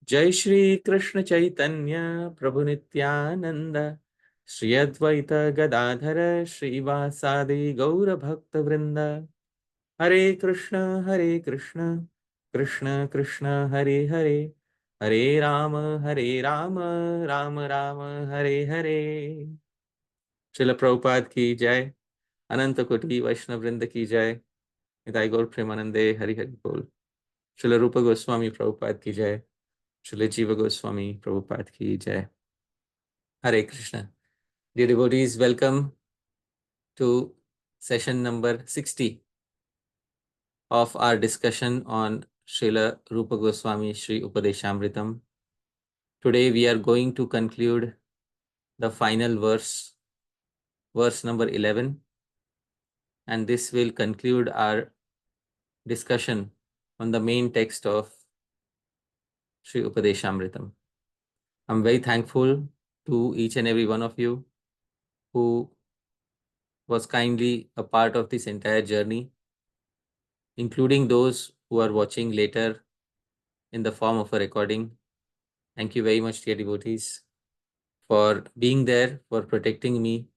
Jai Shri Krishna Chaitanya Prabhu Nityananda Shri Advaita Gadadhara Shri Vasadi Gaura Bhakta Vrinda Hare Krishna Krishna Krishna Hare Hare Hare Rama Rama Rama Hare Hare Srila Prabhupada ki jai, Ananta Koti Vaishnava Vrinda ki jai, Nitai Gaur Premanande Hari Hari Bol. Srila Rupa Goswami Prabhupada ki jai, Srila Jiva Goswami Prabhupada ki jai. Hare Krishna. Dear devotees, welcome to session number 60 of our discussion on Srila Rupa Goswami Shri Upadeshamritam. Today we are going to conclude the final verse, verse number 11, and this will conclude our discussion on the main text of Shri Upadeshamritam. I'm very thankful to each and every one of you who was kindly a part of this entire journey, including those who are watching later in the form of a recording. Thank you very much, dear devotees, for being there, for protecting me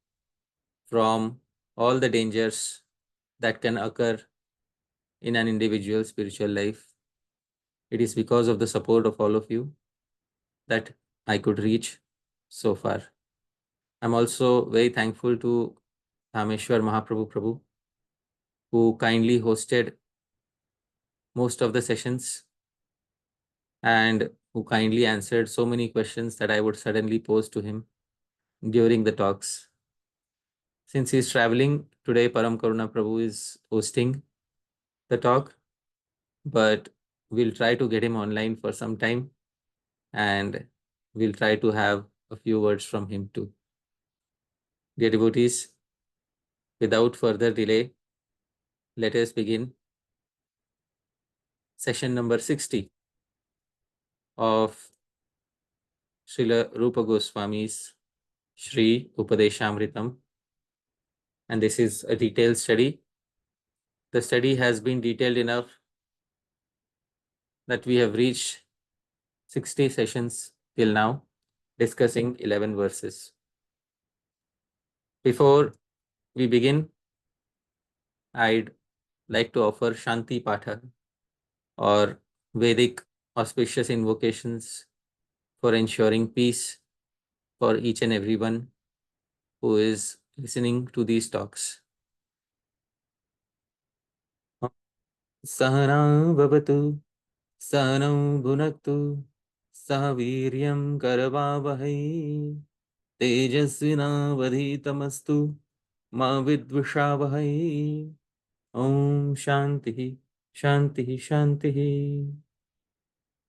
from all the dangers that can occur in an individual spiritual life. It is because of the support of all of you that I could reach so far. I'm also very thankful to Dhameshwar Mahaprabhu Prabhu, who kindly hosted most of the sessions and who kindly answered so many questions that I would suddenly pose to him during the talks. Since he's traveling, today Param Karuna Prabhu is hosting the talk, but we'll try to get him online for some time and we'll try to have a few words from him too. Dear devotees, without further delay, let us begin session number 60 of Srila Rupa Goswami's Shri Upadeshamritam. And this is a detailed study. The study has been detailed enough that we have reached 60 sessions till now, discussing 11 verses. Before we begin, I'd like to offer Shanti pathah, or Vedic auspicious invocations for ensuring peace for each and everyone who is listening to these talks. Sahana bhavatu, sahanau bhunaktu, sahaviryam karavavahai, tejasvinavadhitamastu, ma vidvishavahai. Om Shanti, Shanti, Shanti.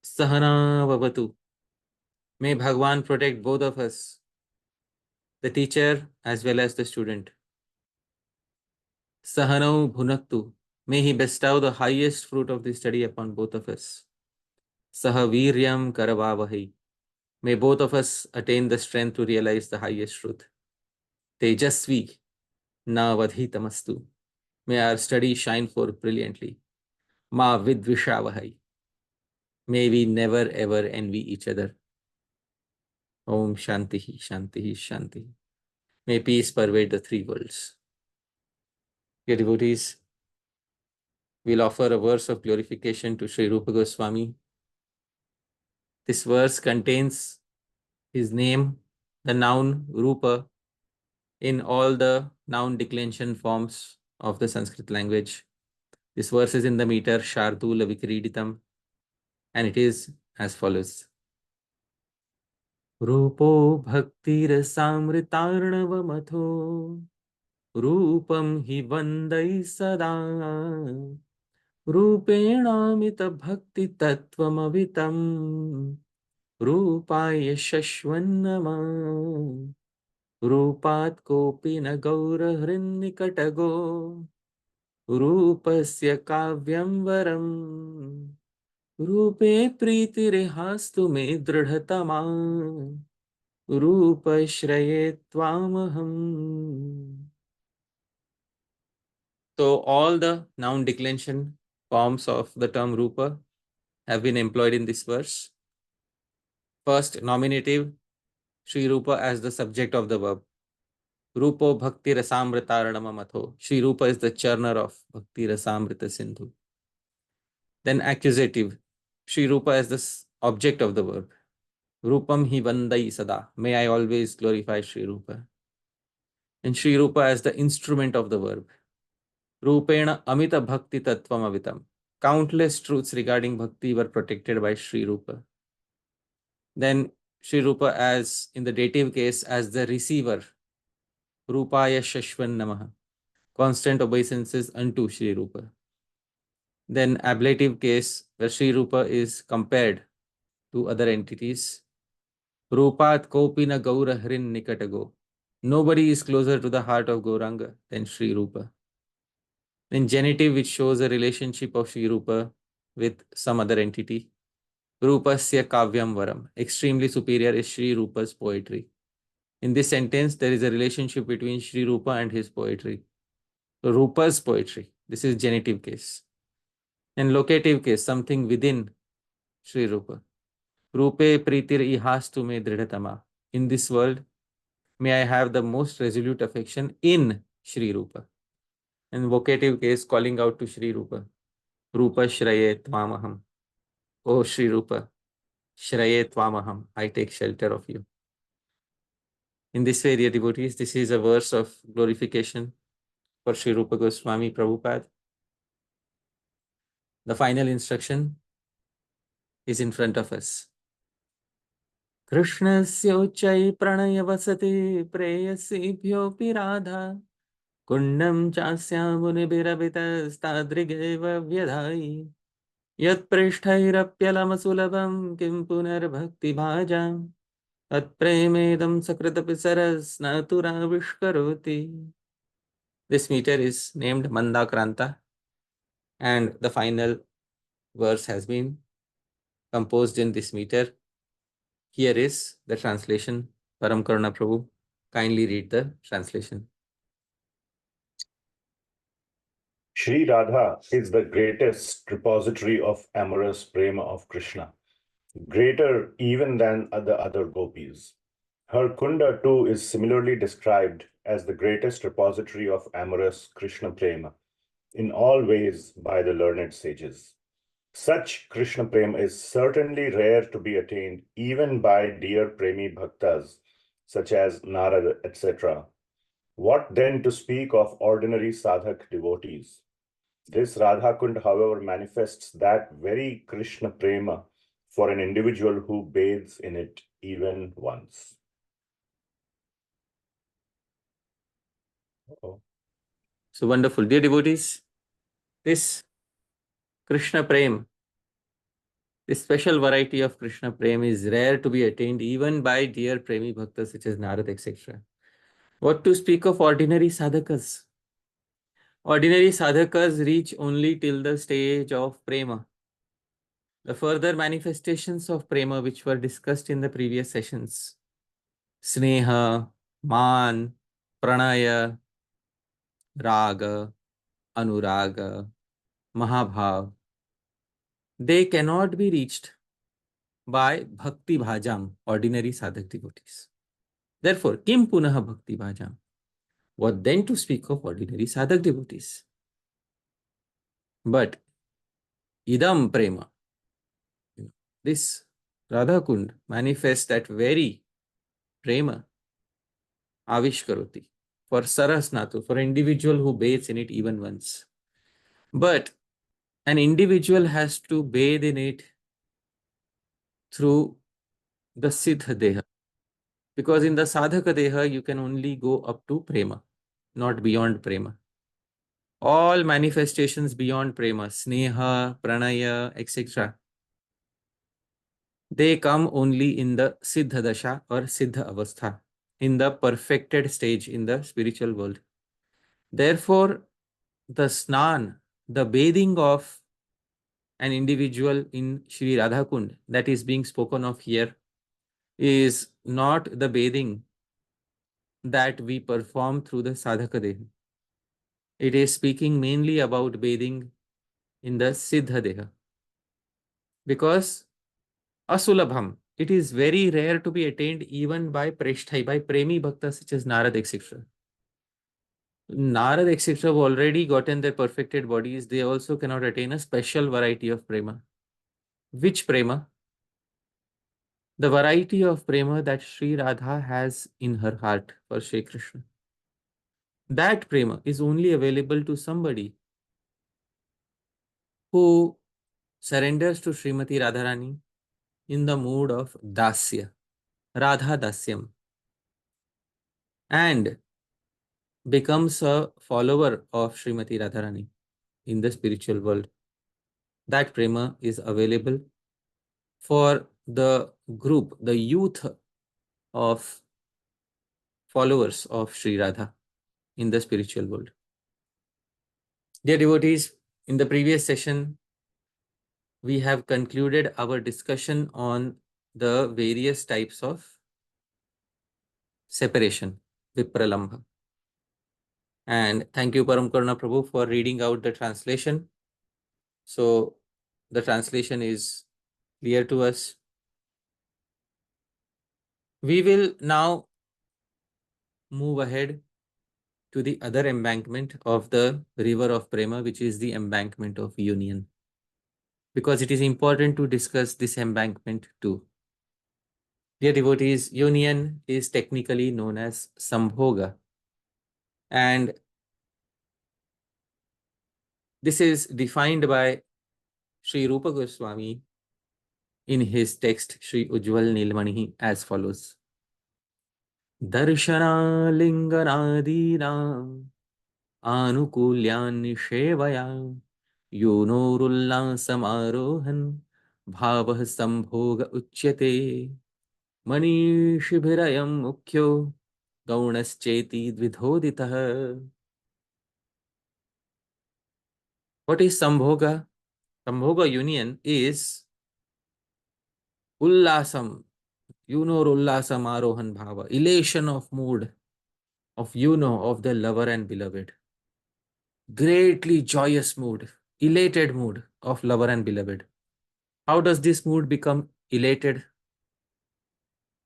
Sahana bhavatu. May Bhagwan protect both of us, the teacher as well as the student. Sahanau bhunaktu. May he bestow the highest fruit of the study upon both of us. Sahaviryam karavavahi. May both of us attain the strength to realize the highest truth. Tejasvi na vadhitamastu. May our study shine forth brilliantly. Ma vidvishavahai. May we never ever envy each other. Om Shanti, Shanti, Shanti. May peace pervade the three worlds. Dear devotees, we'll offer a verse of glorification to Sri Rupa Goswami. This verse contains his name, the noun Rupa, in all the noun declension forms of the Sanskrit language. This verse is in the meter Shardula Vikriditam, and it is as follows. Rupo bhaktir samritarnavamatho Rupam hi vandai sada Rupenamita bhakti tatvamavitam Rupaya shashvannama Rupat kopi na gaura hrinnikatago Rupasya kavyam varam Rupe pritirehastu me dridhatama Rupashraye tvamaham. So all the noun declension forms of the term Rupa have been employed in this verse. First, nominative, Sri Rupa as the subject of the verb. Rupo Bhakti Rasamritaranama Matho. Sri Rupa is the churner of Bhakti Rasamrita Sindhu. Then accusative, Sri Rupa as the object of the verb. Rupam hi vandai sada. May I always glorify Sri Rupa. And Sri Rupa as the instrument of the verb. Rupena amita bhakti tattvam avitam. Countless truths regarding bhakti were protected by Sri Rupa. Then Sri Rupa as, in the dative case, as the receiver. Rupaya Shashvan Namaha. Constant obeisances unto Sri Rupa. Then ablative case, where Sri Rupa is compared to other entities. Rupat Kopina Gaura Hrin Nikatago. Nobody is closer to the heart of Gauranga than Sri Rupa. Then genitive, which shows a relationship of Sri Rupa with some other entity. Rupasya Kavyam Varam. Extremely superior is Sri Rupa's poetry. In this sentence, there is a relationship between Sri Rupa and his poetry. So Rupa's poetry. This is genitive case. And locative case, something within Sri Rupa. Rupe Pritir Ihastu me Dridhatama. In this world, may I have the most resolute affection in Sri Rupa. And vocative case, calling out to Sri Rupa. Rupa Shraye Tvamaham. Oh Sri Rupa, Shraye Tvamaham. I take shelter of you. In this way, dear devotees, this is a verse of glorification for Sri Rupa Goswami Prabhupada. The final instruction is in front of us. Krishnasyochai pranayavasati preyasibhyopi radha kundam chasyamuni-birabitastadrigeva vyadhai yat prishthairamapyalamasulavam kim punarbhakti bhajam at premedam sakritapi saras natura vishkaroti. This meter is named Mandakranta, and the final verse has been composed in this meter. Here is the translation. Param Karuna Prabhu, kindly read the translation. Sri Radha is the greatest repository of amorous prema of Krishna, greater even than the other gopis. Her Kunda too is similarly described as the greatest repository of amorous Krishna prema in all ways by the learned sages. Such Krishna prema is certainly rare to be attained even by dear premi bhaktas such as Narada, etc. What then to speak of ordinary sadhak devotees? This Radha Kunda, however, manifests that very Krishna prema for an individual who bathes in it even once. So wonderful. Dear devotees, this Krishna Prem, this special variety of Krishna Prem is rare to be attained even by dear Premi Bhaktas such as Narad, etc. What to speak of ordinary sadhakas? Ordinary sadhakas reach only till the stage of Prema. The further manifestations of Prema which were discussed in the previous sessions, Sneha, Man, Pranaya, Raga, Anuraga, Mahabhav, they cannot be reached by Bhakti Bhajam, ordinary sadhak devotees. Therefore, Kim Punaha Bhakti Bhajam? What then to speak of ordinary sadhak devotees? But Idam Prema, this Radha Kund manifests that very Prema, Avishkaroti, for Sarasnatu, for an individual who bathes in it even once. But an individual has to bathe in it through the Siddha Deha. Because in the Sadhaka Deha, you can only go up to Prema, not beyond Prema. All manifestations beyond Prema, Sneha, Pranaya, etc., they come only in the Siddha Dasha or Siddha Avastha, in the perfected stage in the spiritual world. Therefore, the Snan, the bathing of an individual in Sri Radha Kund that is being spoken of here is not the bathing that we perform through the Sadhaka Deha. It is speaking mainly about bathing in the Siddha Deha. Because Asulabham, it is very rare to be attained even by Preshthai, by Premi Bhaktas such as Narad, etc. Narad, etc. have already gotten their perfected bodies. They also cannot attain a special variety of prema. Which prema? The variety of prema that Sri Radha has in her heart for Sri Krishna. That prema is only available to somebody who surrenders to Srimati Radharani in the mood of dasya, Radha dasyam, and becomes a follower of Srimati Radharani in the spiritual world. That prema is available for the group, the youth of followers of Sri Radha in the spiritual world. Dear devotees, in the previous session, we have concluded our discussion on the various types of separation, Vipralambha. And thank you, Param Karuna Prabhu, for reading out the translation. So the translation is clear to us. We will now move ahead to the other embankment of the river of Prema, which is the embankment of union, because it is important to discuss this embankment too. Dear devotees, union is technically known as sambhoga, and this is defined by Sri Rupa Goswami in his text Sri Ujjvala Nilamanih as follows. Darshanalinganadiram anukulyan yonorullansamarohan bhavah sambhoga uchyate manishibhirayam mukhyo gaunascheti dvidhoditah. What is sambhoga? Sambhoga union is ullasam, ullasam arohan bhava, elation of mood of of the lover and beloved. Greatly joyous mood, elated mood of lover and beloved. How does this mood become elated?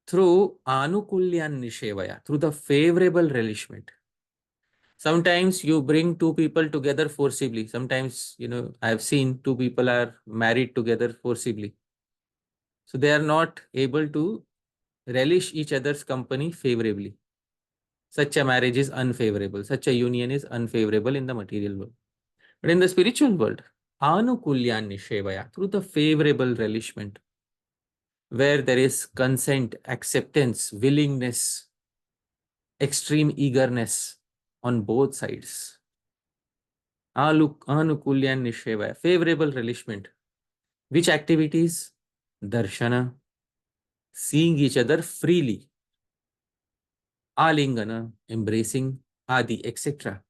Through anukulyan nishevaya, through the favorable relishment. Sometimes you bring two people together forcibly. Sometimes, I have seen two people are married together forcibly. So they are not able to relish each other's company favorably. Such a marriage is unfavorable. Such a union is unfavorable in the material world. But in the spiritual world, anukulyan nishevaya, through the favorable relishment, where there is consent, acceptance, willingness, extreme eagerness on both sides. Anukulyan nishevaya, favorable relishment. Which activities? Darshana, seeing each other freely. Alingana, embracing, adi, etc.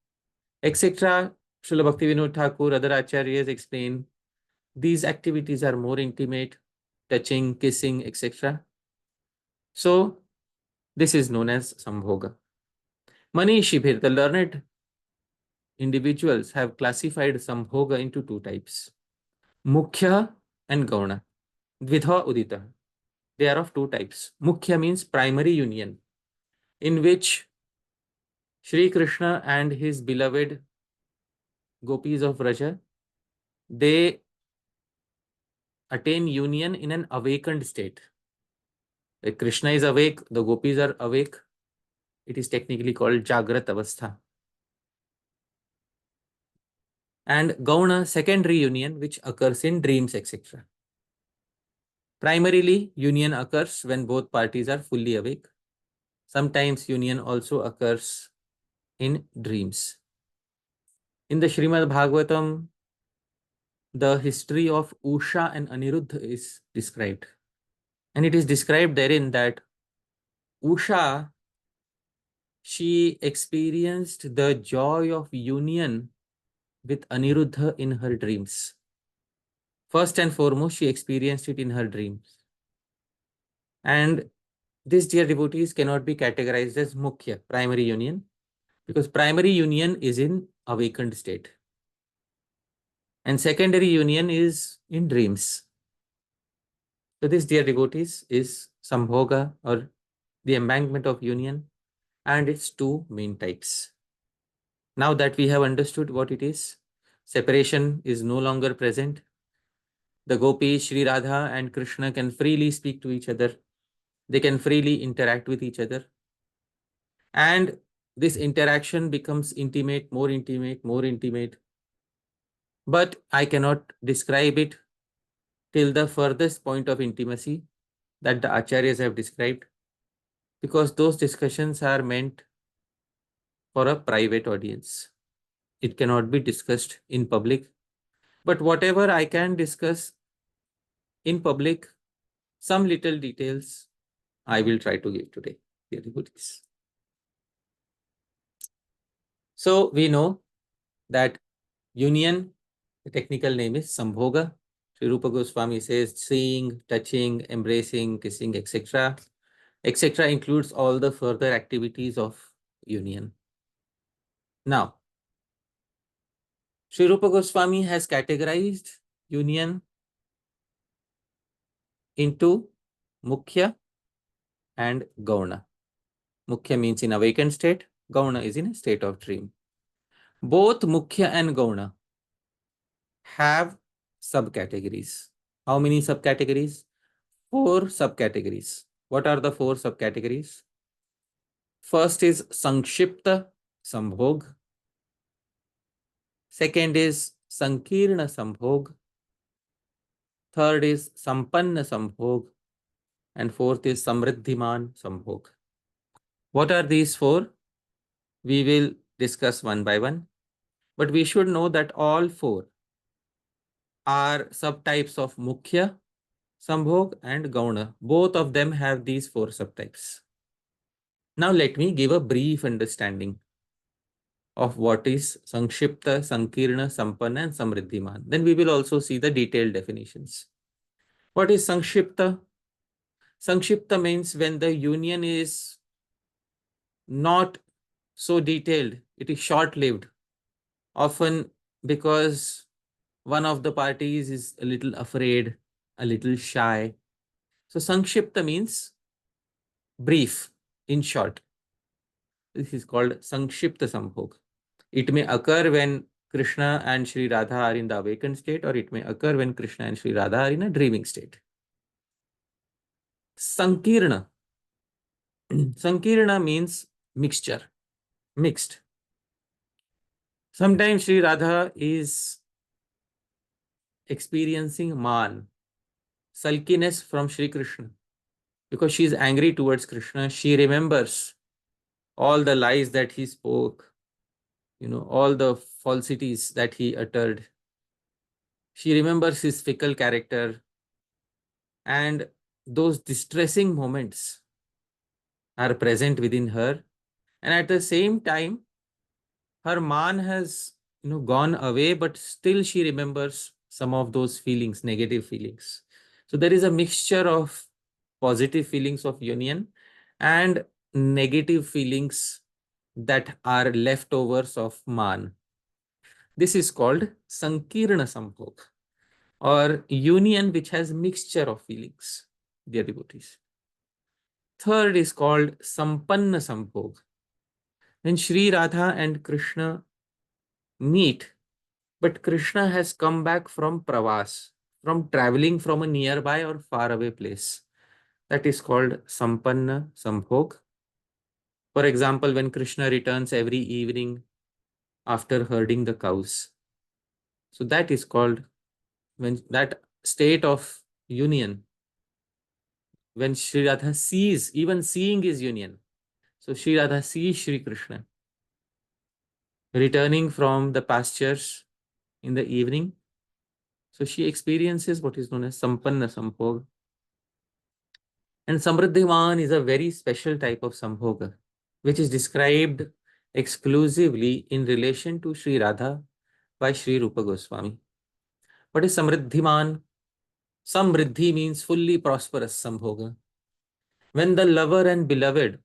Etc. Srila Bhaktivinoda Thakur, other acaryas explain these activities are more intimate, touching, kissing, etc. So this is known as sambhoga. Manishibhir, the learned individuals have classified sambhoga into two types, mukhya and gauna, dvidha udita. They are of two types. Mukhya means primary union, in which Sri Krishna and his beloved gopis of Vraja, they attain union in an awakened state. Like Krishna is awake, the gopis are awake. It is technically called Jagrat Avastha. And Gauna, secondary union, which occurs in dreams, etc. Primarily, union occurs when both parties are fully awake. Sometimes union also occurs in dreams. In the Srimad Bhagavatam, the history of Usha and Aniruddha is described. And it is described therein that Usha, she experienced the joy of union with Aniruddha in her dreams. First and foremost, she experienced it in her dreams. And this, dear devotees, cannot be categorized as mukhya, primary union, because primary union is in awakened state. And secondary union is in dreams. So this, dear devotees, is sambhoga, or the embankment of union, and its two main types. Now that we have understood what it is, separation is no longer present. The gopis, Sri Radha and Krishna, can freely speak to each other. They can freely interact with each other. And this interaction becomes intimate, more intimate, more intimate. But I cannot describe it till the furthest point of intimacy that the acaryas have described, because those discussions are meant for a private audience. It cannot be discussed in public. But whatever I can discuss in public, some little details I will try to give today, dear devotees. So we know that union, the technical name is sambhoga. Sri Rupa Goswami says seeing, touching, embracing, kissing, etc. etc. includes all the further activities of union. Now, Sri Rupa Goswami has categorized union into mukhya and gauna. Mukhya means in awakened state, gauna is in a state of dream. Both mukhya and gauna have subcategories. How many subcategories? 4 subcategories. What are the 4 subcategories? First is sanksipta sambhog. Second is sankirna sambhog. Third is sampanna sambhog. And fourth is samrddhiman sambhog. What are these 4? We will discuss one by one. But we should know that all 4 are subtypes of mukhya sambhog and gauna. Both of them have these 4 subtypes. Now let me give a brief understanding of what is sankshipta, sankirna, sampanna and samrddhiman. Then we will also see the detailed definitions. What is sankshipta? Sankshipta means when the union is not so detailed, it is short-lived, often because one of the parties is a little afraid, a little shy. So sankshipta means brief, in short. This is called sankshipta sambhog. It may occur when Krishna and Sri Radha are in the awakened state, or it may occur when Krishna and Sri Radha are in a dreaming state. Sankirna. Sankirna means mixture, mixed. Sometimes Sri Radha is experiencing man, sulkiness from Sri Krishna. Because she is angry towards Krishna, she remembers all the lies that he spoke, all the falsities that he uttered. She remembers his fickle character, and those distressing moments are present within her. And at the same time, her man has gone away, but still she remembers some of those feelings, negative feelings. So there is a mixture of positive feelings of union and negative feelings that are leftovers of man. This is called sankirna sambhog, or union which has mixture of feelings, dear devotees. Third is called sampanna sambhog. When Sri Radha and Krishna meet, but Krishna has come back from pravas, from traveling from a nearby or far away place. That is called sampanna sambhog. For example, when Krishna returns every evening after herding the cows. So that is called, when that state of union, when Sri Radha sees, even seeing is union. So Sri Radha sees Sri Krishna returning from the pastures in the evening. So she experiences what is known as sampanna sambhog. And samrddhiman is a very special type of sambhoga, which is described exclusively in relation to Sri Radha by Sri Rupa Goswami. What is samrddhiman? Samriddhi means fully prosperous sambhoga. When the lover and beloved,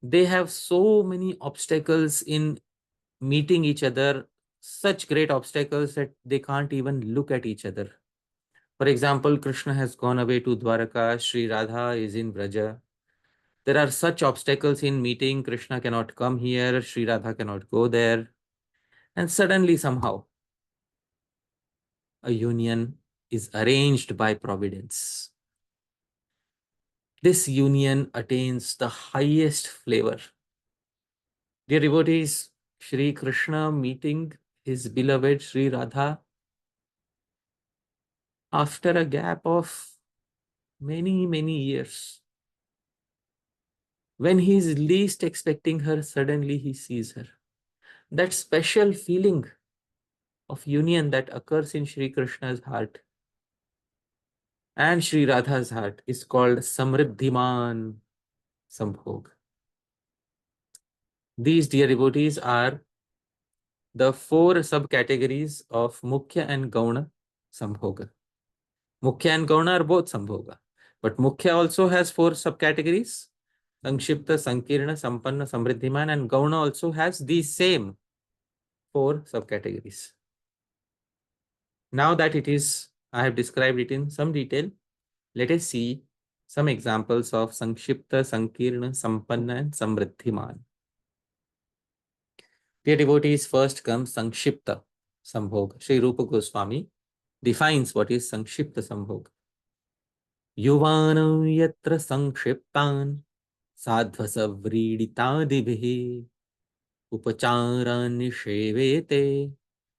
they have so many obstacles in meeting each other, such great obstacles that they can't even look at each other. For example, Krishna has gone away to Dwaraka, Sri Radha is in Vraja. There are such obstacles in meeting. Krishna cannot come here, Sri Radha cannot go there. And suddenly, somehow, a union is arranged by providence. This union attains the highest flavor. Dear devotees, Shri Krishna meeting his beloved Sri Radha after a gap of many, many years. When he is least expecting her, suddenly he sees her. That special feeling of union that occurs in Shri Krishna's heart and Sri Radha's heart is called samrddhiman sambhoga. These, dear devotees, are the four subcategories of Mukhya and Gauna sambhoga. Mukhya and Gauna are both sambhoga, but Mukhya also has four subcategories: Sankshipta, Sankirna, Sampanna, Samrddhiman, and Gauna also has these same four subcategories. Now that I have described it in some detail, let us see some examples of Sankshipta, Sankirna, Sampanna, and Samrddhiman. Dear devotees, first comes Sankshipta Sambhoga. Sri Rupa Goswami defines what is Sankshipta Sambhoga. Yuvanam yatra Sankshiptan sadhvasa vriditadibhi upacharan nishevete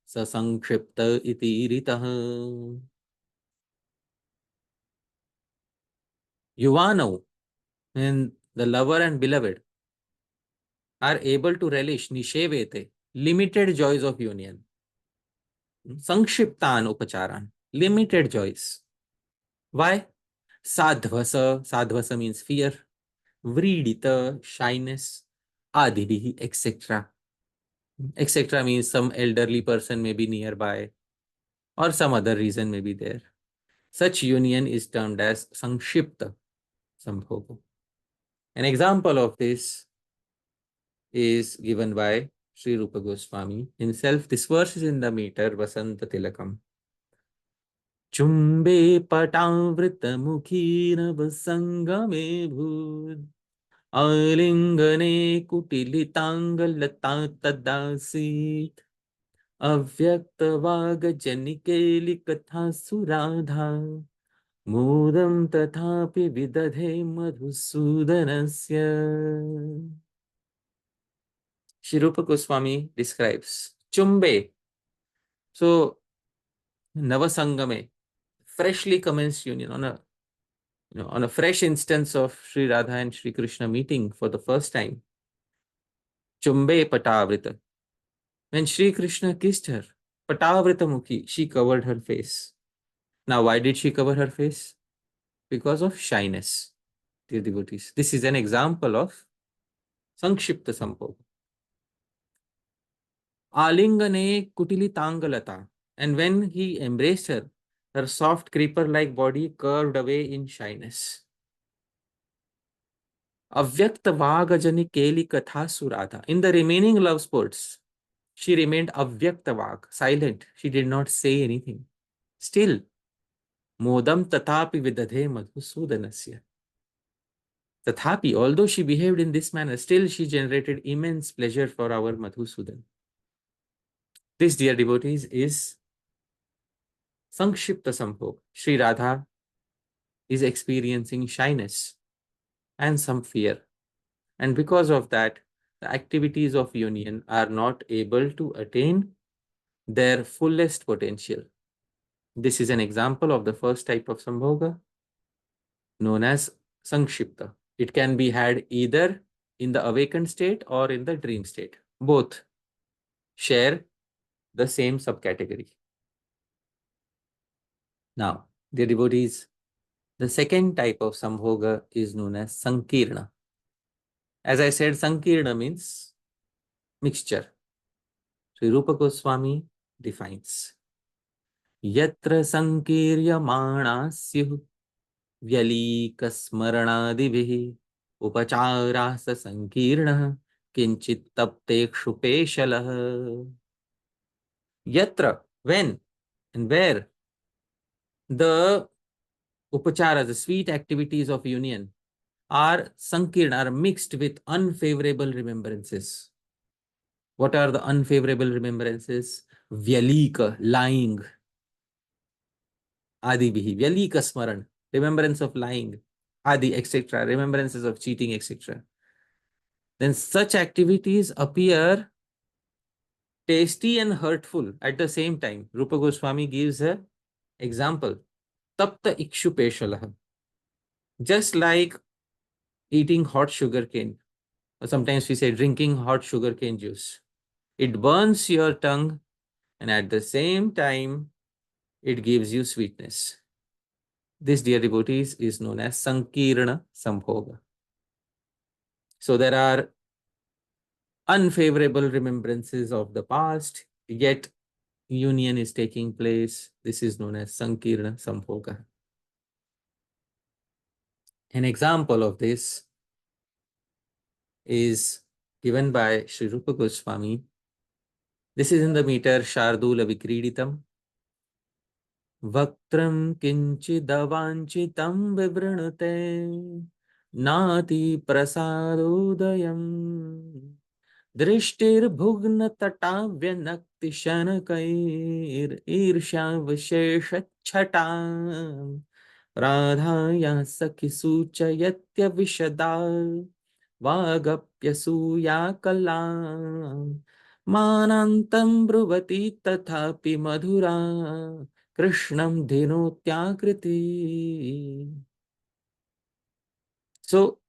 sasankshipta iti ritah. Yuvanav, and the lover and beloved, are able to relish nishevete, limited joys of union. Sankshiptan upacharan, limited joys. Why? Sadhvasa, sadhvasa means fear. Vridita, shyness. Adhibihi, etc. Etc. means some elderly person may be nearby or some other reason may be there. Such union is termed as Sankshipta Sambhoga. An example of this is given by Sri Rupa Goswami himself. This verse is in the meter Vasanta Tilakam. Chumbe patavrita mukhina vasangame bhud alingane kutilitangalata tadasit avyakta vaga janikeli katha suradha mudam tathapi vidadhe madhusudanasya. Shri Rupa Goswami describes Chumbe. So, Navasangame, freshly commenced union, on a fresh instance of Sri Radha and Sri Krishna meeting for the first time. Chumbe patavrita. When Sri Krishna kissed her, patavrita mukhi, she covered her face. Now, why did she cover her face? Because of shyness, dear devotees. This is an example of Sankshipta Sambhoga. Alingane kutili tangalata. And when he embraced her, her soft creeper-like body curved away in shyness. Avyakta vagajani keli katha suradha. In the remaining love sports, she remained avyakta vag, silent. She did not say anything. Still, modam tathapi vidadhe madhusudanasya. Tathapi, although she behaved in this manner, still she generated immense pleasure for our Madhusudan. This, dear devotees, is Sankshipta Sambhoga. Sri Radha is experiencing shyness and some fear. And because of that, the activities of union are not able to attain their fullest potential. This is an example of the first type of Sambhoga known as Sankshipta. It can be had either in the awakened state or in the dream state. Both share the same subcategory. Now, dear devotees, the second type of Sambhoga is known as Sankirna. As I said, Sankirna means mixture. Sri Rupa Goswami defines Yatra Sankirya Syuh Vyalika Smaranadibhi Upacharasa Sankirna Kinchit Taptekshu Peshalah. Yatra, when and where the upachara, the sweet activities of union, are sankirna, are mixed with unfavorable remembrances. What are the unfavorable remembrances? Vyalika, lying. Adi bihi. Vyalika smaran, remembrance of lying. Adi, etc. Remembrances of cheating, etc. Then such activities appear tasty and hurtful at the same time. Rupa Goswami gives an example. Tapta ikshu peshalah. Just like eating hot sugar cane, or sometimes we say drinking hot sugar cane juice. It burns your tongue and at the same time it gives you sweetness. This, dear devotees, is known as sankirna sambhoga. So there are unfavorable remembrances of the past, yet union is taking place. This is known as sankirna sambhoga. An example of this is given by Sri Rupa Goswami. This is in the meter Shardula Vikriditam. Vaktram kinchidavancitam vivrinute nati prasadodayam दृष्टिर्भुग्नतटाव्यनक्ति शनकैर् ईर्ष्यावशेषच्छटाम् राधाया सखि सूचयत्यविशदा वागप्यसूया कला मानान्तं ब्रुवति तथापि मधुरा कृष्णं धिनोत्याकृति. So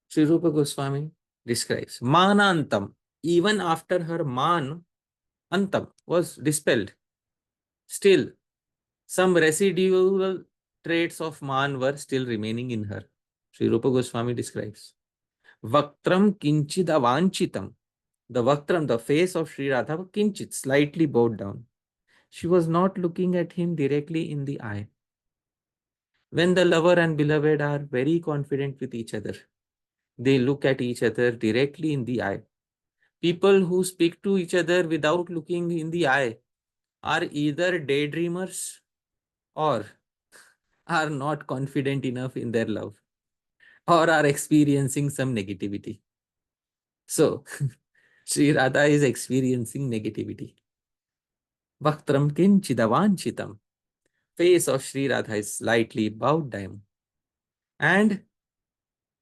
Sri Rupa Goswami describes manantam, even after her man antam was dispelled, still some residual traits of man were still remaining in her. Sri Rupa Goswami describes vaktram kinchid avanchitam. The vaktram, the face of Sri Radha, kinchit, slightly bowed down. She was not looking at him directly in the eye. When the lover and beloved are very confident with each other, they look at each other directly in the eye. People who speak to each other without looking in the eye are either daydreamers or are not confident enough in their love or are experiencing some negativity. So, Sri Radha is experiencing negativity. Vaktram kinchidavanchitam. Face of Sri Radha is slightly bowed down. And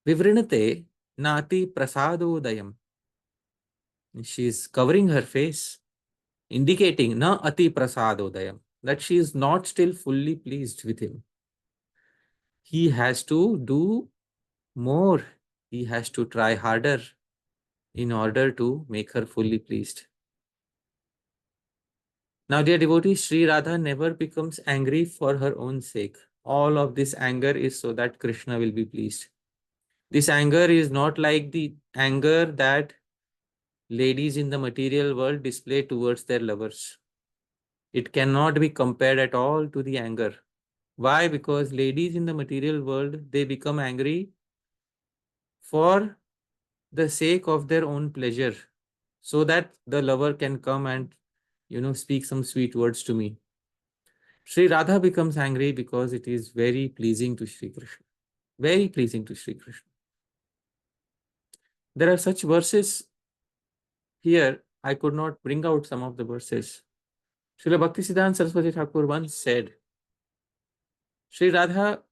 vivrinate nati prasadodayam. She is covering her face, indicating na ati prasadodayam, that she is not still fully pleased with him. He has to do more. He has to try harder in order to make her fully pleased. Now, dear devotees, Sri Radha never becomes angry for her own sake. All of this anger is so that Krishna will be pleased. This anger is not like the anger that ladies in the material world display towards their lovers. It cannot be compared at all to the anger. Why? Because ladies in the material world, they become angry for the sake of their own pleasure, so that the lover can come and speak some sweet words to me. Sri Radha becomes angry because it is very pleasing to Sri Krishna. Very pleasing to Sri Krishna. There are such verses here. I could not bring out some of the verses. Srila Bhaktisiddhanta Saraswati Thakur once said, Sri Radha,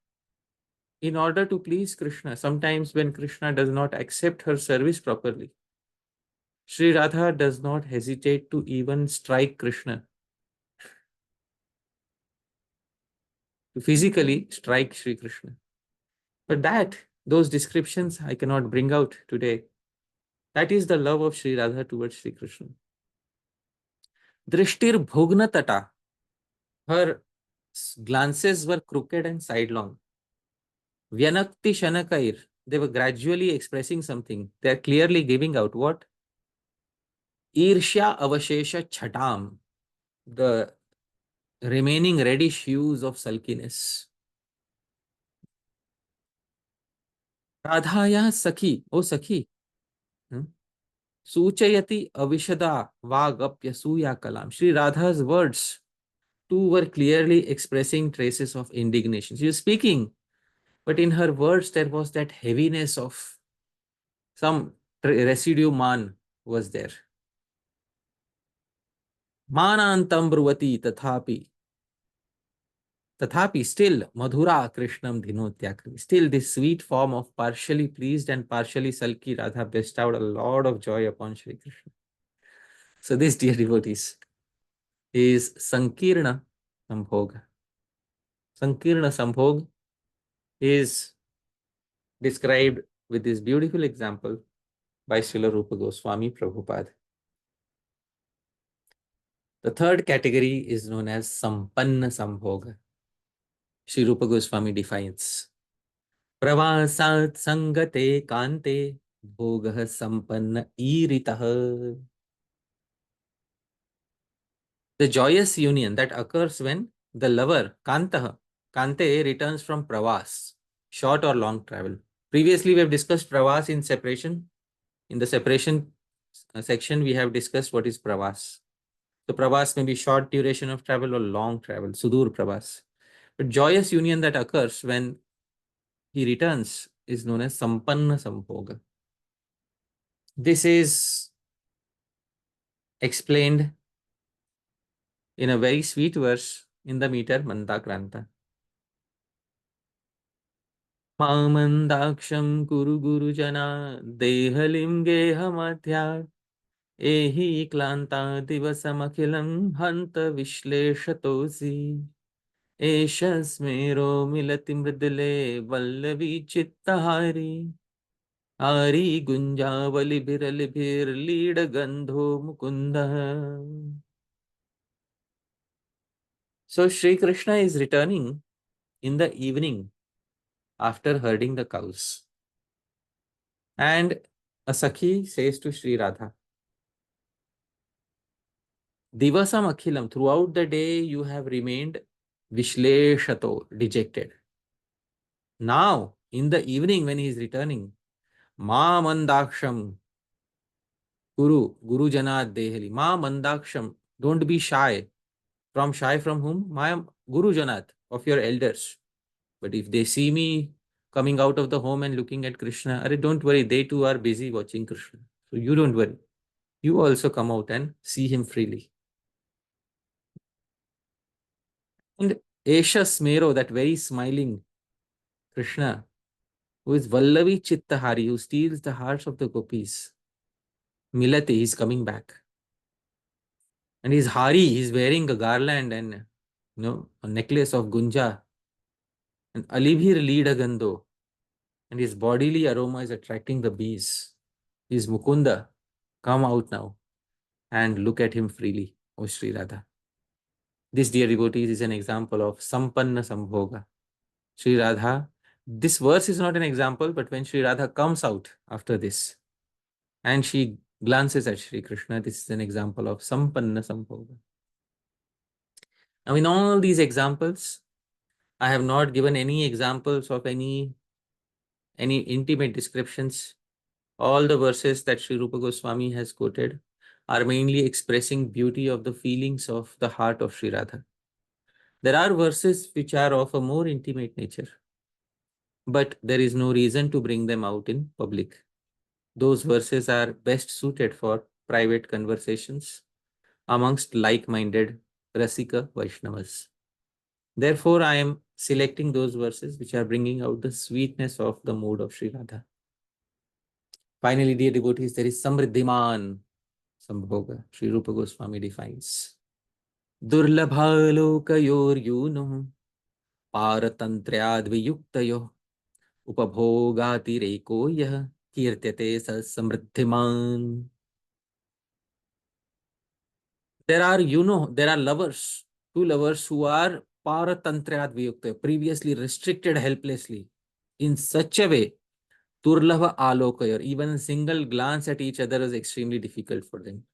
in order to please Krishna, sometimes when Krishna does not accept her service properly, Sri Radha does not hesitate to even strike Krishna, to physically strike Sri Krishna. But those descriptions I cannot bring out today. That is the love of Sri Radha towards Sri Krishna. Drishtir bhogna tata. Her glances were crooked and sidelong. Vyanakti shanakair. They were gradually expressing something. They are clearly giving out what? Irshya avashesha chatam. The remaining reddish hues of sulkiness. Radhaya sakhi. Oh sakhi. Suchayati avishada vagapya suya kalam. Sri Radha's words two were clearly expressing traces of indignation. She was speaking, but in her words there was that heaviness of some residue man was there. Manantam bruvati tathapi still madhura krishnam dhinotyakri. Still this sweet form of partially pleased and partially sulky Radha bestowed a lot of joy upon Shri Krishna. So this, dear devotees, is sankirna sambhoga. Sankirna sambhoga is described with this beautiful example by Srila Rupa Goswami Prabhupada. The third category is known as sampanna sambhoga. Sri Rupa Goswami defines pravasat sangate kante bhogah sampanna iritah. The joyous union that occurs when the lover kante returns from pravas, short or long travel. Previously we have discussed pravas in separation. In the separation section we have discussed what is pravas. So pravas may be short duration of travel or long travel, sudur pravas. But joyous union that occurs when he returns is known as sampanna sambhoga. This is explained in a very sweet verse in the meter Mandakranta. Mamandaksham kuru guru jana dehalim gehamadhyat ehi klanta divasamakhilam hanta vishleshatosi eshasmero milati mridile vallavi chittahari Ari gunjavali biralibhir lead gandho mukunda. So Sri Krishna is returning in the evening after herding the cows. And a Sakhi says to Sri Radha, Divasam akhilam, throughout the day you have remained vishleshato, dejected. Now, in the evening when he is returning, Ma mandaksham, Guru Janat Dehali, Ma mandaksham, don't be shy. Shy from whom? My Guru Janat, of your elders. But if they see me coming out of the home and looking at Krishna, don't worry, they too are busy watching Krishna. So you don't worry. You also come out and see him freely. And Esha Smero, that very smiling Krishna, who is Vallavi Chittahari, who steals the hearts of the gopis. Milate, he's coming back. And he's Hari, he's wearing a garland and a necklace of Gunja. And Alibhir Lead Gando. And his bodily aroma is attracting the bees. He's Mukunda. Come out now and look at him freely, O Sri Radha. This, dear devotees, is an example of Sampanna Sambhoga. Sri Radha, this verse is not an example, but when Sri Radha comes out after this and she glances at Sri Krishna, this is an example of Sampanna Sambhoga. Now, in all these examples, I have not given any examples of any intimate descriptions. All the verses that Sri Rupa Goswami has quoted are mainly expressing beauty of the feelings of the heart of Sri Radha. There are verses which are of a more intimate nature, but there is no reason to bring them out in public. Those verses are best suited for private conversations amongst like-minded Rasika Vaishnavas. Therefore, I am selecting those verses which are bringing out the sweetness of the mood of Sri Radha. Finally, dear devotees, there is samrddhiman sambhoga. Sri Rupa Goswami defines. Durlabhalokayor yuno paratantriyadviyuktayo upabhogatireko yah kirtyate sa samrddhiman. There are lovers, two lovers who are paratantriyadviyuktayo, previously restricted helplessly in such a way Durlabha alokayar, even a single glance at each other is extremely difficult for them.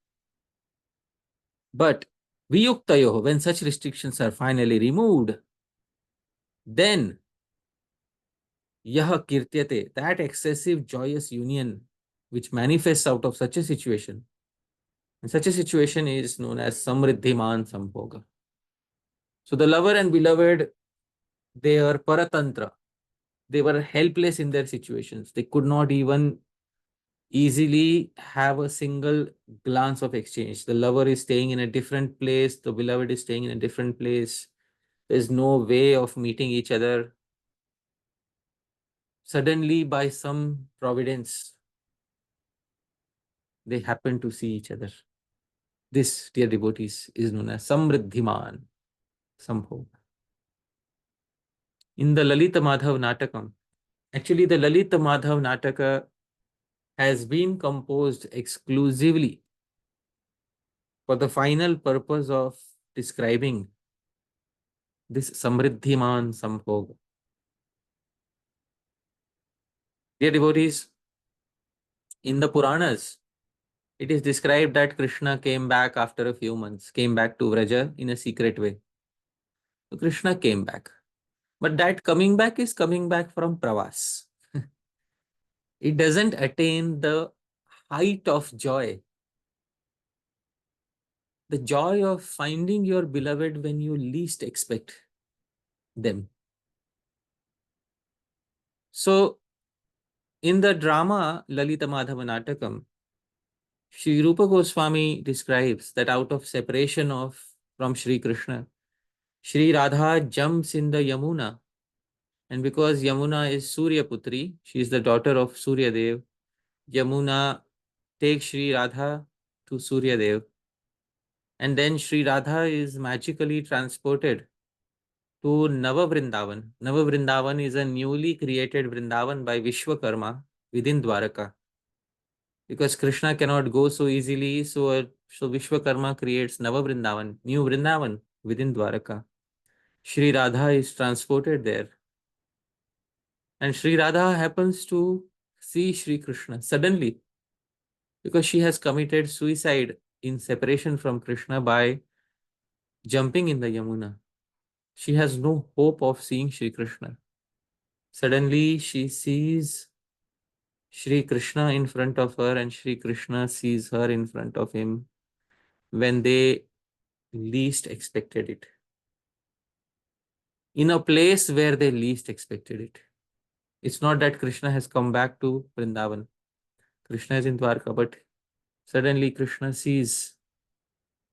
But viyuktayo, when such restrictions are finally removed, then yaha kirtyate, that excessive joyous union which manifests out of such a situation. And such a situation is known as samrddhiman sambhoga. So the lover and beloved, they are paratantra. They were helpless in their situations. They could not even easily have a single glance of exchange. The lover is staying in a different place, the beloved is staying in a different place. There's no way of meeting each other. Suddenly, by some providence, they happen to see each other. This, dear devotees, is known as samrddhiman, sambhoga. In the Lalita Madhav Natakam, actually the Lalita Madhav Nataka has been composed exclusively for the final purpose of describing this samrddhiman sambhoga. Dear devotees, in the Puranas, it is described that Krishna came back after a few months, came back to Vraja in a secret way. So Krishna came back. But that coming back is coming back from pravas. It doesn't attain the height of joy. The joy of finding your beloved when you least expect them. So, in the drama Lalita Madhava Natakam, Sri Rupa Goswami describes that out of separation from Sri Krishna, Sri Radha jumps in the Yamuna, and because Yamuna is Surya Putri, she is the daughter of Surya Dev, Yamuna takes Sri Radha to Surya Dev, and then Sri Radha is magically transported to Nava Vrindavan. Nava Vrindavan is a newly created Vrindavan by Vishwakarma within Dwaraka. Because Krishna cannot go so easily, so Vishwakarma creates Nava Vrindavan, new Vrindavan within Dwaraka. Sri Radha is transported there. And Sri Radha happens to see Sri Krishna suddenly because she has committed suicide in separation from Krishna by jumping in the Yamuna. She has no hope of seeing Sri Krishna. Suddenly she sees Sri Krishna in front of her and Sri Krishna sees her in front of him when they least expected it. In a place where they least expected it. It's not that Krishna has come back to Vrindavan. Krishna is in Dwarka, but suddenly Krishna sees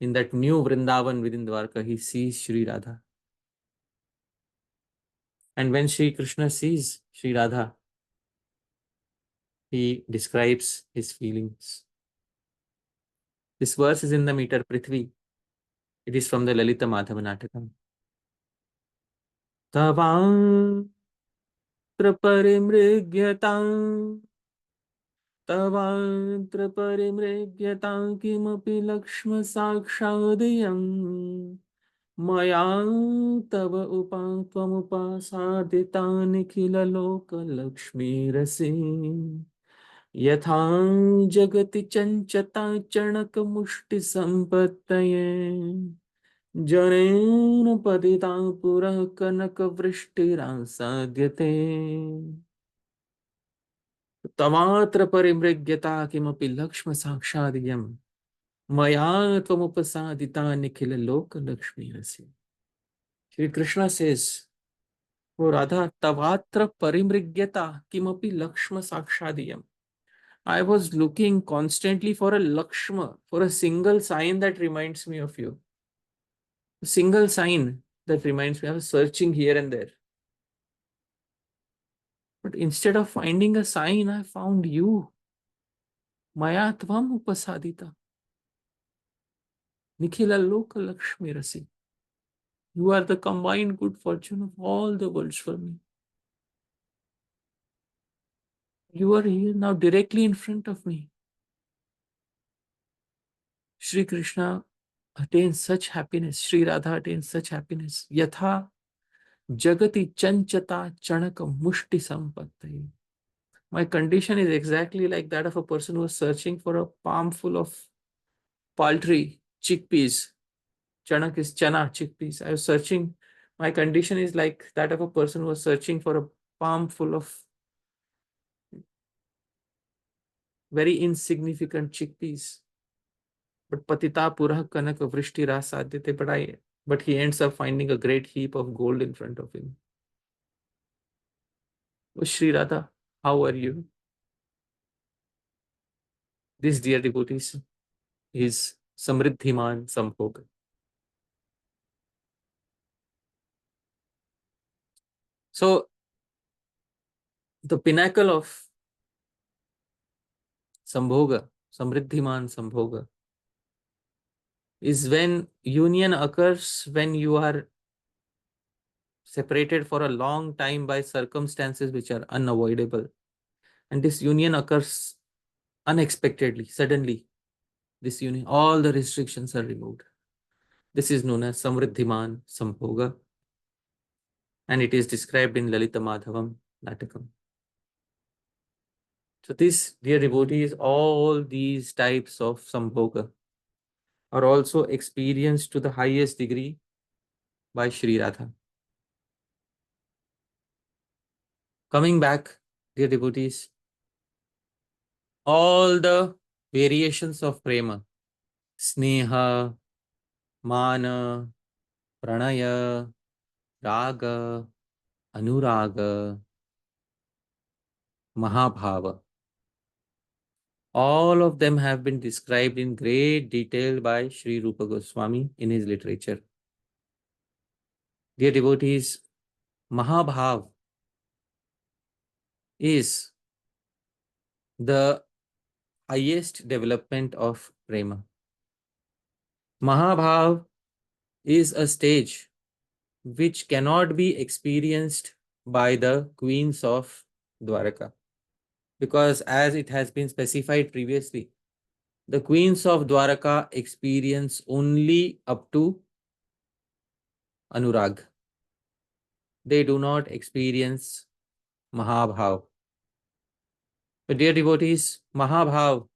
in that new Vrindavan within Dwarka, he sees Sri Radha. And when Sri Krishna sees Sri Radha, he describes his feelings. This verse is in the meter Prithvi. It is from the Lalita Madhava Natakam. Tavantra parimrigyatam Tavantra parimrigyatam kimapi lakshma sakshadiyam Maya tava tvamupasadita nikhila loka lakshmi rasi Yathang jagati chanchata chanaka mushti sampattaye Janena padita pura kanaka vrishtiran sadhyate Tamatra parimrigyata kimapi lakshma sakshadiyam Maya tvamupasadita nikhila loka lakshmi rasi. Shri Krishna says, O Radha, tavatra parimrigyata kimapi lakshma sakshadiyam. I was looking constantly for a lakshma, for a single sign that reminds me of you. A single sign that reminds me. I was searching here and there. But instead of finding a sign, I found you. Maya tvam upasadita. Nikhila loka lakshmi rasi. You are the combined good fortune of all the worlds for me. You are here now directly in front of me. Shri Krishna attains such happiness. Sri Radha attains such happiness. Yatha jagati chanchata chanaka mushti sampattaye. My condition is exactly like that of a person who is searching for a palm full of paltry chickpeas. Chanak is chana, chickpeas. I was searching. My condition is like that of a person who was searching for a palm full of very insignificant chickpeas. But patita purah kanaka vrishti rasadyate. But but he ends up finding a great heap of gold in front of him. Oh, Sri Radha, how are you? This, dear devotees, is samrddhiman sambhoga. So, the pinnacle of sambhoga, samrddhiman sambhoga, is when union occurs when you are separated for a long time by circumstances which are unavoidable. And this union occurs unexpectedly, suddenly. This union, all the restrictions are removed. This is known as samrddhiman sambhoga, and it is described in Lalita Madhavam Natakam. So this, dear devotees, all these types of sambhoga are also experienced to the highest degree by Sri Radha. Coming back, dear devotees, all the variations of prema, sneha, mana, pranaya, raga, anuraga, mahabhava, all of them have been described in great detail by Sri Rupa Goswami in his literature. Dear devotees, Mahabhav is the highest development of prema. Mahabhav is a stage which cannot be experienced by the queens of Dwaraka, because as it has been specified previously, the queens of Dwaraka experience only up to Anurag. They do not experience Mahabhav. But dear devotees, Mahabhav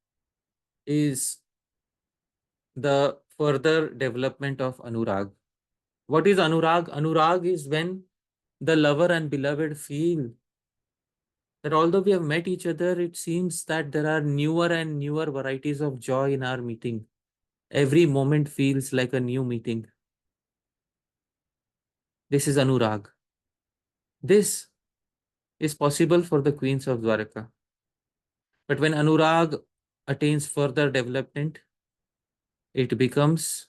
is the further development of Anurag. What is Anurag? Anurag is when the lover and beloved feel that although we have met each other, it seems that there are newer and newer varieties of joy in our meeting. Every moment feels like a new meeting. This is Anurag. This is possible for the queens of Dwaraka. But when Anurag attains further development, it becomes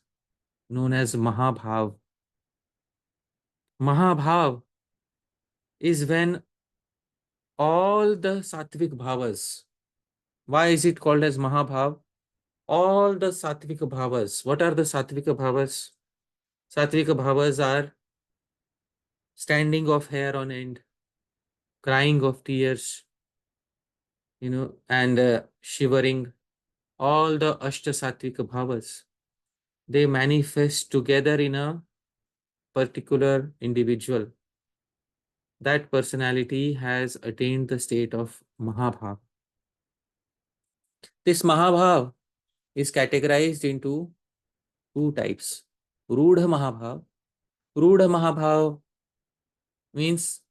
known as Mahabhav. Mahabhav is when all the sattvic bhavas, why is it called as Mahabhav? All the sattvic bhavas. What are the sattvic bhavas? Sattvic bhavas are standing of hair on end, crying of tears, and shivering. All the Ashta Sattvic bhavas, they manifest together in a particular individual. That personality has attained the state of Mahabhav. This Mahabhav is categorized into two types. Rudha Mahabhav. Rudha Mahabhav means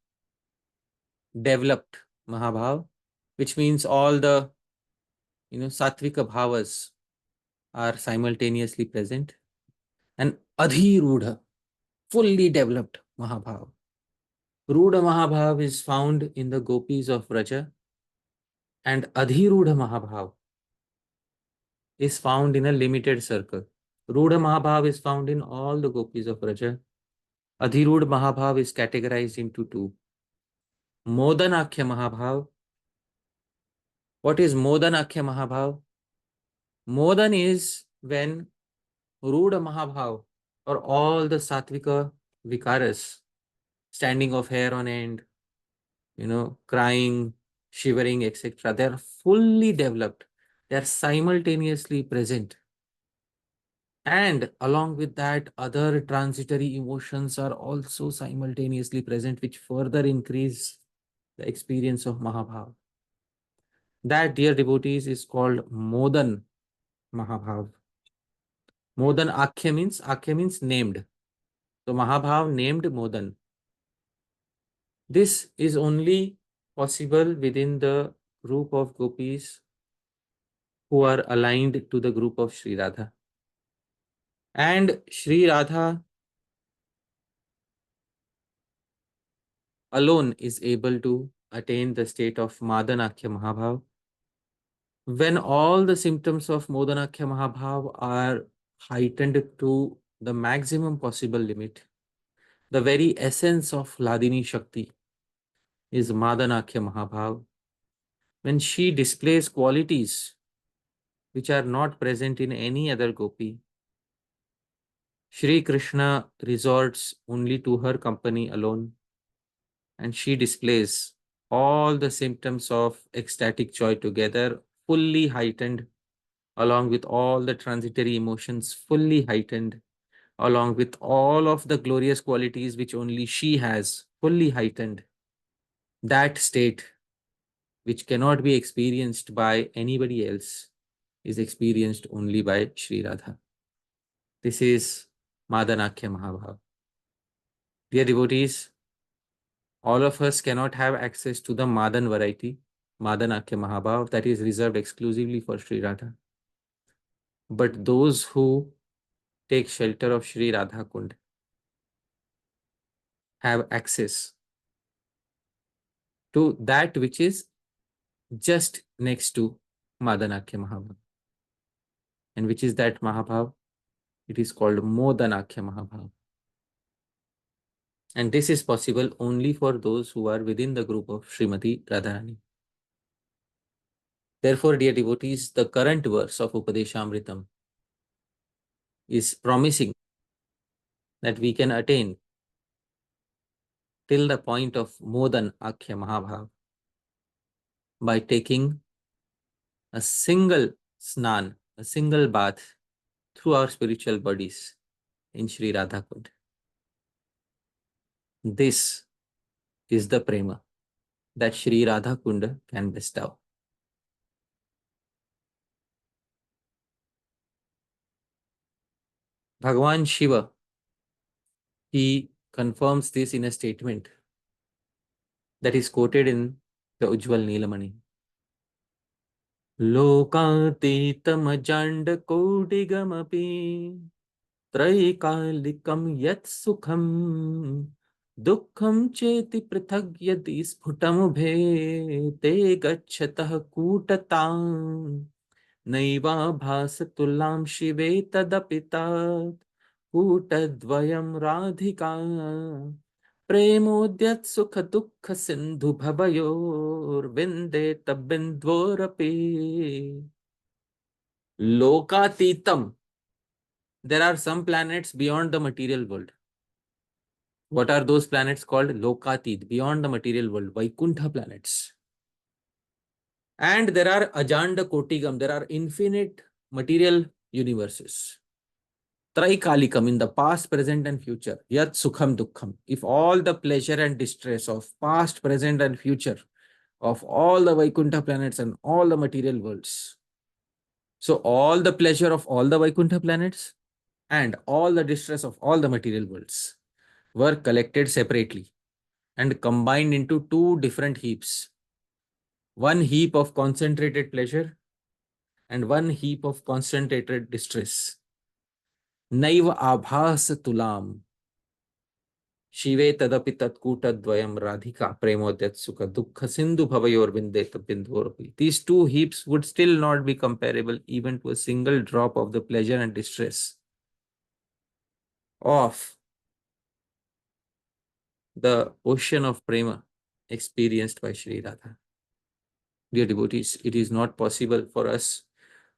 developed Mahabhav, which means all the Sattvika bhavas are simultaneously present. And Adhirudha, fully developed Mahabhav. Rudha Mahabhav is found in the gopis of Vraja, and Adhirudha Mahabhav is found in a limited circle. Rudha Mahabhav is found in all the gopis of Vraja. Adhirudha Mahabhav is categorized into two. Modanakhya Mahabhava. What is Modanakhya Mahabhava? Modan is when Rudha Mahabhava, or all the Sattvika Vikaras, standing of hair on end, crying, shivering, etc., they are fully developed. They are simultaneously present. And along with that, other transitory emotions are also simultaneously present, which further increase the experience of Mahabhava. That, dear devotees, is called Modan Mahabhava. Modan Akhya means named. So Mahabhava named Modan. This is only possible within the group of gopis who are aligned to the group of Sri Radha. And Sri Radha alone is able to attain the state of Modanakhya Mahabhava. When all the symptoms of Modanakhya Mahabhava are heightened to the maximum possible limit, the very essence of Hladini Shakti is Modanakhya Mahabhava. When she displays qualities which are not present in any other gopi, Shri Krishna resorts only to her company alone, and she displays all the symptoms of ecstatic joy together, fully heightened, along with all the transitory emotions fully heightened, along with all of the glorious qualities which only she has fully heightened. That state, which cannot be experienced by anybody else, is experienced only by Sri Radha. This is Modanakhya Mahabhava. Dear devotees, all of us cannot have access to the Madan variety, Modanakhya Mahabhava, that is reserved exclusively for Sri Radha. But those who take shelter of Sri Radha Kunda have access to that which is just next to Modanakhya Mahabhava. And which is that Mahabhava? It is called Modanakhya Mahabhava. And this is possible only for those who are within the group of Srimati Radharani. Therefore, dear devotees, the current verse of Upadeshamritam is promising that we can attain till the point of Modanakhya Mahabhava by taking a single snan, a single bath through our spiritual bodies in Sri Radha Kunda. This is the prema that Sri Radha Kunda can bestow. Bhagavan Shiva, he confirms this in a statement that is quoted in the Ujjvala Nilamanih. Lokatitam janda kodigamapi त्रैकालिकं यत् सुखं दुःखं चेति पृथग् यदि स्फुटमुभे ते गच्छतः कूटतां नैवाभासतुलां शिवे तदपि तत् कूटद्वयं राधिका प्रेमोद्यत् सुख दुःख Sindhu भवयोर्विन्दे तबिन्द्वोरपि लोकातीतम. There are some planets beyond the material world. What are those planets called? Lokatit, beyond the material world, Vaikuntha planets. And there are Ajanda Kotigam, there are infinite material universes. Traikalikam, in the past, present, and future. Yat Sukham Dukkham. If all the pleasure and distress of past, present, and future of all the Vaikuntha planets and all the material worlds. So all the pleasure of all the Vaikuntha planets and all the distress of all the material worlds were collected separately and combined into two different heaps. One heap of concentrated pleasure and one heap of concentrated distress. Naiva abhas tulam. Shive tadapi tatkutadvayam radhika premodyat sukha dukkha sindhu bhavayor vindeta bindvoropi. These two heaps would still not be comparable even to a single drop of the pleasure and distress of the ocean of prema experienced by Sri Radha. Dear devotees, it is not possible for us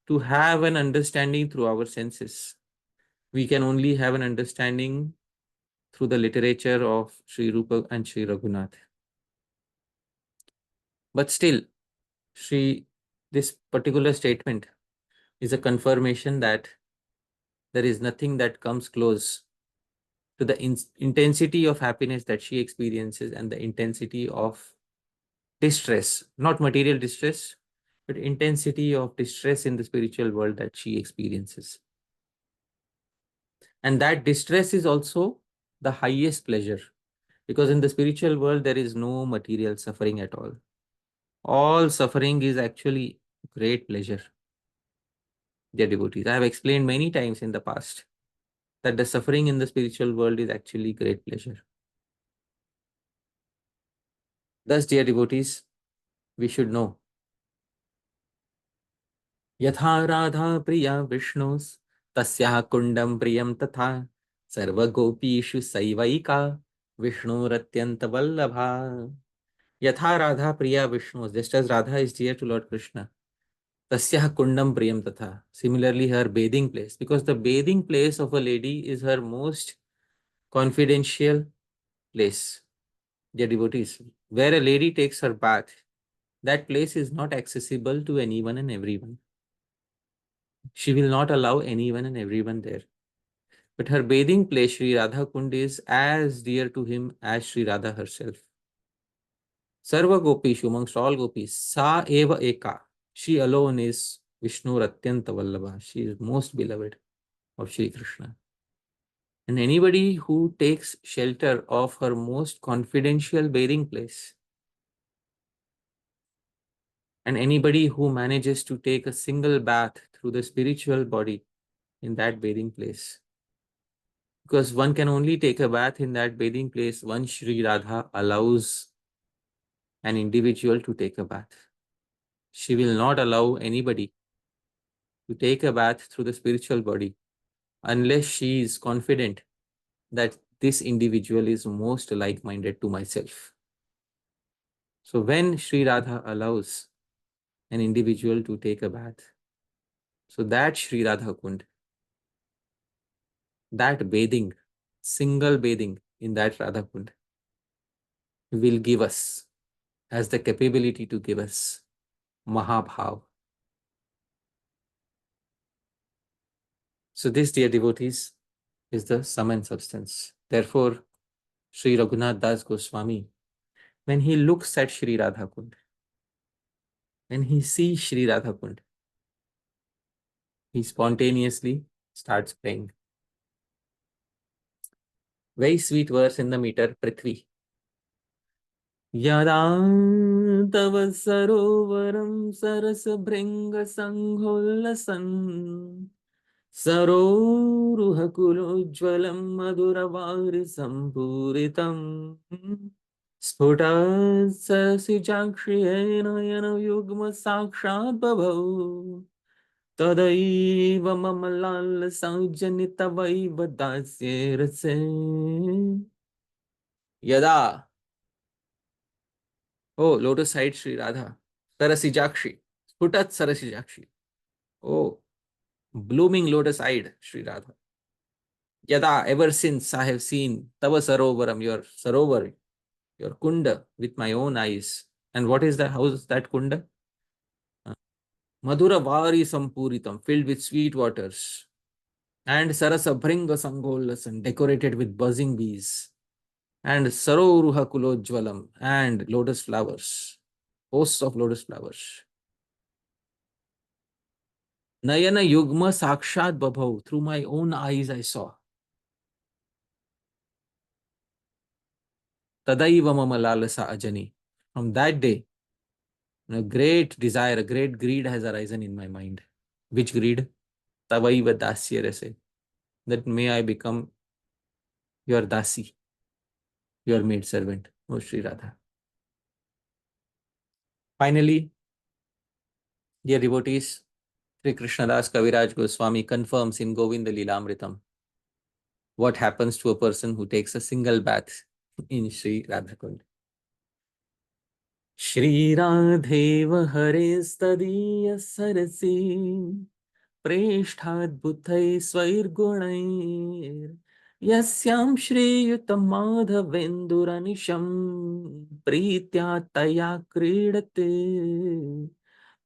to have an understanding through our senses. We can only have an understanding through the literature of Sri Rupa and Sri Raghunath. But still, this particular statement is a confirmation that there is nothing that comes close to the intensity of happiness that she experiences and the intensity of distress, not material distress, but intensity of distress in the spiritual world that she experiences. And that distress is also the highest pleasure, because in the spiritual world, there is no material suffering at all. All suffering is actually great pleasure. Dear devotees, I have explained many times in the past that the suffering in the spiritual world is actually great pleasure. Thus, dear devotees, we should know. Yatha Radha Priya Vishnus Tasya Kundam Priyam Tatha Sarva Gopishu Saivaika Vishnu Ratyanta Vallabha. Yatha Radha Priya Vishnus, just as Radha is dear to Lord Krishna. Tasya Kundam Priyam Tatha. Similarly, her bathing place, because the bathing place of a lady is her most confidential place. Dear devotees, where a lady takes her bath, that place is not accessible to anyone and everyone. She will not allow anyone and everyone there. But her bathing place, Sri Radha Kunda, is as dear to him as Sri Radha herself. Sarva Gopishu, amongst all gopis, Sa Eva Eka. She alone is Vishnu Ratyanta Vallabha. She is most beloved of Shri Krishna. And anybody who takes shelter of her most confidential bathing place, and anybody who manages to take a single bath through the spiritual body in that bathing place, because one can only take a bath in that bathing place once Sri Radha allows an individual to take a bath. She will not allow anybody to take a bath through the spiritual body unless she is confident that this individual is most like-minded to myself. So when Sri Radha allows an individual to take a bath, so that Sri Radha Kund, that bathing, single bathing in that Radha Kund will give us, has the capability to give us Mahabhava. So this, dear devotees, is the sum and substance. Therefore, Sri Raghunath Das Goswami, when he looks at Sri Radha Kund, when he sees Sri Radha Kund, he spontaneously starts praying. Very sweet verse in the meter, Prithvi. Yada tava sarovaram sarasa bringa sanghollasan Saroruhakulojvalam madhuravari sampuritam Sputat sarasijakshiyena yana yugma sakshat babhau Tadaiva mamalal saujanita vaiva dasya rase Yada. Oh, lotus side Sri Radha. Sarasijakshi. Sputat Sarasijakshi. Oh, blooming lotus eyed Sri Radha. Yada, ever since I have seen Tava Sarovaram, your Sarovar, your Kunda, with my own eyes. And what is the house, that Kunda? Madhura Vari Sampuritam, filled with sweet waters. And Sarasa Bringa Sangolasan, decorated with buzzing bees. And Saroruha Kulojvalam, and lotus flowers. Hosts of lotus flowers. Nayana Yugma Sakshat Babhav, through my own eyes I saw. Tadaiva Mama Lalasa Ajani. From that day, a great desire, a great greed has arisen in my mind. Which greed? Tavaiva dasya rase. That may I become your dasi, your maid servant, O Sri Radha. Finally, dear devotees, Sri Krishnadas Kaviraj Goswami confirms in Govinda Lilamritam what happens to a person who takes a single bath in Sri Radha Kunda. Shri Radheva Hare Stadiya Sarasi Preshtadbhutai Svairgunair Yasyam Shriyutam Madhavenduranisham Pritya Taya Kridate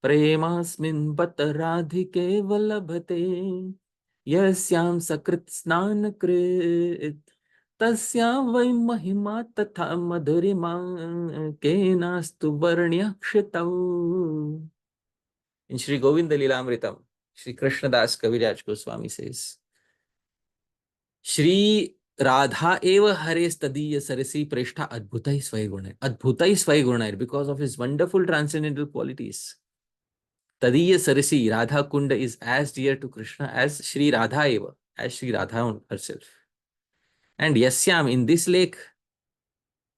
Premasmin Bataradhike Valabhate Yasyam Sakrit Snanakrit Tasyam Vai Mahima Tatha Madhurima Kenastu Varnyakshatau. In Sri Govinda Lilamritam, Sri Krishnadas Kaviraj Goswami says, Shri Radha eva hare stadiya sarasi preshta adbhutai svaigunair. Adbhutai svaigunair, because of his wonderful transcendental qualities. Tadiya sarasi, Radha Kunda is as dear to Krishna as Shri Radha eva, as Shri Radha herself. And Yasyam, in this lake,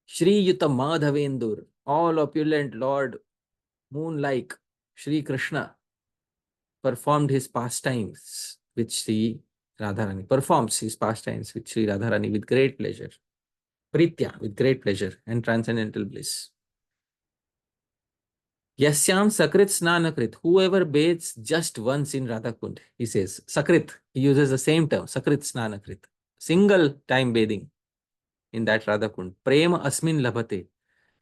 Shri Yuta Madhavendur, all opulent Lord, moon-like Shri Krishna performed his pastimes with Sri Radharani, performs his pastimes with Sri Radharani with great pleasure, pritya, with great pleasure and transcendental bliss. Yasyam Sakrit Snanakrit, whoever bathes just once in Radha Kund, he says, Sakrit, he uses the same term, Sakrit Snanakrit, single time bathing in that Radha Kund. Prema Asmin Labhate,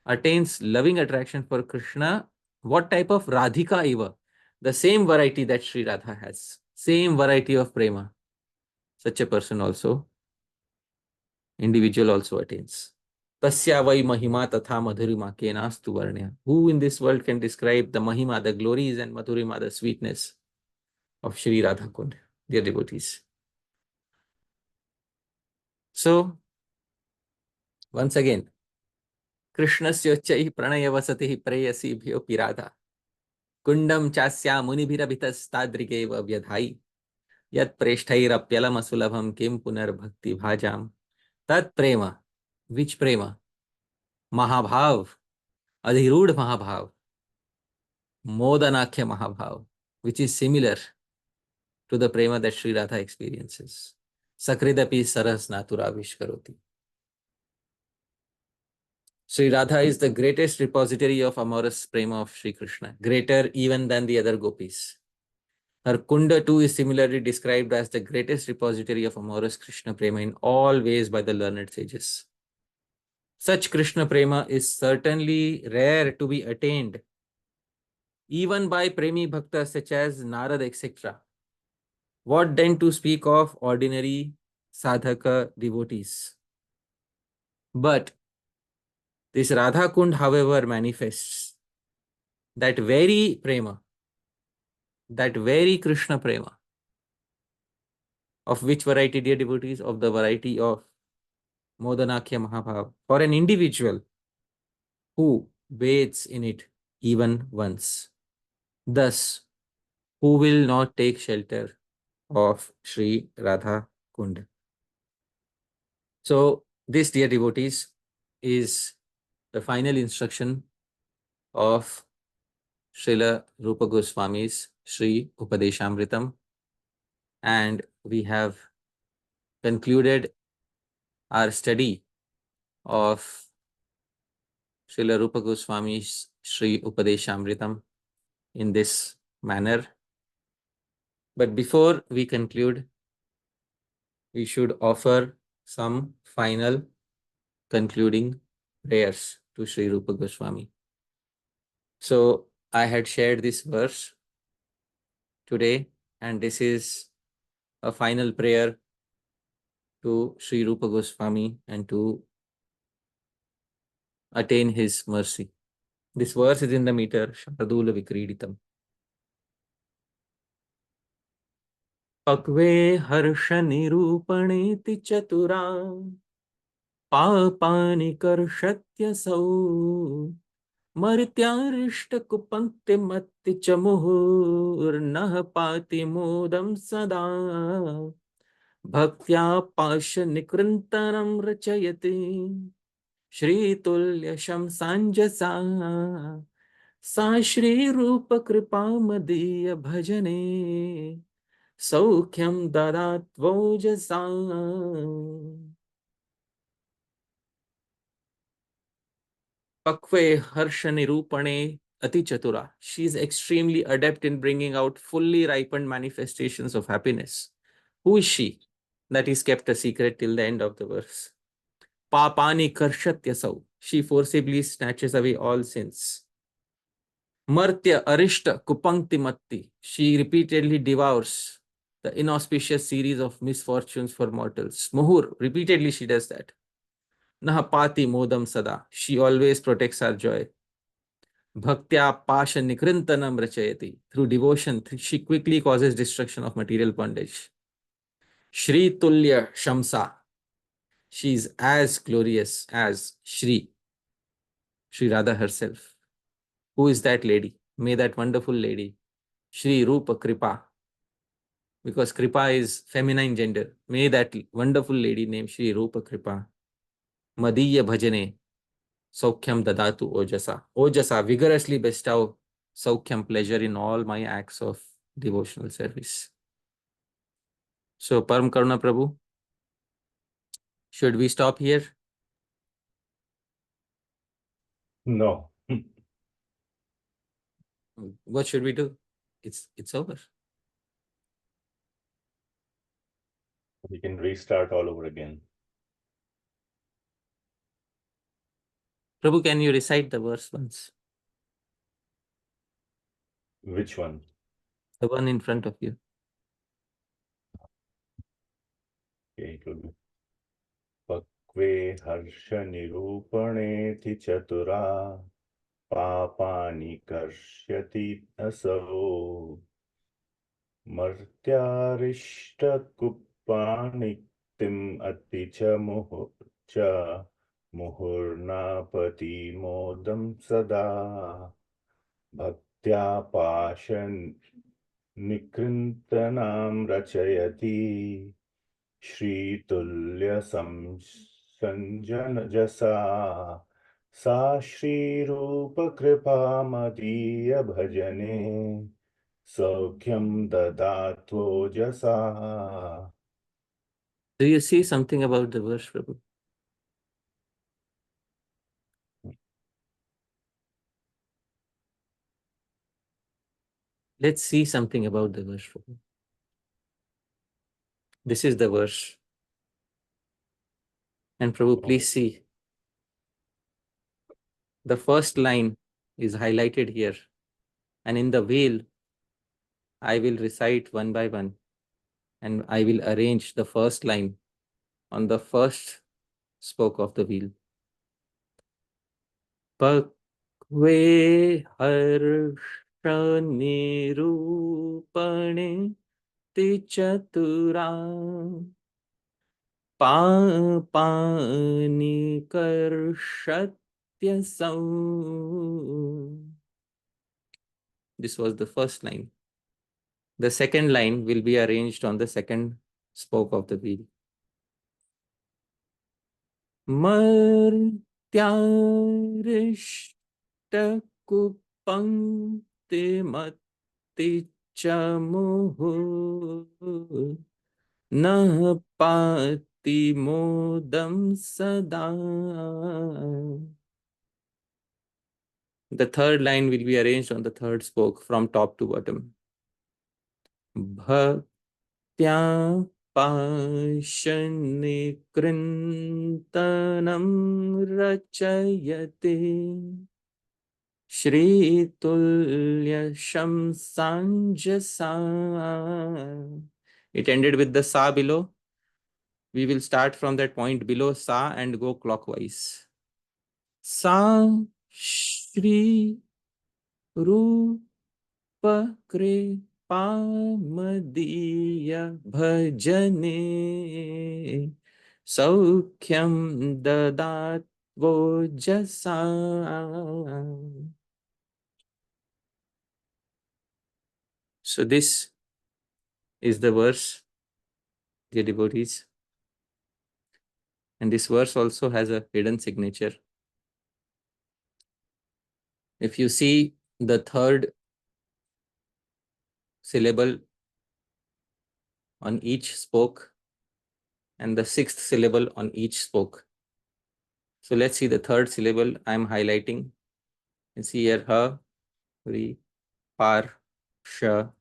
attains loving attraction for Krishna. What type of Radhika Eva? The same variety that Sri Radha has, same variety of Prema. Such a person also, individual also attains. Tasya vai mahima tatha madhurima kenastu varnya. Who in this world can describe the mahima, the glories, and madhurima, the sweetness of Sri Radha Kund, dear devotees? So, once again, Krishnasya chai pranayavasatihi preyasi bhyo pirada. Kundam chasya munibhirabitas tadrigeva vyadhai. Yat preshtairapyalam asulabham kim punar bhakti bhajam. Tat prema. Which prema? Mahabhav. Adhirudha Mahabhava. Modanakhya Mahabhava, which is similar to the prema that Sri Radha experiences. Sakridapi saras natura vishkaroti. Sri Radha is the greatest repository of amorous prema of Sri Krishna, greater even than the other gopis. Her Kunda too is similarly described as the greatest repository of amorous Krishna prema in all ways by the learned sages. Such Krishna prema is certainly rare to be attained, even by premi bhaktas such as Narad, etc. What then to speak of ordinary sadhaka devotees? But this Radha Kund, however, manifests that very prema, that very Krishna prema. Of which variety, dear devotees? Of the variety of Modanakhya Mahabhava. For an individual who bathes in it even once. Thus, who will not take shelter of Sri Radha Kunda? So, this, dear devotees, is the final instruction of Srila Rupa Goswami's Sri Upadeshamritam, and we have concluded our study of Srila Rupa Goswami's Sri Upadeshamritam in this manner. But before we conclude, we should offer some final concluding prayers to Sri Rupa Goswami. So I had shared this verse today, and this is a final prayer to Sri Rupa Goswami and to attain his mercy. This verse is in the meter Shardula Vikriditam. Pakve harsha nirupane chatura papani karshatya sau Martyarishta kupankti matti chamuhur nah pati modam sada bhaktya pasha nikrintaram rachayati Shri tulya shamsanjasa sa Shri Rupa kripa madhya bhajane Saukhyam dadat vojasa. Pakve harsha nirupane ati chatura. She is extremely adept in bringing out fully ripened manifestations of happiness. Who is she? That is kept a secret till the end of the verse. Papani karshatyasau. She forcibly snatches away all sins. Martya arishta kupankti matti. She repeatedly devours the inauspicious series of misfortunes for mortals. Muhur, repeatedly she does that. Nahapati modam sada. She always protects our joy. Bhaktya pasha nikrintanam rachayati. Through devotion, she quickly causes destruction of material bondage. Shri tulya shamsa. She is as glorious as Shri Radha herself. Who is that lady? May that wonderful lady, Shri Rupa Kripa, because Kripa is feminine gender. May that wonderful lady named Shri Rupa Kripa, Madhya Bhajane, Saukyam dadatu ojasa. Ojasa, vigorously bestow Saukyam, pleasure in all my acts of devotional service. So, Param Karuna Prabhu, should we stop here? No. What should we do? It's over. We can restart all over again. Prabhu, can you recite the verse once? Which one? The one in front of you. Okay, it will be Pakve harsha nirupanethi chatura papani karshyati asavo martyarishtakupaniktim aticha muhurcha muhurnapati modam sada bhaktya pashan nikrintanam rachayati Shri Tulya Sanjana Jasa Sa Shri Rupa Kripa Madhya Bhajane Saukyam Dadatvo Jasa. Do you see something about the verse, Prabhu? Let's see something about the verse, Prabhu. This is the verse. And Prabhu, please see. The first line is highlighted here. And in the wheel, I will recite one by one. And I will arrange the first line on the first spoke of the wheel. Pakve harsha nirupane tichatura papani karshatya sau. This was the first line. The second line will be arranged on the second spoke of the wheel. Martyarishtakupangti chamuhu na pati modam sada. The third line will be arranged on the third spoke from top to bottom. Bhaktya pashanikrintanam rachayate Shri Tulya Shamsanjasa. It ended with the sa below. We will start from that point below sa and go clockwise. Sa Shri Rupa Kripa Madhya Bhajane Saukyam Dadat Vojasa. So this is the verse, dear devotees. And this verse also has a hidden signature. If you see the third syllable on each spoke and the sixth syllable on each spoke. So let's see the third syllable I'm highlighting. You see here ha, ri, par, sha,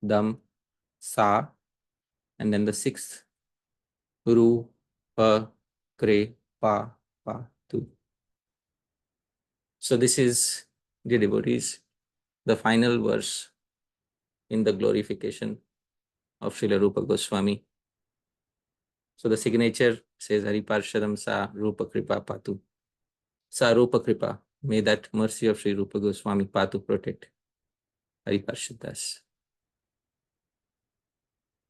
dam, sa, and then the sixth ru, pa, kre, pa, tu. So this is, dear devotees, the final verse in the glorification of Srila Rupa Goswami. So the signature says Hari Parshadam Sa Rupa Kripa Patu. Sa Rupa Kripa. May that mercy of Sri Rupa Goswami Patu protect Hari Parshadas.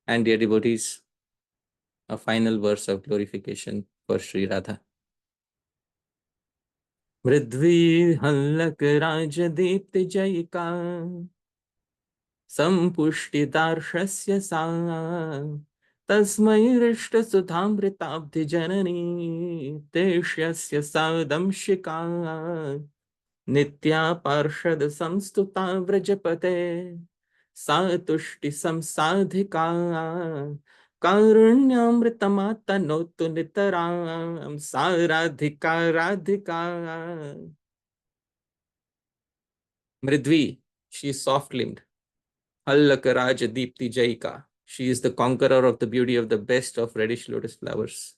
And dear devotees, a final verse of glorification for Sri Radha. Mridvi Hallak Raja Deepti Jayika Sampushti Darshasya Sa Tasmai rishta sudhamritabdhi janani teshyasya sadamshika nitya parshad samstuta vrajapate satushti samsadhika karunyamritamata notu nitaram saradhika radhika. Mridvi, she is soft-limbed. Hallakaraja Deepti Jaika, she is the conqueror of the beauty of the best of reddish lotus flowers.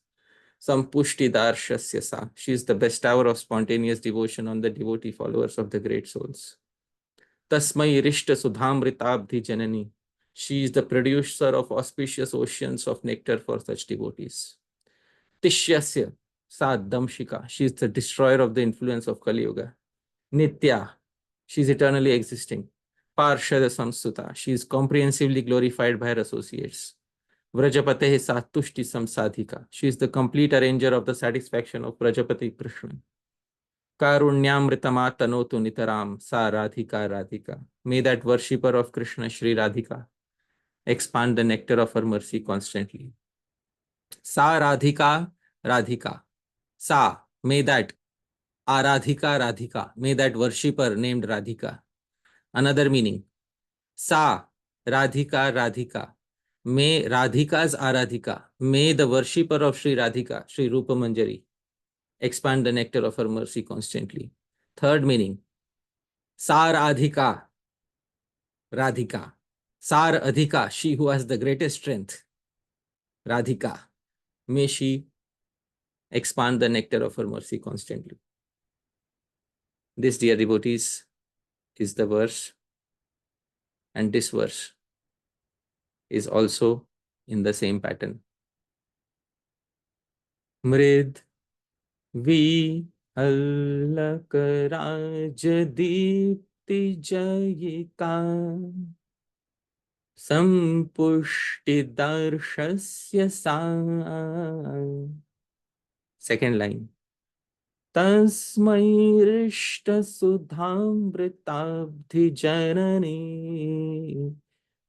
Sampushti Darshasyasa, she is the bestower of spontaneous devotion on the devotee followers of the great souls. Tasmai Rishta Sudhamritabdhi Janani, she is the producer of auspicious oceans of nectar for such devotees. Tishyasya Sadamshika, she is the destroyer of the influence of Kali Yuga. Nitya, she is eternally existing. Parshada Samsuta, she is comprehensively glorified by her associates. Vrajapatehi Satushti Samsadhika, she is the complete arranger of the satisfaction of Vrajapati Krishna. Karunyamritamata tanotu nitaram sa Radhika Radhika. May that worshipper of Krishna, Sri Radhika, expand the nectar of her mercy constantly. Sa Radhika Radhika. Sa, may that Aradhika Radhika, may that worshipper named Radhika. Another meaning, Sa Radhika Radhika, may Radhika's Aradhika, may the worshipper of Sri Radhika, Sri Rupa Manjari, expand the nectar of her mercy constantly. Third meaning, Sar Adhika Radhika, Sar Adhika, she who has the greatest strength, Radhika, may she expand the nectar of her mercy constantly. This, dear devotees, is the verse, and this verse is also in the same pattern. Mrid vi allakaraj deepti jayika sampushti darshasya sa. Second line. Tasmai rishta sudhamritabdhi janani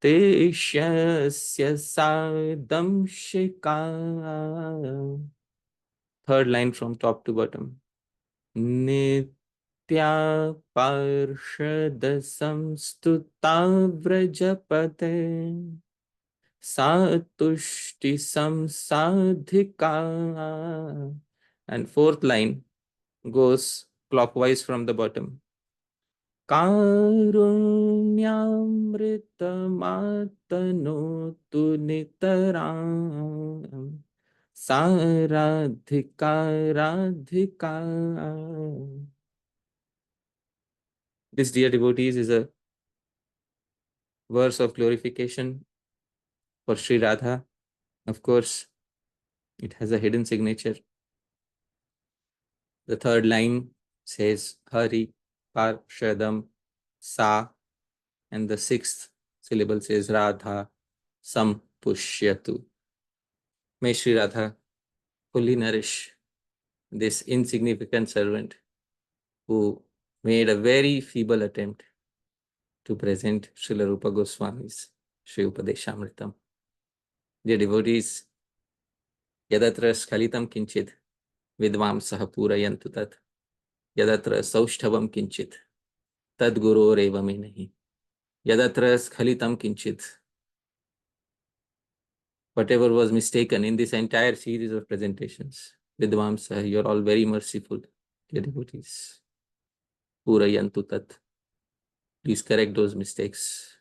teshyasya sadamshika. Third line from top to bottom. Nitya parshada samstuta vrajapate satushti samsadhika. And fourth line goes clockwise from the bottom. Karunyamritamatanottu nitaram saradhika radhika. This, dear devotees, is a verse of glorification for Sri Radha. Of course, it has a hidden signature. The third line says Hari Parshadam Sa, and the sixth syllable says Radha Sampushyatu. May Sri Radha fully nourish this insignificant servant who made a very feeble attempt to present Srila Rupa Goswami's Sri Upadeshamritam. Dear devotees, Yadatra Skalitam Kinchid Vidvamsaha Purayantu Tat Yadatra Saushthavam Kinchit Tad Guru Reva Me Nahi. Yadatra Skalitam Kinchit. Whatever was mistaken in this entire series of presentations, Vidvamsaha, you are all very merciful, dear devotees. Purayantu Tat. Please correct those mistakes.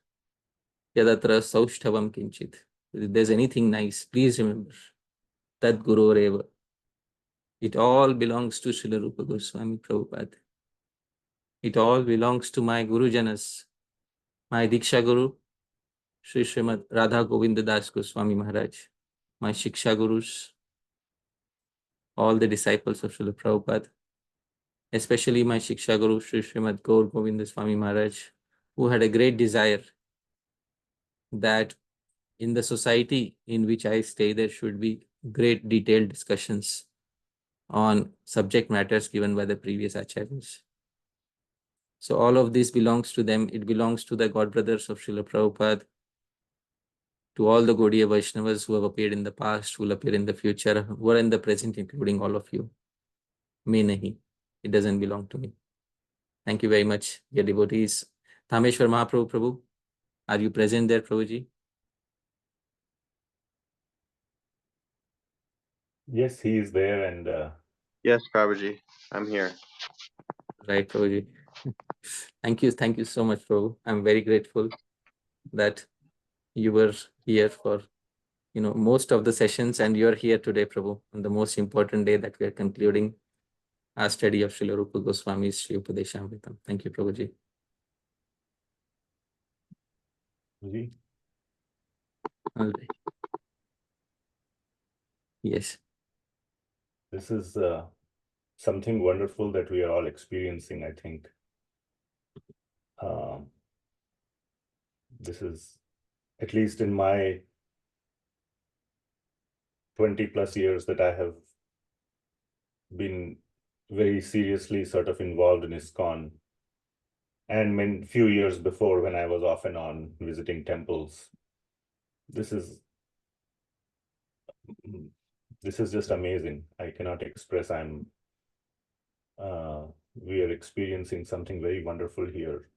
Yadatra Saushthavam Kinchit. If there's anything nice, please remember Tad Guru Reva. It all belongs to Srila Rupa Goswami Prabhupada. It all belongs to my Guru Janas, my Diksha Guru, Sri Srimad Radha Govinda Das Goswami Maharaj, my Shiksha Gurus, all the disciples of Srila Prabhupada, especially my Shiksha Guru, Sri Srimad Gaur Govinda Swami Maharaj, who had a great desire that in the society in which I stay, there should be great detailed discussions on subject matters given by the previous acaryas. So all of this belongs to them. It belongs to the God brothers of Srila Prabhupada. to all the Gaudiya Vaishnavas who have appeared in the past, who will appear in the future, who are in the present, including all of you. Me nahi. It doesn't belong to me. Thank you very much, dear devotees. Dhameshwar Mahaprabhu, Prabhu, are you present there, Prabhuji? Yes, he is there, and Yes, Prabhuji, I'm here. Right, Prabhuji. Thank you so much, Prabhu. I'm very grateful that you were here for most of the sessions, and you're here today, Prabhu, on the most important day that we are concluding our study of Srila Rupa Goswami's Sri Upadeshamritam. Thank you, Prabhuji. Ji, All right. Yes. this is something wonderful that we are all experiencing, I think. This is, at least in my 20 plus years that I have been very seriously sort of involved in ISKCON, and few years before when I was off and on visiting temples. This is just amazing. I cannot express. We are experiencing something very wonderful here,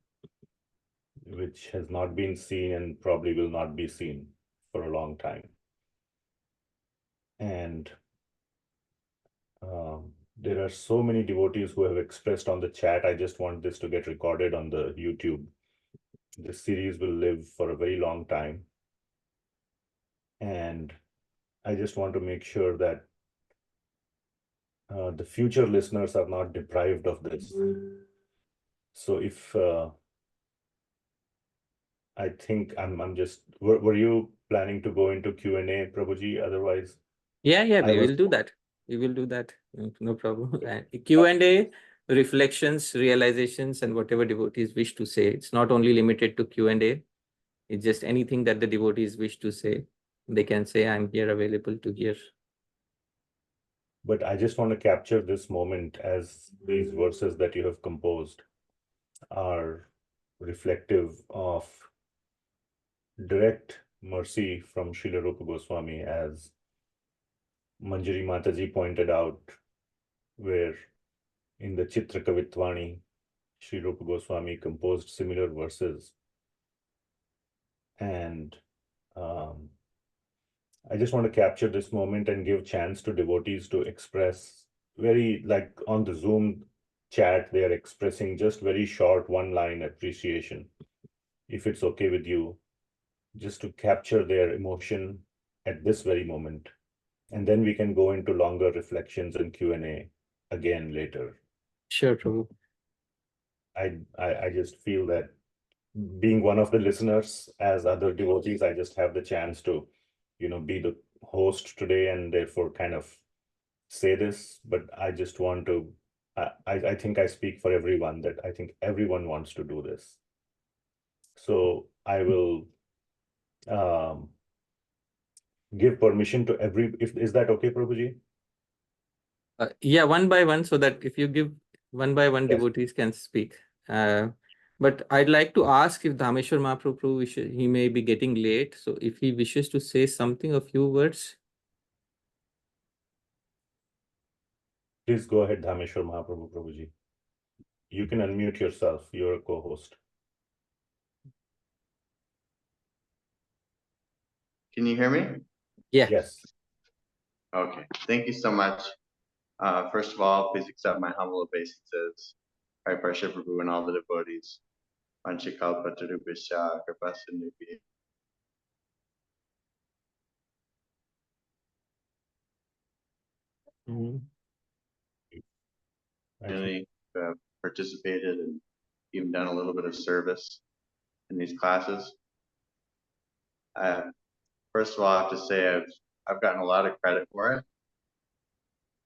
which has not been seen and probably will not be seen for a long time. And there are so many devotees who have expressed on the chat. I just want this to get recorded on the YouTube. This series will live for a very long time. And I just want to make sure that the future listeners are not deprived of this. So if I think I'm just, were you planning to go into Q&A, Prabhuji? Otherwise, Yeah, we will do that. We will do that. No problem. Q&A, reflections, realizations, and whatever devotees wish to say. It's not only limited to Q&A. It's just anything that the devotees wish to say. They can say, I'm here available to hear. But I just want to capture this moment, as these verses that you have composed are reflective of direct mercy from Srila Rupa Goswami, as Manjari Mataji pointed out, where in the Chitra Kavitvani, Sri Rupa Goswami composed similar verses. And I just want to capture this moment and give chance to devotees to express very, like on the Zoom chat, they are expressing just very short one-line appreciation. If it's okay with you, just to capture their emotion at this very moment. And then we can go into longer reflections and Q&A again later. Sure, Prabhu. I just feel that being one of the listeners as other devotees, I just have the chance to, be the host today and therefore kind of say this, but I just want to, I think I speak for everyone that I think everyone wants to do this. So I will give permission to is that okay, Prabhuji? Yeah, one by one, so that if you give one by one, Yes. devotees can speak. But I'd like to ask if Dhameshwar Mahaprabhu, he may be getting late. So if he wishes to say something, a few words. Please go ahead, Dhameshwar Mahaprabhu, Prabhuji. You can unmute yourself. You're a co-host. Can you hear me? Yeah. Yes. Okay, thank you so much. First of all, please accept my humble obeisances. Hare Krishna Prabhu and all the devotees. Vanchikalpatarubhisya Kripasinubhi. Really participated and even done a little bit of service in these classes. First of all, I have to say I've gotten a lot of credit for it,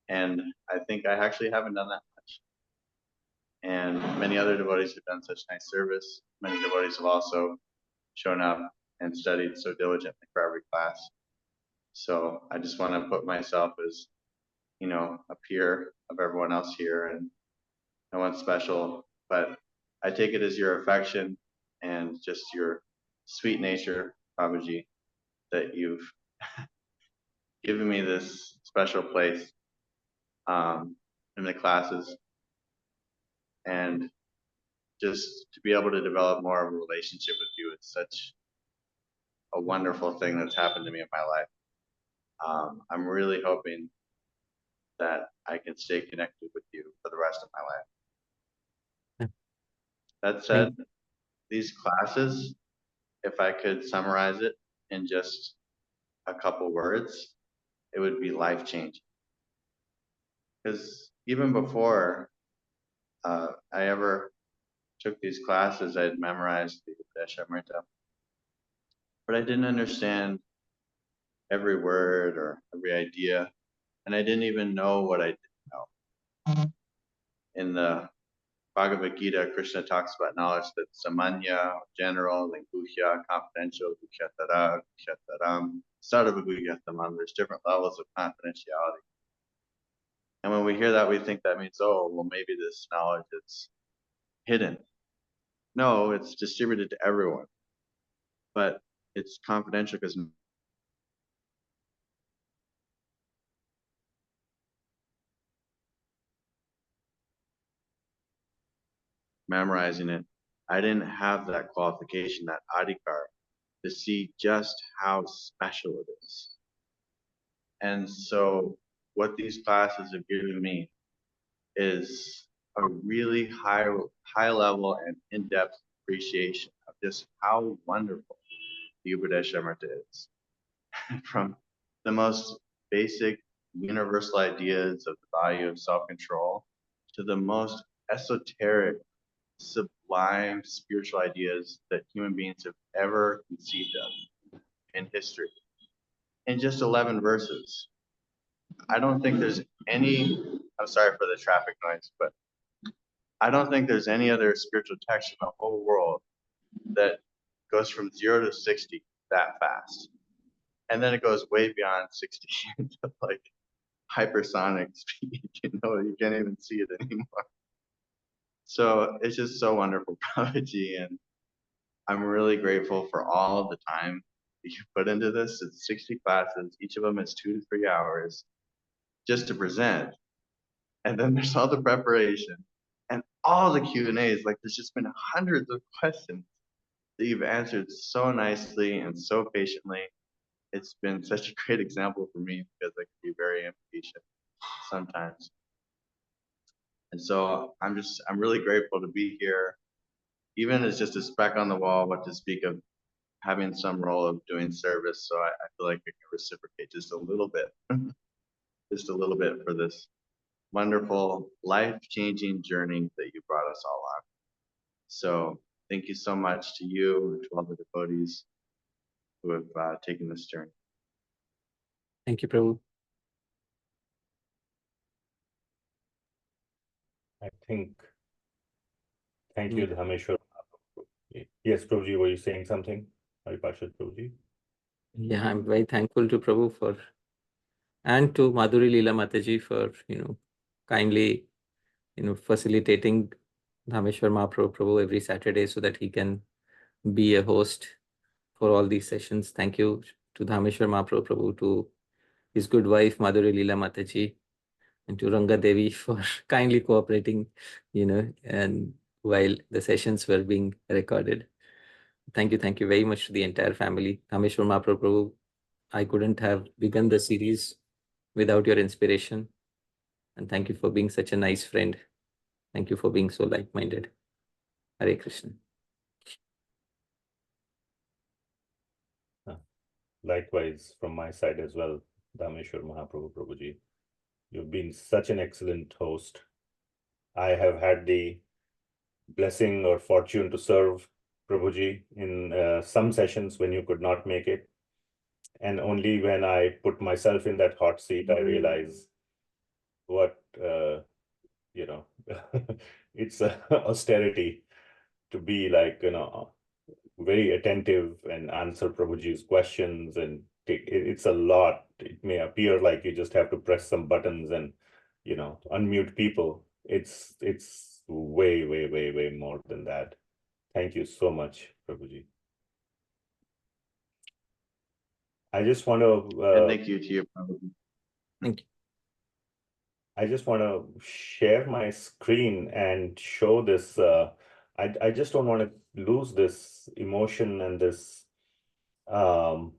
and I think I actually haven't done that much. And many other devotees have done such nice service. Many devotees have also shown up and studied so diligently for every class. So I just want to put myself as, a peer of everyone else here, and no one's special, but I take it as your affection and just your sweet nature, Prabhuji, that you've given me this special place in the classes, and just to be able to develop more of a relationship with you. It's such a wonderful thing that's happened to me in my life. I'm really hoping that I can stay connected with you for the rest of my life. That said, these classes, if I could summarize it in just a couple words, it would be life-changing. Because even before I ever took these classes, I had memorized the Upadeshamritam, but I didn't understand every word or every idea, and I didn't even know what I didn't know. In the Bhagavad Gita, Krishna talks about knowledge that's samanya, general, like guhya, confidential, guhyatara, guhyataram, sarvaguyataman. There's different levels of confidentiality. And when we hear that, we think that means, oh, well, maybe this knowledge is hidden. No, it's distributed to everyone. But it's confidential because memorizing it, I didn't have that qualification, that adhikar, to see just how special it is. And so what these classes have given me is a really high level and in-depth appreciation of just how wonderful the Upadeshamrita is. From the most basic universal ideas of the value of self-control to the most esoteric, sublime spiritual ideas that human beings have ever conceived of in history. In just 11 verses. I don't think there's any, I'm sorry for the traffic noise, but I don't think there's any other spiritual text in the whole world that goes from 0 to 60 that fast. And then it goes way beyond 60 into like hypersonic speed, you can't even see it anymore. So it's just so wonderful, Prabhuji, and I'm really grateful for all of the time that you put into this. It's 60 classes, each of them is 2 to 3 hours just to present. And then there's all the preparation and all the Q&As. Like there's just been hundreds of questions that you've answered so nicely and so patiently. It's been such a great example for me because I can be very impatient sometimes. And so I'm really grateful to be here. Even as just a speck on the wall, what to speak of having some role of doing service. So I feel like I can reciprocate just a little bit, just a little bit for this wonderful, life-changing journey that you brought us all on. So thank you so much to you and to all the devotees who have taken this journey. Thank you, Prabhu. I think, thank you, Dhameshwar. Yes, Prabhuji, were you saying something? Haripashad Prabhuji? Yeah, I'm very thankful to Prabhu for, and to Madhuri Lila Mataji for, kindly, facilitating Dhameshwar Mahaprabhu Prabhu every Saturday so that he can be a host for all these sessions. Thank you to Dhameshwar Mahaprabhu Prabhu, to his good wife Madhuri Lila Mataji, and to Ranga Devi for kindly cooperating, and while the sessions were being recorded. Thank you very much to the entire family. Dhameshwar Mahaprabhu Prabhu, I couldn't have begun the series without your inspiration. And thank you for being such a nice friend. Thank you for being so like-minded. Hare Krishna. Likewise, from my side as well, Dhameshwar Mahaprabhu Prabhuji. You've been such an excellent host. I have had the blessing or fortune to serve Prabhuji in some sessions when you could not make it. And only when I put myself in that hot seat, I realize what, it's austerity to be like, very attentive and answer Prabhuji's questions, and it's a lot. It may appear like you just have to press some buttons and, unmute people. It's way, way, way, way more than that. Thank you so much, Prabhuji. I just want to. And thank you to you, Prabhuji. Thank you. I just want to share my screen and show this. I just don't want to lose this emotion and this. The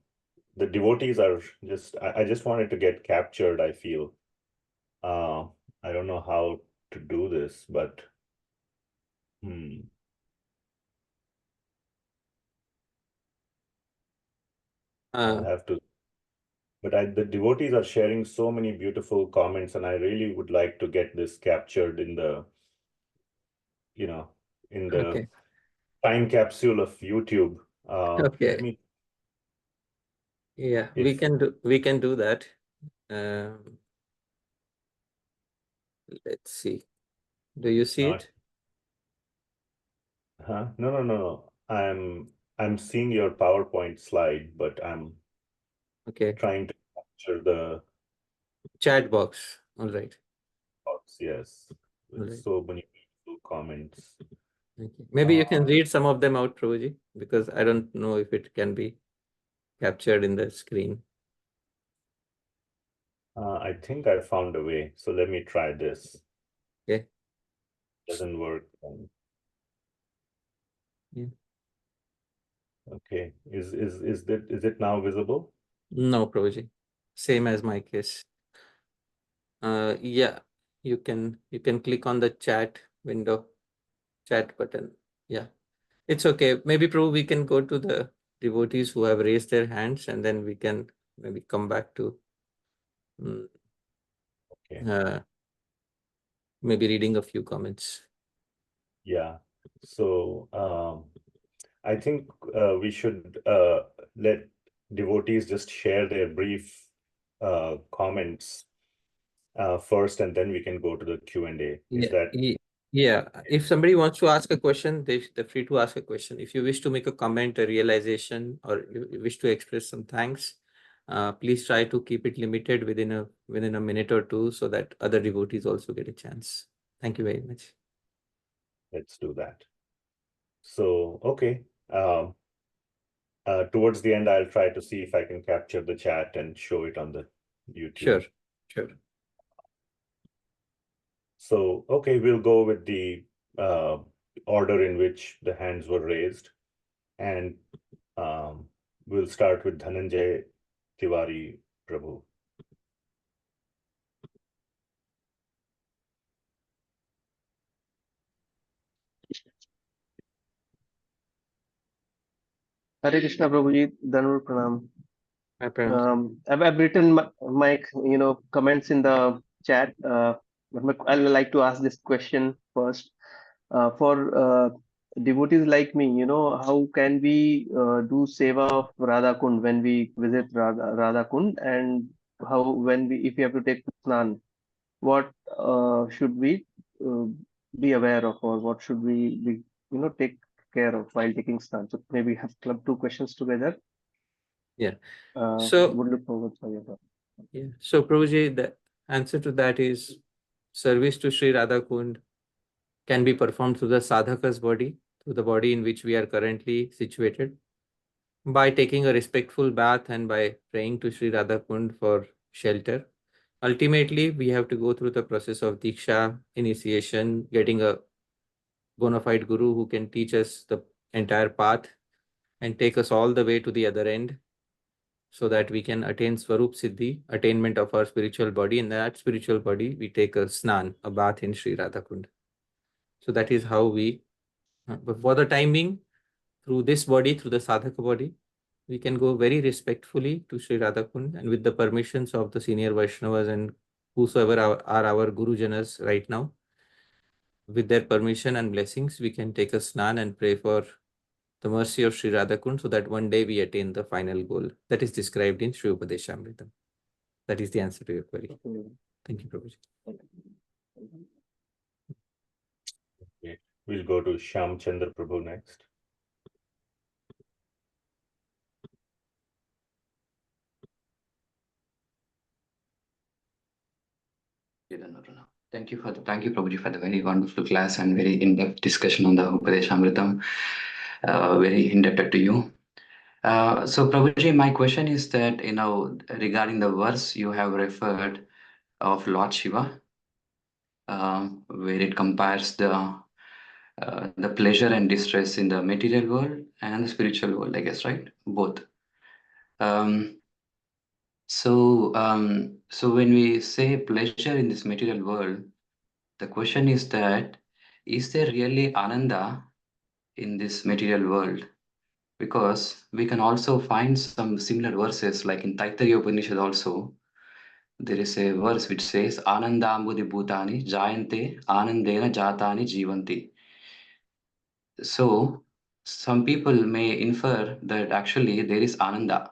devotees are just. I just want it to get captured. I feel. I don't know how to do this, but. I'll have to. But the devotees are sharing so many beautiful comments, and I really would like to get this captured in the, in the Okay. time capsule of YouTube. Okay. Let me. Yeah, we can do that. Let's see. Do you see it? No. I'm seeing your PowerPoint slide, but I'm trying to capture the chat box. All right. box. Yes, with so many beautiful comments. Okay. Maybe you can read some of them out, Prabhuji, because I don't know if it can be captured in the screen. I think I found a way. So let me try this. Okay. Doesn't work. Yeah. Okay. Is it now visible? No, Prabhuji. Same as my case. Yeah, you can click on the chat window, chat button. Yeah, it's okay. Maybe Prabhu, we can go to the devotees who have raised their hands, and then we can maybe come back to maybe reading a few comments. Yeah. So I think we should let devotees just share their brief comments first, and then we can go to the Q&A. Is that? Yeah, if somebody wants to ask a question, they're free to ask a question. If you wish to make a comment, a realization, or you wish to express some thanks, please try to keep it limited within a minute or two, so that other devotees also get a chance. Thank you very much. Let's do that. So, okay. Towards the end, I'll try to see if I can capture the chat and show it on the YouTube. Sure. So, okay, we'll go with the order in which the hands were raised. And we'll start with Dhananjay Tiwari Prabhu. Hare Krishna Prabhuji, Dhanur Pranam. Pranam. I've written my comments in the chat. I'd like to ask this question first. For devotees like me, how can we do seva of Radha Kund when we visit Radha Kund, and if we have to take snan, what should we be aware of, or what should we be, take care of while taking snan? So maybe have club two questions together. Yeah. So would look forward for your help. Yeah. So Prabhuji, the answer to that is service to Sri Radha Kund can be performed through the sadhaka's body, through the body in which we are currently situated, by taking a respectful bath and by praying to Sri Radha Kund for shelter. Ultimately, we have to go through the process of Diksha, initiation, getting a bona fide guru who can teach us the entire path and take us all the way to the other end, so that we can attain Swarup Siddhi, attainment of our spiritual body. In that spiritual body, we take a snan, a bath in Sri Radha Kunda. So that is how we, but for the time being, through this body, through the sadhaka body, we can go very respectfully to Sri Radha Kunda, and with the permissions of the senior Vaishnavas and whosoever are our Guru Janas right now, with their permission and blessings, we can take a snan and pray for the mercy of Sri Radha Kunda, so that one day we attain the final goal that is described in Sri Upadeshamritam. That is the answer to your query. Thank you, Prabhuji. Okay. We'll go to Shyam Chandra Prabhu next. Thank you, Prabhuji, for the very wonderful class and very in-depth discussion on the Upadeshamritam. Very indebted to you. So Prabhuji, my question is that, regarding the verse you have referred of Lord Shiva, where it compares the pleasure and distress in the material world and the spiritual world, I guess, right? Both. So when we say pleasure in this material world, the question is that, is there really Ananda in this material world? Because we can also find some similar verses, like in Taittiriya Upanishad also, there is a verse which says, Anandambudhi Bhutani Jayante Anandena Jatani Jivanti. So some people may infer that actually there is Ananda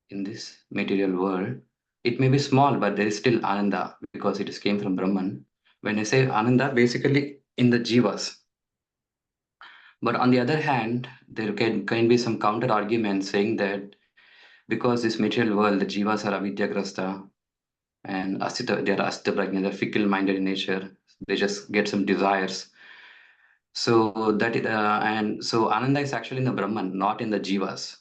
in this material world. It may be small, but there is still Ananda because it came from Brahman. When I say Ananda, basically in the Jivas. But on the other hand, there can be some counter arguments saying that because this material world, the Jivas are avidyagrasta and they are asita prajna, they're fickle-minded in nature. They just get some desires. So so Ananda is actually in the Brahman, not in the Jivas.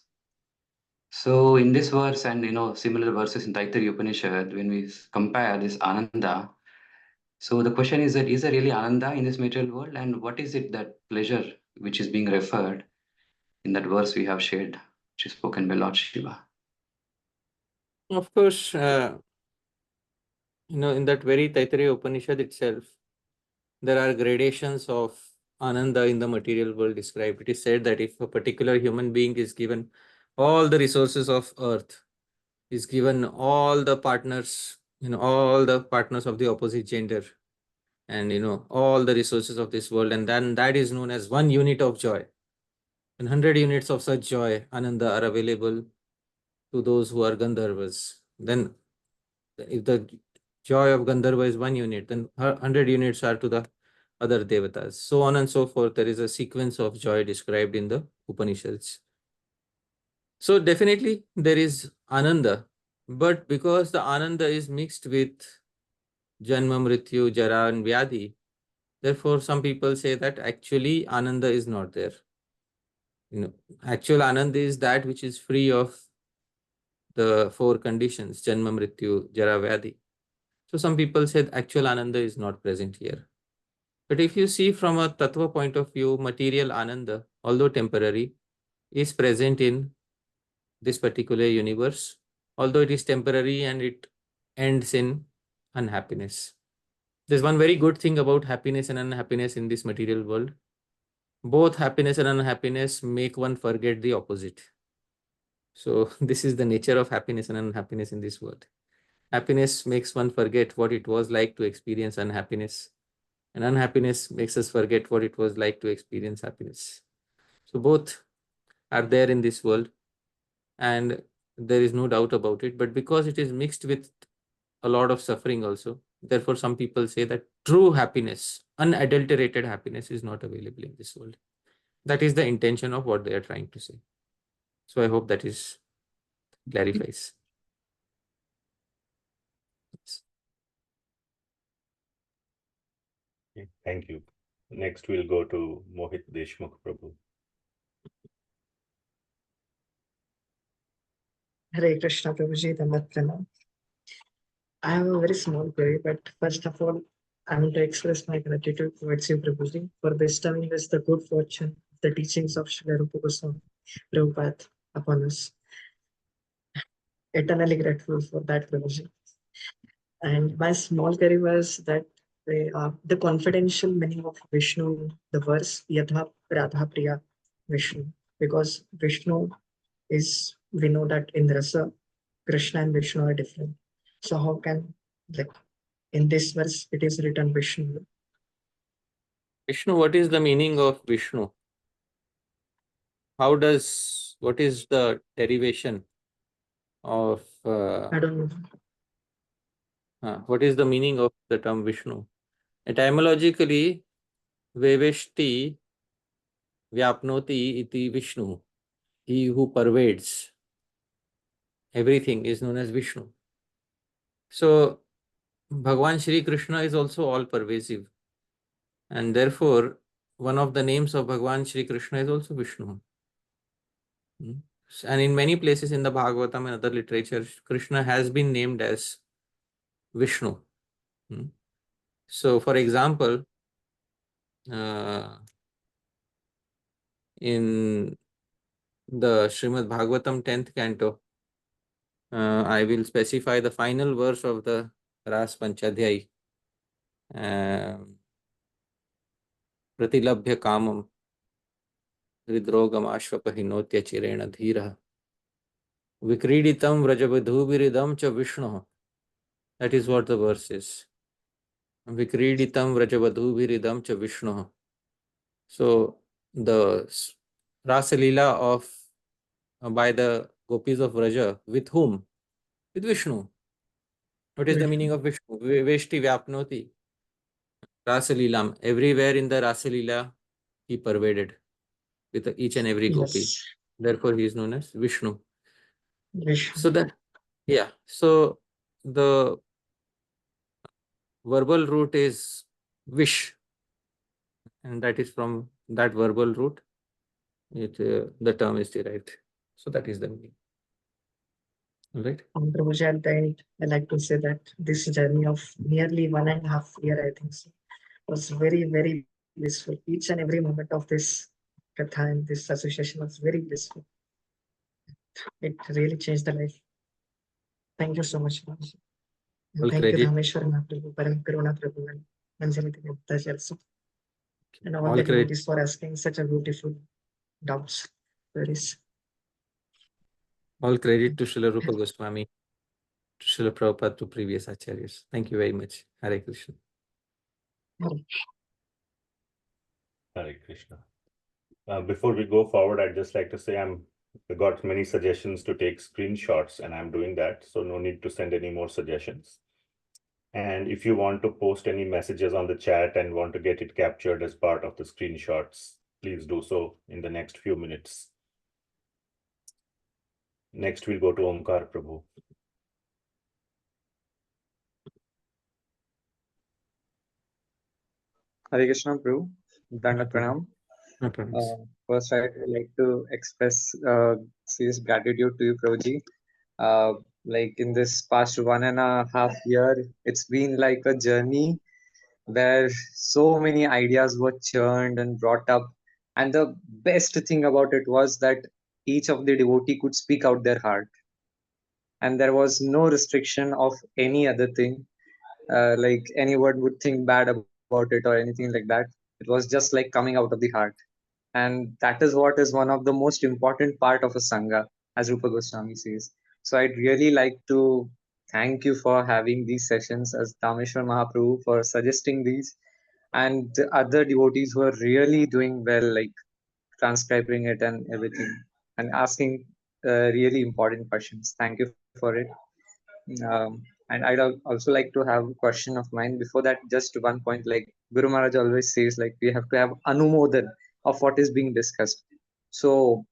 So in this verse and similar verses in Taittiriya Upanishad, when we compare this Ananda, so the question is that, is there really Ananda in this material world, and what is it, that pleasure which is being referred in that verse we have shared, which is spoken by Lord Shiva? Of course, in that very Taittiriya Upanishad itself, there are gradations of Ananda in the material world described. It is said that if a particular human being is given all the resources of earth, is given all the partners, all the partners of the opposite gender, and all the resources of this world, and then that is known as 1 unit of joy. And 100 units of such joy, Ananda, are available to those who are Gandharvas. Then if the joy of Gandharva is 1 unit, then 100 units are to the other devatas. So on and so forth. There is a sequence of joy described in the Upanishads. So definitely there is Ananda, but because the Ananda is mixed with Janma, Mrityu, Jara and Vyadhi, therefore some people say that actually Ananda is not there. Actual Ananda is that which is free of the 4 conditions, Janma, Mrityu, Jara, Vyadhi. So some people said actual Ananda is not present here. But if you see from a Tattva point of view, material Ananda, although temporary, is present in this particular universe, although it is temporary and it ends in unhappiness. There's one very good thing about happiness and unhappiness in this material world. Both happiness and unhappiness make one forget the opposite. So this is the nature of happiness and unhappiness in this world. Happiness makes one forget what it was like to experience unhappiness, and unhappiness makes us forget what it was like to experience happiness. So both are there in this world, and there is no doubt about it. But because it is mixed with a lot of suffering also, therefore some people say that true happiness, unadulterated happiness, is not available in this world. That is the intention of what they are trying to say. So I hope that is clarifies. Okay, thank you. Next, we'll go to Mohit Deshmukh Prabhu. Hare Krishna Prabhuji, Dhammat Pranam. I have a very small query, but first of all, I want to express my gratitude towards you, Prabhuji, for bestowing us the good fortune, the teachings of Srila Rupa Goswami, Prabhupada upon us. Eternally grateful for that, Prabhuji. And my small query was that the confidential meaning of Vishnu, the verse Yadha Radha Priya Vishnu, because Vishnu is, we know that in Rasa, Krishna and Vishnu are different. So how can, like, in this verse, it is written Vishnu? Vishnu, what is the meaning of Vishnu? What is the derivation of, I don't know. what is the meaning of the term Vishnu? Etymologically, Veveshti Vyapnoti iti Vishnu. He who pervades everything is known as Vishnu. So Bhagavan Shri Krishna is also all pervasive, and therefore one of the names of Bhagavan Shri Krishna is also Vishnu. And in many places in the Bhagavatam and other literature, Krishna has been named as Vishnu. So, for example, in the Srimad Bhagavatam 10th canto, I will specify the final verse of the Ras Panchadhyay. Pratilabhya kamam hridrogam ashvapahinotya chirena dhira vikriditam vrajavadhubiridam cha Vishnu. That is what the verse is. Vikriditam vrajavadhubiridam cha Vishnu. So the Rasa Lila of by the gopis of Vraja, with whom? With Vishnu. What is the meaning of Vishnu? Veshti Vyapnoti. Rasa Lilam. Everywhere in the Rasa Lila, he pervaded with each and every gopi. Yes. Therefore, he is known as Vishnu. Vishnu. So that, yeah. So the verbal root is wish, and that is from that verbal root. The term is derived. So that is the meaning. All right. Prabhuji, at the end, I like to say that this journey of nearly 1.5 years, I think so, was very, very blissful. Each and every moment of this katha and this association was very blissful. It really changed the life. Thank you so much, Prabhuji. And All thank you, credit. Dhameshwar Mahaprabhu, Param Karuna Prabhu, and Anjali Devatas also. And all All the credit. devotees for asking such a beautiful doubts. Queries. All credit to Srila Rupa Goswami, to Srila Prabhupada, to previous acharyas. Thank you very much. Hare Krishna. Hare Krishna. Before we go forward, I'd just like to say I got many suggestions to take screenshots, and I'm doing that. So no need to send any more suggestions. And if you want to post any messages on the chat and want to get it captured as part of the screenshots, please do so in the next few minutes. Next, we'll go to Omkar Prabhu. Hare Krishna, Prabhu. Dandavat Pranam. No problems. First, I'd like to express serious gratitude to you, Prabhuji. Like in this past 1.5 year, it's been like a journey where so many ideas were churned and brought up. And the best thing about it was that each of the devotee could speak out their heart. And there was no restriction of any other thing. Like anyone would think bad about it or anything like that. It was just like coming out of the heart. And that is what is one of the most important part of a Sangha, as Rupa Goswami says. So I'd really like to thank you for having these sessions, as Dhameshwar Mahaprabhu for suggesting these, and the other devotees who are really doing well, like transcribing it and everything, and asking really important questions. Thank you for it. And I'd also like to have a question of mine. Before that, just one point, like Guru Maharaj always says, like we have to have anumodan of what is being discussed. So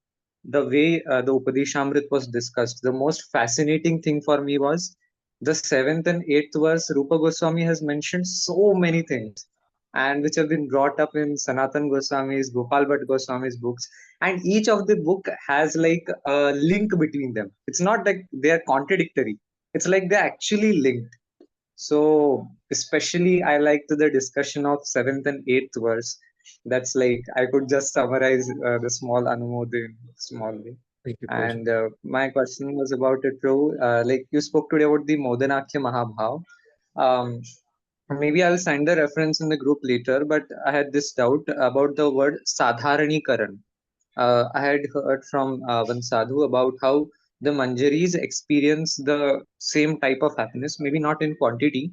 the way the Upadeshamrit was discussed, the most fascinating thing for me was the 7th and 8th verse. Rupa Goswami has mentioned so many things, and which have been brought up in Sanatan Goswami's, Gopal Bhatt Goswami's books, and each of the book has like a link between them. It's not like they are contradictory. It's like they're actually linked. So especially I liked the discussion of 7th and 8th verse. That's like I could just summarize the small Anumodha in small way. Thank you, And my question was about it, Prabhu. Like you spoke today about the Modanakhya Mahabhava. Maybe I'll send the reference in the group later, but I had this doubt about the word Sadharanikaran. I had heard from one sadhu about how the Manjaris experience the same type of happiness, maybe not in quantity,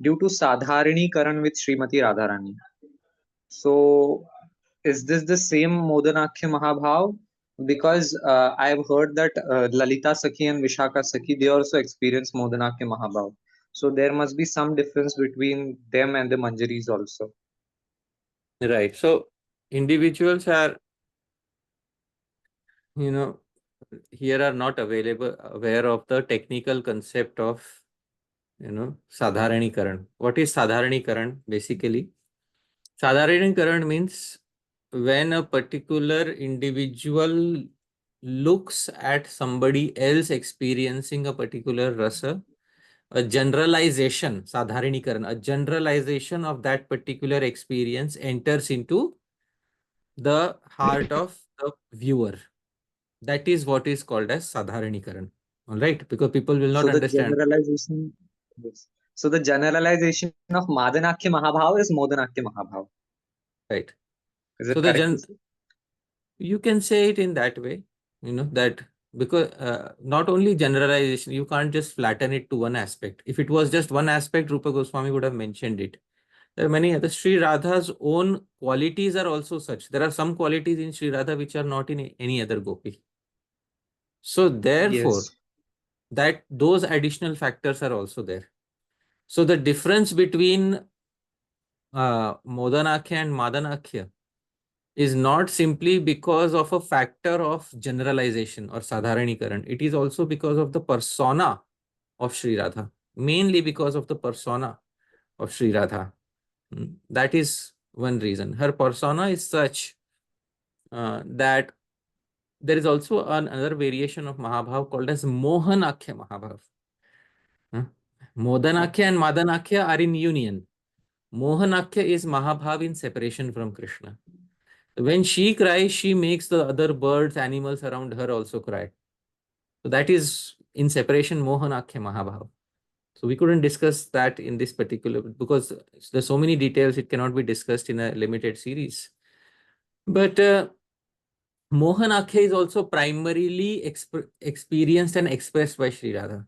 due to Sadharanikaran with Srimati Radharani. So, is this the same Modanakhya Mahabhava? Because I've heard that Lalitasakhi and Vishakhasakhi, they also experience Modanakhya Mahabhava. So there must be some difference between them and the Manjaris also. Right. So individuals are, here are not aware of the technical concept of, Sadharanikaran. What is Sadharanikaran? Basically, Sadharanikaran means when a particular individual looks at somebody else experiencing a particular rasa, a generalization, sadharanikaran, a generalization of that particular experience enters into the heart of the viewer. That is what is called as sadharanikaran. All right, because people will not So the understand. generalization, yes. So the generalization of Modanakhya Mahabhava is Modanakhya Mahabhava. Right. Is So it correct to say? you can say it in that way, that because not only generalization, you can't just flatten it to one aspect. If it was just one aspect, Rupa Goswami would have mentioned it. There are many other. Sri Radha's own qualities are also such. There are some qualities in Sri Radha which are not in any other gopi. So therefore, Yes. that those additional factors are also there. So the difference between Modanakhya and Madanakhya is not simply because of a factor of generalization or sadharanikaran. It is also because of the persona of Sri Radha, mainly because of the persona of Sri Radha. That is one reason. Her persona is such that there is also another variation of Mahabhav called as Modanakhya Mahabhav. Modanakhya and Madanakhya are in union. Modanakhya is Mahabhav in separation from Krishna. When she cries, she makes the other birds, animals around her also cry. So that is in separation Modanakhya Mahabhava. So we couldn't discuss that in this particular, because there's so many details, it cannot be discussed in a limited series. But Modanakhya is also primarily experienced and expressed by Sri Radha.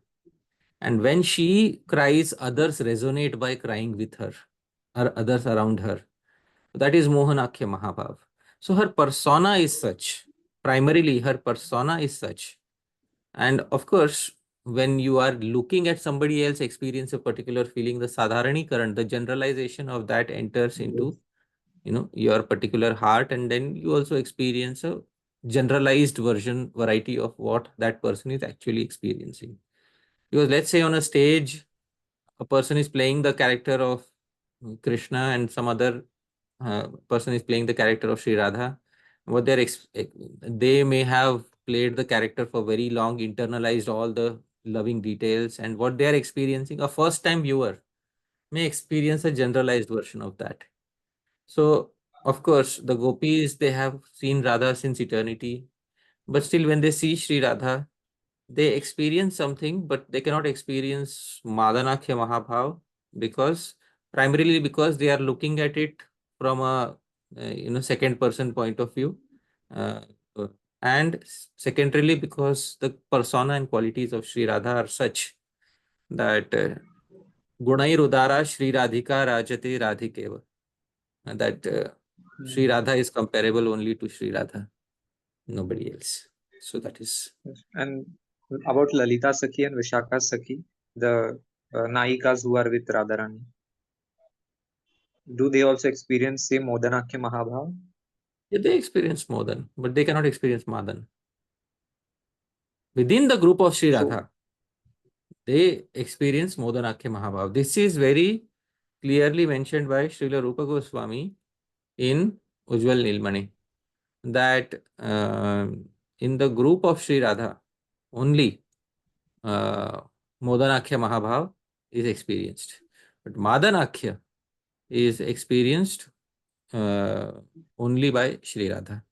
And when she cries, others resonate by crying with her, or others around her. That is Modanakhya Mahabhava. So her persona is such. Primarily, her persona is such. And of course, when you are looking at somebody else experience a particular feeling, the sadharanikaran, the generalization of that enters into your particular heart, and then you also experience a generalized variety of what that person is actually experiencing. Because let's say on a stage, a person is playing the character of Krishna and some other person is playing the character of Sri Radha. What they may have played the character for very long, internalized all the loving details, and what they are experiencing, a first time viewer may experience a generalized version of that. So of course the gopis, they have seen Radha since eternity, but still when they see Sri Radha, they experience something, but they cannot experience Modanakhya Mahabhav, primarily because they are looking at it from a second person point of view, uh, and secondarily because the persona and qualities of Sri Radha are such that Gunair Udara Sri Radhika Rajate Radhikeva, that Sri Radha is comparable only to Sri Radha, nobody else. So that is. And about Lalitasakhi and Vishakhasakhi, the Nayikas who are with Radharani, do they also experience same Modanakhya Mahabhava? Yeah, they experience Modan, but they cannot experience Madan. Within the group of Sri Radha, they experience Modanakhya Mahabhava. This is very clearly mentioned by Srila Rupa Goswami in Ujjvala Nilamanih, that in the group of Sri Radha, only Modanakhya Mahabhava is experienced. But Madanakhya is experienced only by Sri Radha.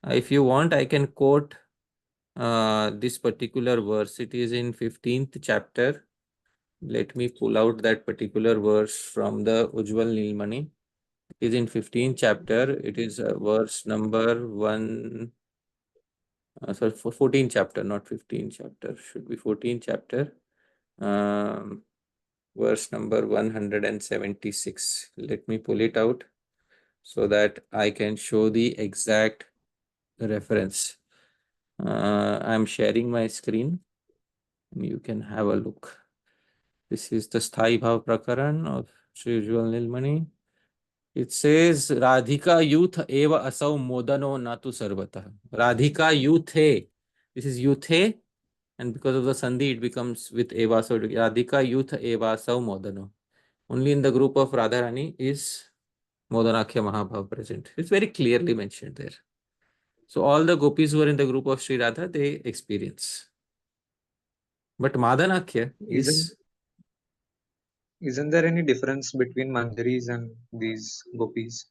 If you want, I can quote this particular verse. It is in 15th chapter. Let me pull out that particular verse from the Ujjvala Nilamanih. It is in 15th chapter. It is verse number 1. Sorry, 14th chapter, not 15th chapter. Should be 14th chapter. Verse number 176. Let me pull it out so that I can show the exact reference. I'm sharing my screen. You can have a look. This is the Sthai Bhav Prakaran of Sri Ujjvala Nilamanih. It says, Radhika youth eva asau modano natu sarvata. Radhika youthe. This is youthe, and because of the sandhi, it becomes with eva. So Radhika youth eva asau modano. Only in the group of Radharani is Modanakhya Mahabhava present. It's very clearly mentioned there. So all the gopis who are in the group of Sri Radha, they experience. But Modanakhya is... Isn't there any difference between Manjaris and these gopis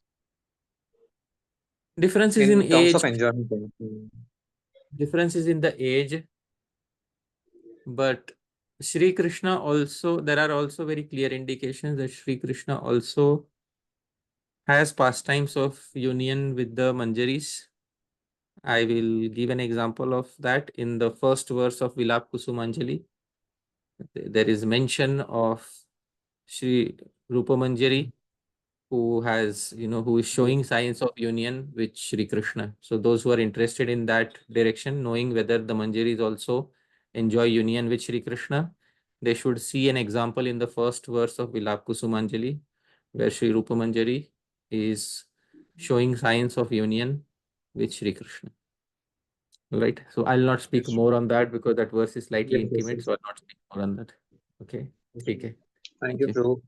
Difference is in in terms of age. enjoyment? Difference is in the age. But Shri Krishna also, there are also very clear indications that Shri Krishna also has pastimes of union with the Manjaris. I will give an example of that in the first verse of Vilap Kusumanjali. There is mention of Shri Rupa Manjari, who has, who is showing signs of union with Shri Krishna. So those who are interested in that direction, knowing whether the Manjaris also enjoy union with Shri Krishna, they should see an example in the first verse of Vilap Kusumanjali, where Shri Rupa Manjari is showing signs of union with Shri Krishna. Right. So I'll not speak more on that because that verse is slightly intimate. So I'll not speak more on that. Okay. Okay. Thank you, Prabhu.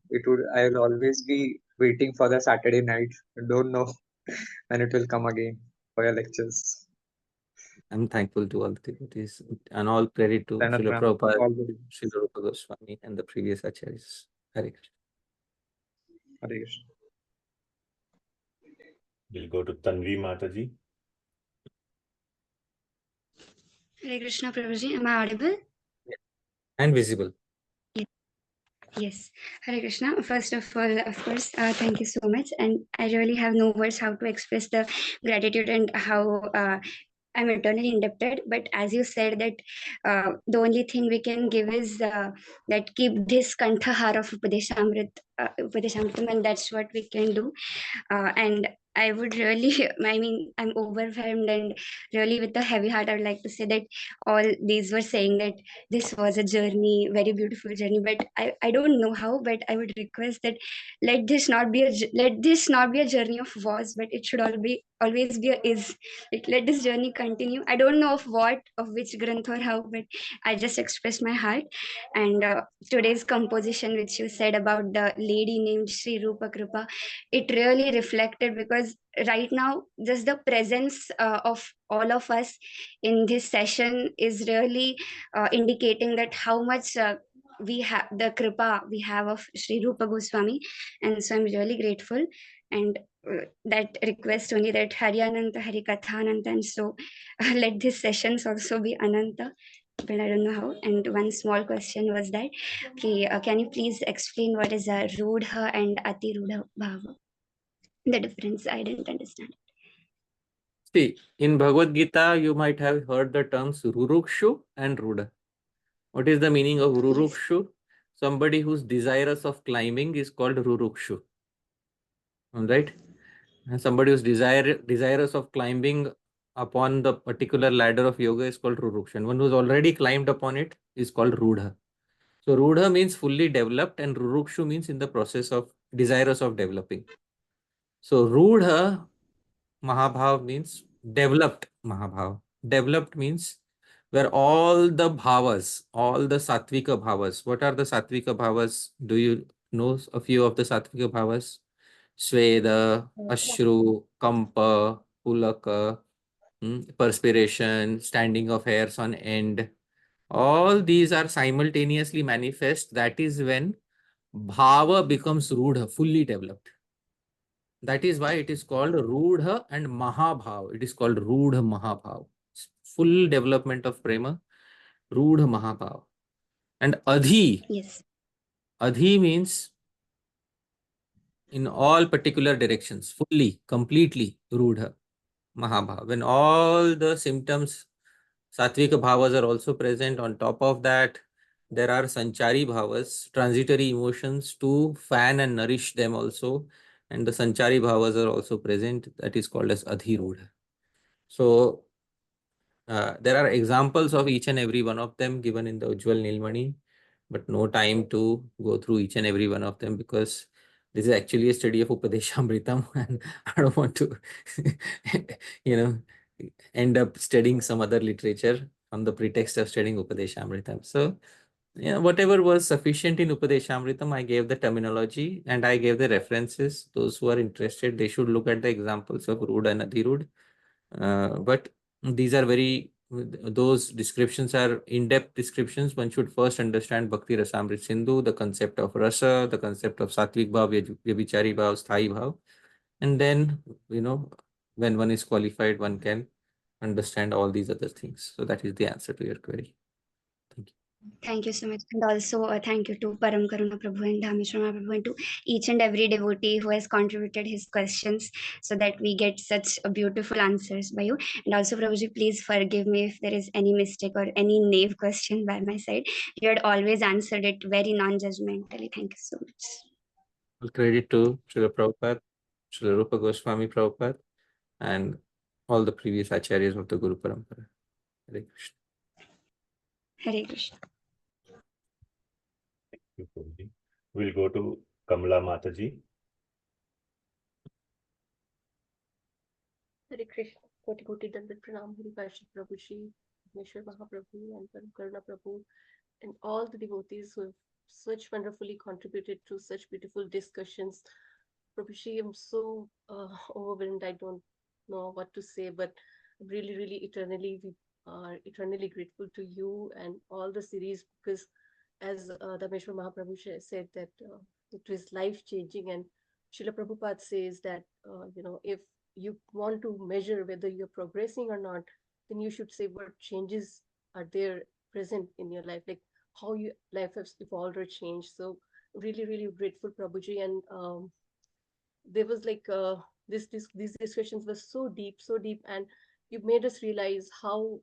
I'll always be waiting for the Saturday night. I don't know when it will come again for your lectures. I'm thankful to all the devotees and all credit to Then Srila again, Prabhupada, all the Srila Rupa Goswami, and the previous acaryas. Hare Krishna. Hare Krishna. We'll go to Tanvi Mataji. Hare Krishna Prabhuji, am I audible? And visible. Yes. Hare Krishna. First of all, of course, thank you so much. And I really have no words how to express the gratitude and how I'm eternally indebted. But as you said that the only thing we can give is that keep this kanthahar of Upadeshamritam, and that's what we can do. And I would really, I mean, I'm overwhelmed and really with a heavy heart, I would like to say that all these were saying that this was a journey, very beautiful journey, but I don't know how, but I would request that let this not be a journey of was, but it should always be a is. Like, let this journey continue. I don't know of which granth or how, but I just expressed my heart. And today's composition, which you said about the lady named Sri Rupa Kripa, it really reflected, because right now just the presence of all of us in this session is really indicating that how much we have the kripa we have of Sri Rupa Goswami. And so I'm really grateful. And that request only that Hari Ananta Hari Katha Ananta, and so let these sessions also be Ananta, but I don't know how. And one small question was that, okay, can you please explain what is a Rudha and Adhirudha Bhava? The difference, I didn't understand. See, in Bhagavad Gita, you might have heard the terms Rurukshu and Ruda. What is the meaning of Rurukshu? Somebody who's desirous of climbing is called Rurukshu. All right. And somebody who's desirous of climbing upon the particular ladder of yoga is called Ruruksha. And one who's already climbed upon it is called Rudha. So Rudha means fully developed, and Rurukshu means in the process of desirous of developing. So Rudha Mahabhava means developed Mahabhava. Developed means where all the bhavas, all the sattvika bhavas. What are the sattvika bhavas? Do you know a few of the sattvika bhavas? Sweda, Ashru, Kampa, Pulaka, perspiration, standing of hairs on end. All these are simultaneously manifest. That is when bhava becomes rudha, fully developed. That is why it is called Rudha and Mahabhava. It is called Rudha Mahabhava. Full development of prema, Rudha Mahabhava. And Adhi. Yes. Adhi means in all particular directions, fully, completely Rudha Mahabhava. When all the symptoms, Sattvika bhavas are also present. On top of that, there are Sanchari bhavas, transitory emotions to fan and nourish them also. And the Sanchari bhavas are also present. That is called as Adhirudha. So there are examples of each and every one of them given in the Ujjvala Nilamanih, but no time to go through each and every one of them because this is actually a study of Upadeshamritam and I don't want to, end up studying some other literature on the pretext of studying Upadeshamritam. So, whatever was sufficient in Upadeshamritam, I gave the terminology and I gave the references. Those who are interested, they should look at the examples of Rudha and Adhirudha. But these are those descriptions are in-depth descriptions. One should first understand Bhakti Rasamrit Sindhu, the concept of rasa, the concept of sattvic bhav, vyabhichari bhav, sthayi bhav. And then, when one is qualified, one can understand all these other things. So that is the answer to your query. Thank you. Thank you so much. And also thank you to Param Karuna Prabhu and Dhameshwar Mahaprabhu and to each and every devotee who has contributed his questions so that we get such beautiful answers by you. And also Prabhuji, please forgive me if there is any mistake or any naive question by my side. You had always answered it very non-judgmentally. Thank you so much. All credit to Srila Prabhupada, Srila Rupa Goswami Prabhupada, and all the previous acaryas of the Guru Parampara. Hare Krishna. Hare Krishna. Thank you, Prabhuji. We'll go to Kamala Mataji. Hare Krishna. Koti Koti Dandat Pranam Hari Parshad Prabhuji, Meshwar Mahaprabhu, and Param Karuna Prabhu, and all the devotees who have such wonderfully contributed to such beautiful discussions. Prabhuji, I'm so overwhelmed. I don't know what to say, but really, really eternally, we are eternally grateful to you and all the series, because as Dhameshwar Mahaprabhu said that it was life-changing, and Srila Prabhupada says that, if you want to measure whether you're progressing or not, then you should say what changes are there present in your life, like how your life has evolved or changed. So really, really grateful, Prabhuji. And there was like these discussions were so deep, and you made us realize how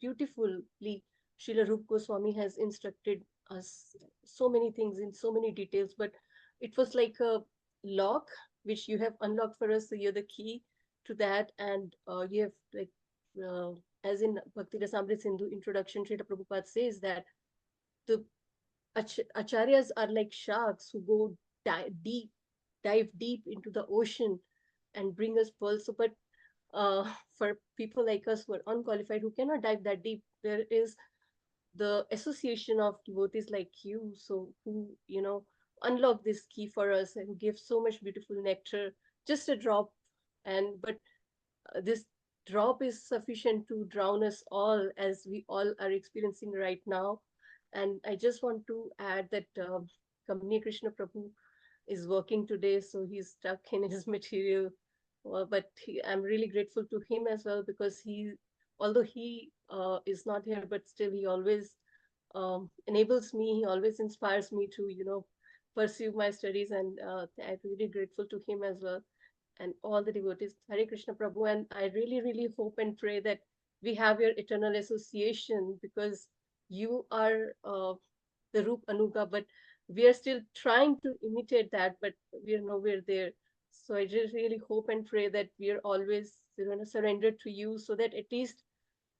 beautifully Srila Rupa Goswami has instructed us so many things in so many details, but it was like a lock which you have unlocked for us. So you're the key to that, and you have like as in Bhakti Rasamrit Sindhu introduction, Srila Prabhupada says that the acaryas are like sharks who go dive deep into the ocean and bring us pearls. So, but for people like us who are unqualified, who cannot dive that deep, there is the association of devotees like you, so who unlock this key for us and give so much beautiful nectar, just a drop, but this drop is sufficient to drown us all, as we all are experiencing right now. And I just want to add that Kamini Krishna Prabhu is working today, so he's stuck in his material. But I'm really grateful to him as well, because although he is not here, but still he always enables me, he always inspires me to, pursue my studies, and I'm really grateful to him as well, and all the devotees. Hare Krishna Prabhu. And I really, really hope and pray that we have your eternal association, because you are the Rup Anuga, but we are still trying to imitate that, but we are nowhere there. So I just really hope and pray that we are always surrendered to you, so that at least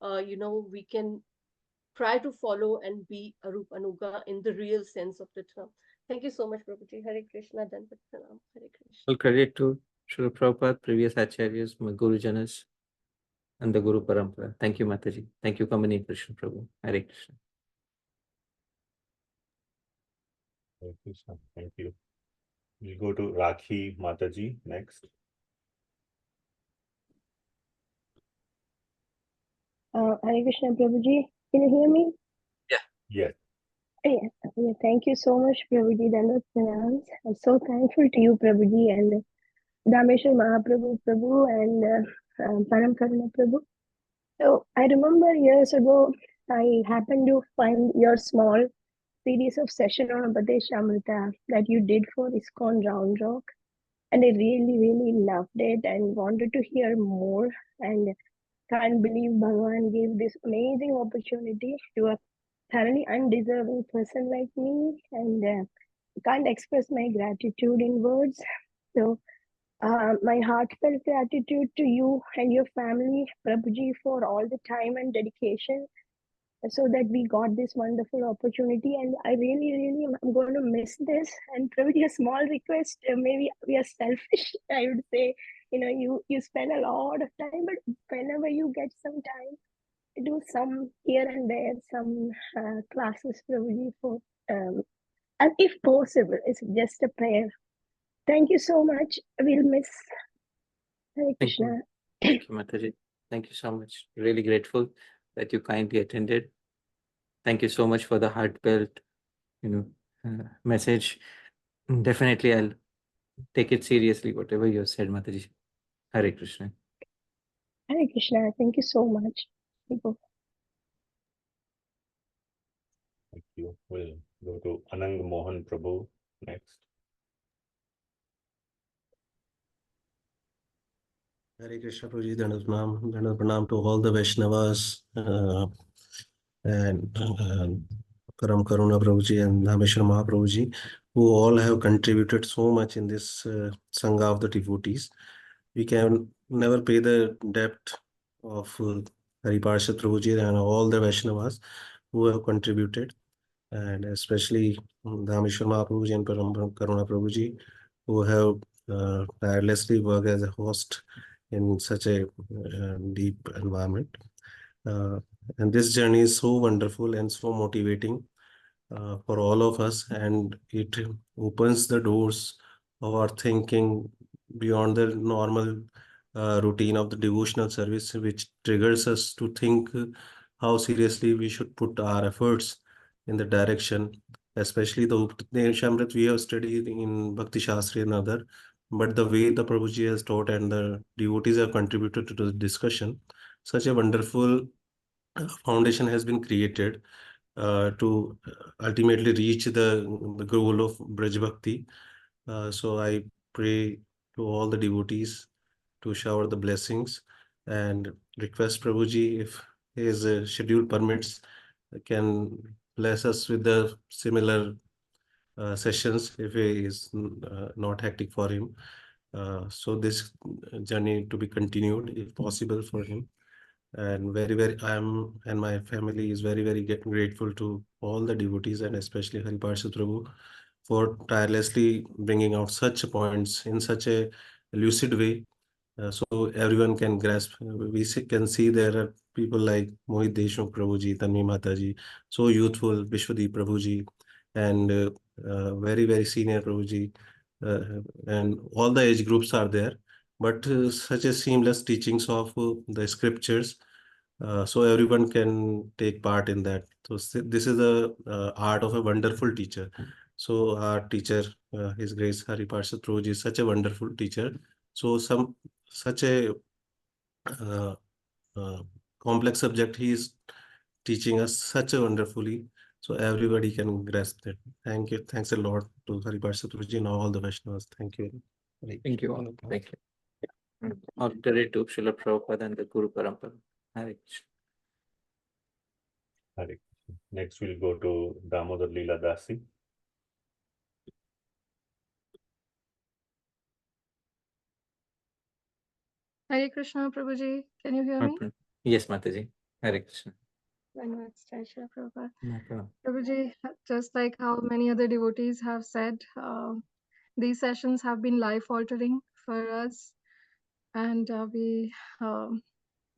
we can try to follow and be a Rup Anuga in the real sense of the term. Thank you so much, Prabhuji. Hare Krishna, Dandat Pranam. Hare Krishna. All credit to Srila Prabhupada, previous acharyas, my Guru Janas, and the Guru Parampara. Thank you, Mataji. Thank you, Kamini Krishna Prabhu. Hare Krishna. Hare Krishna. Thank you. We'll go to Rakhi Mataji next. Hare Krishna Prabhuji, can you hear me? Yes. Yeah, thank you so much, Prabhuji. Dandat Pranams. I'm so thankful to you, Prabhuji, and Dhameshwar Mahaprabhu Prabhu, and Param Karuna Prabhu. So I remember years ago, I happened to find your small series of session on Obeisances that you did for ISKCON Round Rock, and I really, really loved it and wanted to hear more, and can't believe Bhagavan gave this amazing opportunity to a thoroughly undeserving person like me, and can't express my gratitude in words. So my heartfelt gratitude to you and your family, Prabhuji, for all the time and dedication, so that we got this wonderful opportunity. And I really, really am going to miss this. And Prabhuji, a small request, maybe we are selfish, I would say. You spend a lot of time, but whenever you get some time, do some here and there, some classes, Prabhuji, for and if possible, it's just a prayer. Thank you so much. We'll miss. Hare Thank you. Krishna. Thank you, Mataji. Thank you so much. Really grateful that you kindly attended. Thank you so much for the heartfelt, message. Definitely, I'll take it seriously, whatever you have said, Mataji. Hare Krishna. Hare Krishna. Thank you so much. Thank you. We'll go to Anang Mohan Prabhu next. Hare Krishna Prabhuji, Dandavat Pranam to all the Vaishnavas and Param Karuna Prabhuji and Dhameshwar Mahaprabhuji, who all have contributed so much in this Sangha of the devotees. We can never pay the debt of Hariparshad Prabhuji and all the Vaishnavas who have contributed, and especially Dhameshwar Mahaprabhuji and Param Karuna Prabhuji, who have tirelessly worked as a host in such a deep environment. And this journey is so wonderful and so motivating for all of us, and it opens the doors of our thinking beyond the normal routine of the devotional service, which triggers us to think how seriously we should put our efforts in the direction, especially the Upadeshamritam we have studied in Bhakti Shastri and other, but the way the Prabhuji has taught and the devotees have contributed to the discussion, such a wonderful foundation has been created to ultimately reach the goal of Braj Bhakti. So I pray to all the devotees to shower the blessings and request Prabhuji, if his schedule permits, can bless us with the similar sessions if it is not hectic for him. So this journey to be continued if possible for him. And very I am and my family is very grateful to all the devotees and especially Hariparshad Prabhu for tirelessly bringing out such points in such a lucid way, so everyone can grasp. We can see there are people like Mohit Deshmukh Prabhuji, Tanvi Mataji, so youthful, Vishwadeep Prabhuji, and very senior Prabhuji, and all the age groups are there, but such a seamless teachings of the scriptures, so everyone can take part in that. So this is the art of a wonderful teacher. So our teacher, His Grace Hari Parshad Prabhuji, is such a wonderful teacher. So such a uh, complex subject he is teaching us such a wonderfully, so everybody can grasp that. Thank you. Thanks a lot to Hari Parshad Prabhuji and all the Vaishnavas. Thank you. Thank you all. Thank you. All credit to Srila Prabhupada and the Guru Parampara. Hare Krishna. Hare Krishna. Next, we'll go to Damodar Leela Dasi. Hare Krishna, Prabhuji. Can you hear me? Yes, Mataji. Hare Krishna. Prabhuji, just like how many other devotees have said, these sessions have been life-altering for us, and we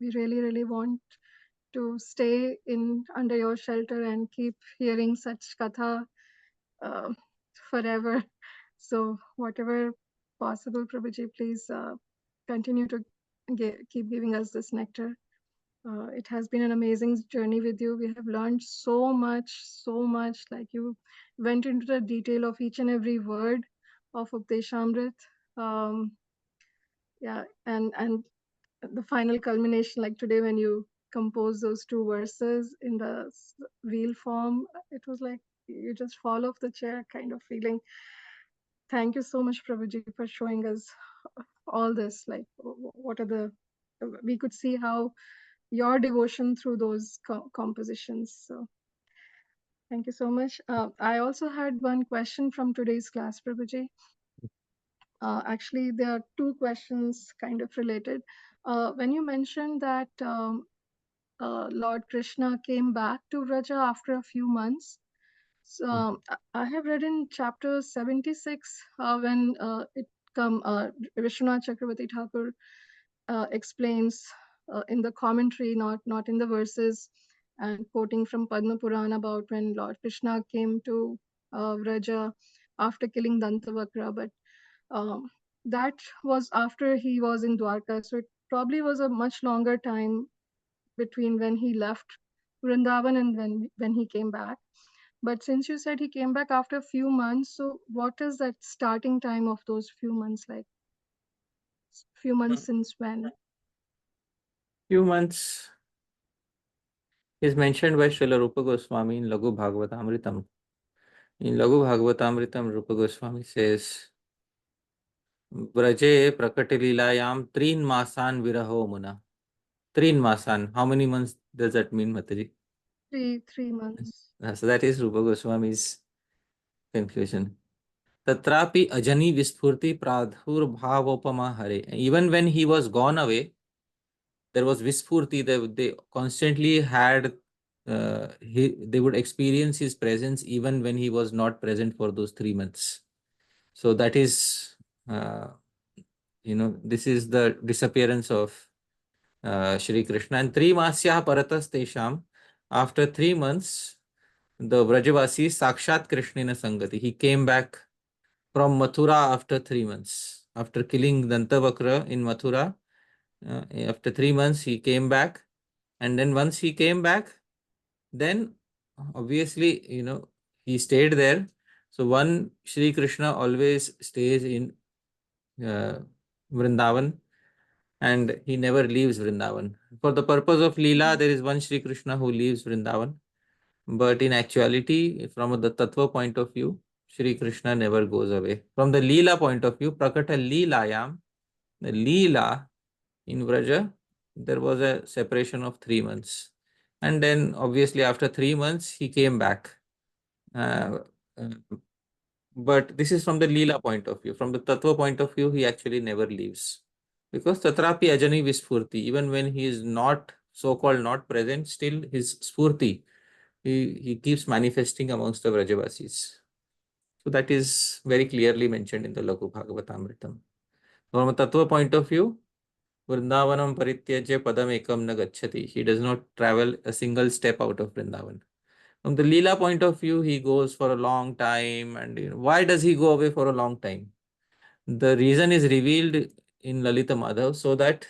really want to stay under your shelter and keep hearing such katha forever. So whatever possible, Prabhuji, please continue to keep giving us this nectar. It has been an amazing journey with you. We have learned so much, like you went into the detail of each and every word of Upadeshamrit. Yeah, and the final culmination, like today when you compose those two verses in the wheel form, it was like you just fall off the chair kind of feeling. Thank you so much, Prabhuji, for showing us all this. Like, what are we could see how your devotion through those compositions. So thank you so much. I also had one question from today's class, Prabhuji. Actually, there are two questions kind of related. When you mentioned that Lord Krishna came back to Vraja after a few months, so I have read in chapter 76 when Vishwanath Chakravarti Thakur explains in the commentary, not in the verses, and quoting from Padma Purana about when Lord Krishna came to Vraja after killing Dantavakra, but that was after he was in Dwarka, so it probably was a much longer time between when he left Vrindavan and when he came back. But since you said he came back after a few months, so what is that starting time of those few months like? Few months since when? Few months is mentioned by Srila Rupa Goswami in Laghu Bhagavatamritam. In Laghu Bhagavatamritam, Rupa Goswami says, Vraje Prakati Lilayam Trin Masan Viraho Muna. Trin Masan. How many months does that mean, Mataji? 3 months. So that is Rupa Goswami's conclusion. Tatrapi ajani vispurti pradhur bhavopama hare. Even when he was gone away, there was vispurti. They constantly had, they would experience his presence even when he was not present for those 3 months. So that is, this is the disappearance of Shri Krishna. And 3 masya paratas tesham. After 3 months, the Vrajavasi Sakshat Krishnina Sangati. He came back from Mathura after 3 months. After killing Dantavakra in Mathura, after 3 months he came back. And then once he came back, then obviously, he stayed there. So one Shri Krishna always stays in Vrindavan and he never leaves Vrindavan. For the purpose of Leela, there is one Shri Krishna who leaves Vrindavan. But in actuality, from the Tattva point of view, Shri Krishna never goes away. From the Leela point of view, Prakata Leelayam, the Leela in Vraja, there was a separation of 3 months. And then obviously after 3 months, he came back. But this is from the Leela point of view. From the Tattva point of view, he actually never leaves. Because Tatrapi Ajani Vispurti, even when he is not, so-called not present, still his Spurti, he keeps manifesting amongst the Vrajavasis. So that is very clearly mentioned in the Laghu Bhagavatamritam. From a Tattva point of view, Vrindavanam Parityaja Padam Ekam Na Gacchati. He does not travel a single step out of Vrindavan. From the Leela point of view, he goes for a long time. And why does he go away for a long time? The reason is revealed in Lalita Madhav so that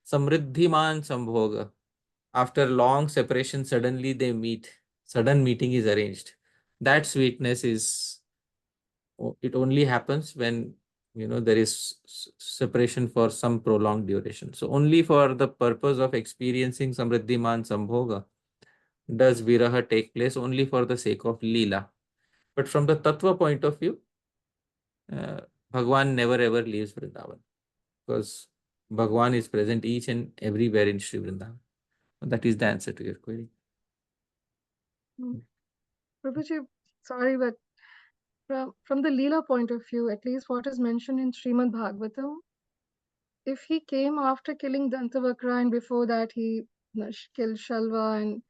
samrddhiman sambhoga. After long separation, suddenly they meet. Sudden meeting is arranged. That sweetness is, it only happens when there is separation for some prolonged duration. So only for the purpose of experiencing samrddhiman sambhoga does viraha take place, only for the sake of Leela. But from the Tattva point of view, Bhagwan never ever leaves Vrindavan because Bhagwan is present each and everywhere in Sri Vrindavan. That is the answer to your query. Prabhuji, sorry, but from the Leela point of view, at least what is mentioned in Srimad Bhagavatam, if he came after killing Dantavakra and before that he killed Shalva and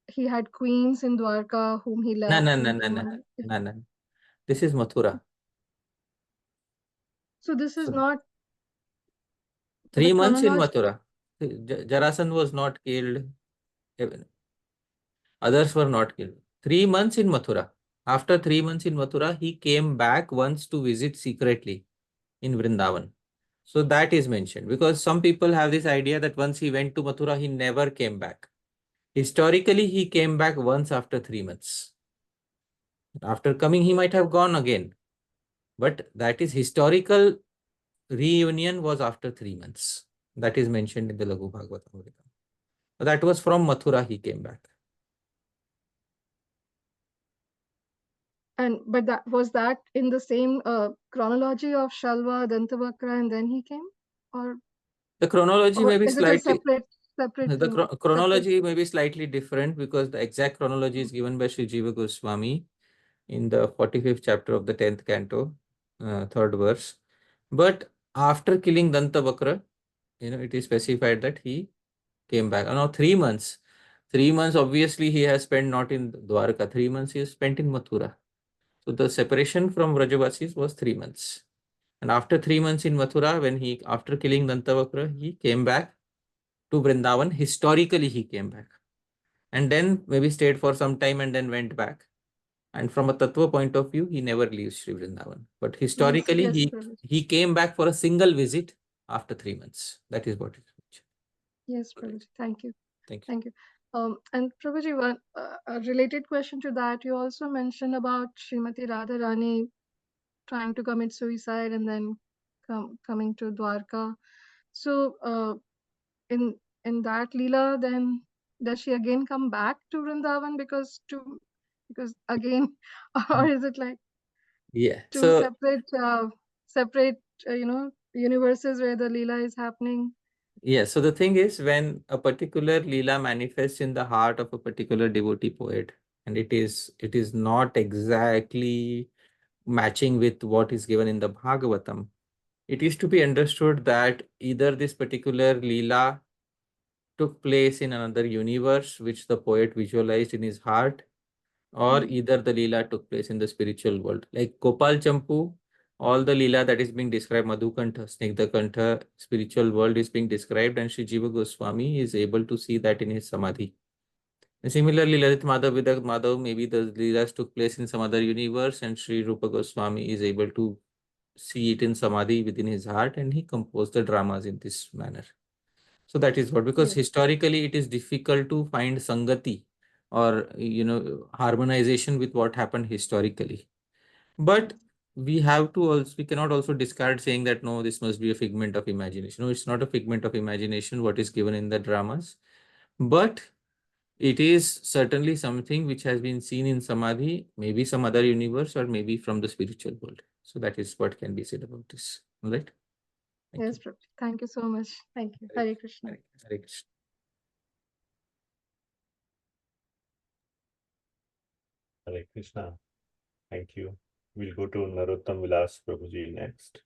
he had queens in Dwarka whom he left. No. This is Mathura. So this is not 3 months in Mathura. Jarasan was not killed. Others were not killed. 3 months in Mathura. After 3 months in Mathura, he came back once to visit secretly in Vrindavan. So that is mentioned because some people have this idea that once he went to Mathura, he never came back. Historically, he came back once after 3 months. After coming, he might have gone again. But that is historical reunion was after 3 months. That is mentioned in the Laghu Bhagavatamritam. That was from Mathura he came back. But that was that in the same chronology of Shalva, Dantavakra, and then he came, or the chronology may be slightly separate. The chronology may be slightly different because the exact chronology is given by Sri Jiva Goswami in the 45th chapter of the 10th canto, 3rd verse. But after killing Dantavakra, it is specified that he came back. Now 3 months. 3 months, obviously, he has spent not in Dwarka. 3 months he has spent in Mathura. So the separation from Vrajavasis was 3 months. And after 3 months in Mathura, after killing Dantavakra, he came back to Vrindavan. Historically, he came back. And then maybe stayed for some time and then went back. And from a Tattva point of view, he never leaves Sri Vrindavan. But historically, he came back for a single visit after 3 months. That is what it is. Yes, Prabhuji. Thank you. Thank you. Thank you. And Prabhuji, one a related question to that, you also mentioned about Srimati Radharani trying to commit suicide and then coming to Dwarka. So in that Leela, then does she again come back to Vrindavan because again, or is it like Yeah. two So separate universes where the Leela is happening? yeah, so the thing is, when a particular Leela manifests in the heart of a particular devotee poet, and it is not exactly matching with what is given in the Bhagavatam, it is to be understood that either this particular Leela took place in another universe which the poet visualized in his heart, or either the Leela took place in the spiritual world. Like Gopal Champu, all the Leela that is being described, Madhukantha, Snigdhakantha, spiritual world is being described, and Sri Jiva Goswami is able to see that in his Samadhi. And similarly, Lalit Madhav, Vidak Madhav, maybe the Leelas took place in some other universe, and Sri Rupa Goswami is able to see it in Samadhi within his heart, and he composed the dramas in this manner. So that is what, because historically it is difficult to find Sangati or harmonization with what happened historically. But we cannot also discard saying that no, this must be a figment of imagination. No, it's not a figment of imagination what is given in the dramas, but it is certainly something which has been seen in Samadhi, maybe some other universe, or maybe from the spiritual world. So that is what can be said about this. All right. Yes, Prabhuji. Thank you so much. Thank you. Hare Krishna. Hare Krishna. Hare Krishna. Thank you. We'll go to Narottam Vilas Prabhuji next.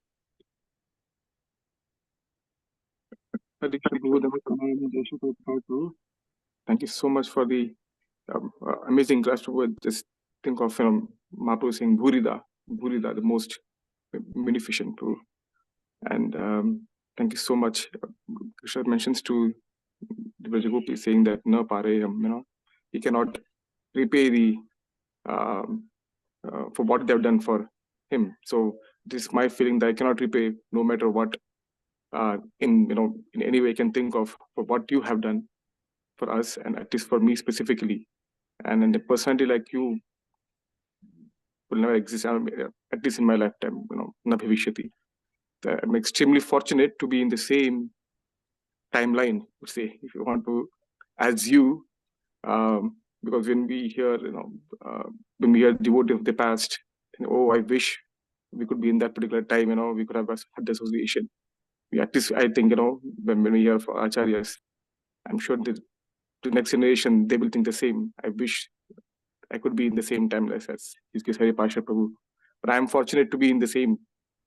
Thank you so much for the amazing grasp of just think of Mahaprabhu saying Bhurida, the most beneficent Prabhu. And thank you so much. Krishna mentions to the Brajagopi saying that na pareham, he cannot repay the for what they have done for him. So this is my feeling that I cannot repay no matter what in any way I can think of for what you have done for us, and at least for me specifically. And then the personality like you will never exist, at least in my lifetime, na bhavishyati. I'm extremely fortunate to be in the same timeline, would say, if you want to, as you, because when we hear, when we hear devotees of the past, oh, I wish we could be in that particular time, we could have had the association. At least I think, when we hear for acaryas, I'm sure that the next generation, they will think the same. I wish I could be in the same timeline as His Hari Pasha Prabhu. But I'm fortunate to be in the same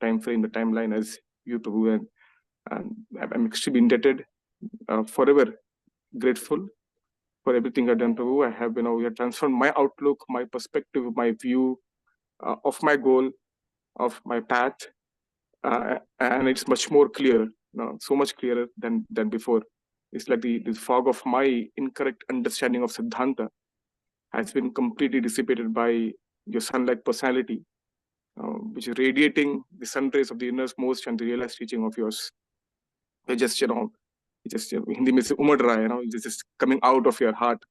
time frame, the timeline as you, Prabhu, and I'm extremely indebted, forever grateful for everything I've done, Prabhu. I have, you have transformed my outlook, my perspective, my view of my goal, of my path, and it's much more clear, so much clearer than before. It's like the fog of my incorrect understanding of Siddhanta has been completely dissipated by your sun-like personality, which is radiating the sun rays of the innermost and the realized teaching of yours. They just, Hindi mein se umad raha hai, it's just coming out of your heart,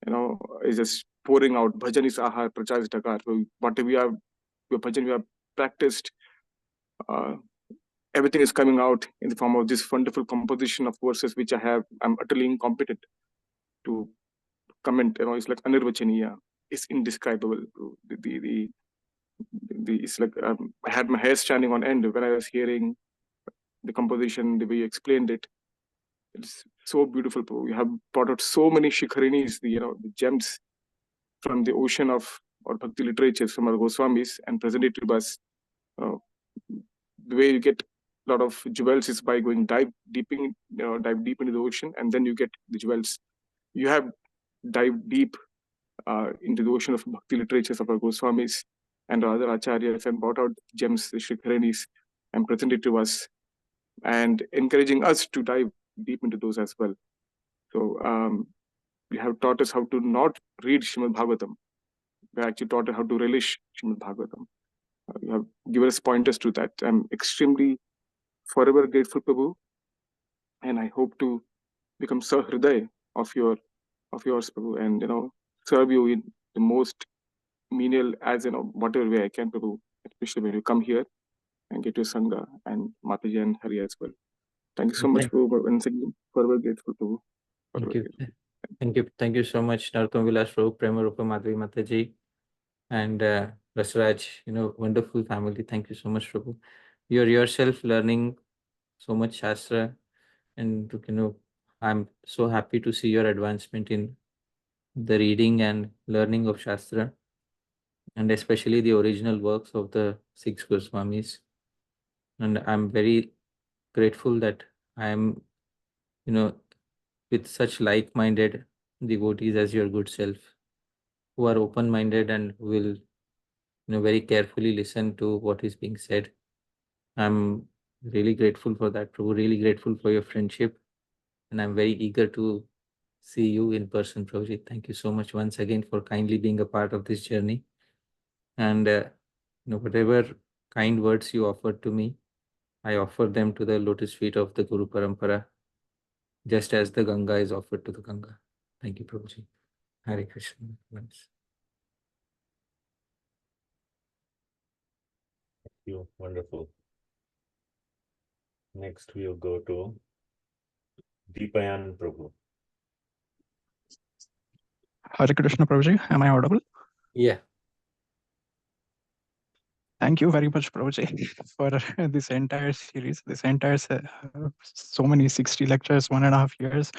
it's just pouring out. Bhajan is ahar, prachar is dakar. So whatever your bhajan we have practiced, everything is coming out in the form of this wonderful composition of verses, which I'm utterly incompetent to comment. It's like anirvachaniya. It's indescribable. It's like I had my hair standing on end when I was hearing the composition, the way you explained it. It's so beautiful. You have brought out so many shikharinis, the gems from the ocean of or bhakti literatures from our Goswamis, and presented to us. The way you get a lot of jewels is by going dive deep into the ocean, and then you get the jewels. You have dived deep into the ocean of bhakti literatures of our Goswamis and other acaryas, and brought out gems, the shikharinis, and presented to us, and encouraging us to dive deep into those as well. So you have taught us how to not read Srimad Bhagavatam. We actually taught us how to relish Srimad Bhagavatam. You have given us pointers to that. I'm extremely forever grateful, Prabhu, and I hope to become Sahriday of yours, Prabhu, and serve you in the most menial, as whatever way I can, Prabhu, especially when you come here and get your Sangha and Mataji and Hari as well. Thank you so much, Prabhu, once again. Forever grateful, Prabhu. Thank you. Thank you so much, Narottama Vilas Prabhu, Prema Rupa Madhvi Mataji, and Rasraj, wonderful family. Thank you so much, Prabhu. You're yourself learning so much Shastra, and I'm so happy to see your advancement in the reading and learning of Shastra, and especially the original works of the 6 Goswamis. And I'm very grateful that I am, with such like-minded devotees as your good self, who are open-minded and who will, very carefully listen to what is being said. I'm really grateful for that, Prabhu, really grateful for your friendship. And I'm very eager to see you in person, Prabhuji. Thank you so much once again for kindly being a part of this journey. And whatever kind words you offered to me, I offer them to the lotus feet of the Guru Parampara, just as the Ganga is offered to the Ganga. Thank you, Prabhuji. Hare Krishna. Thank you. Wonderful. Next, we'll go to Deepayan Prabhu. Hare Krishna, Prabhuji. Am I audible? Yeah. Thank you very much, Prabhuji, for this entire series, this entire so many 60 lectures, 1.5 years.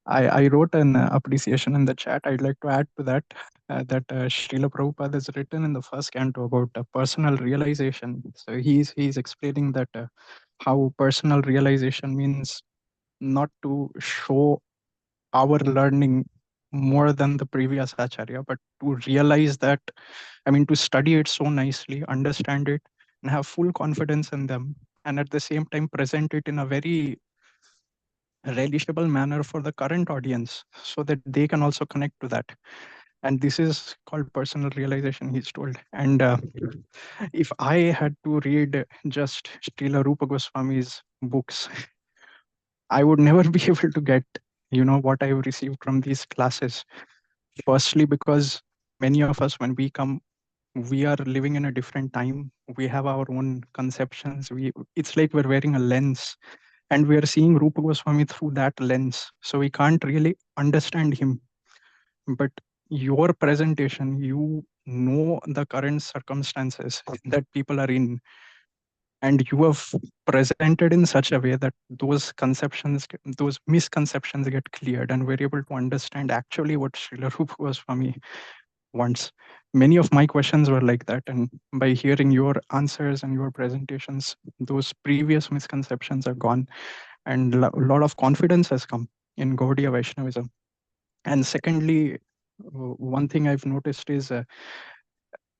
I wrote an appreciation in the chat. I'd like to add to that that Srila Prabhupada has written in the first canto about personal realization. So he's explaining that how personal realization means not to show our learning more than the previous acharya, but to realize that, to study it so nicely, understand it, and have full confidence in them, and at the same time present it in a very relishable manner for the current audience so that they can also connect to that. And this is called personal realization, he's told. And if I had to read just Srila Rupa Goswami's books, I would never be able to get, what I've received from these classes. Firstly, because many of us, when we come, we are living in a different time. We have our own conceptions. It's like we're wearing a lens, and we are seeing Rupa Goswami through that lens. So we can't really understand him. But your presentation, you know the current circumstances that people are in, and you have presented in such a way that those misconceptions get cleared, and we're able to understand actually what Srila Rupa Goswami wants. Many of my questions were like that, and by hearing your answers and your presentations, those previous misconceptions are gone, and a lot of confidence has come in Gaudiya Vaishnavism. And secondly, one thing I've noticed is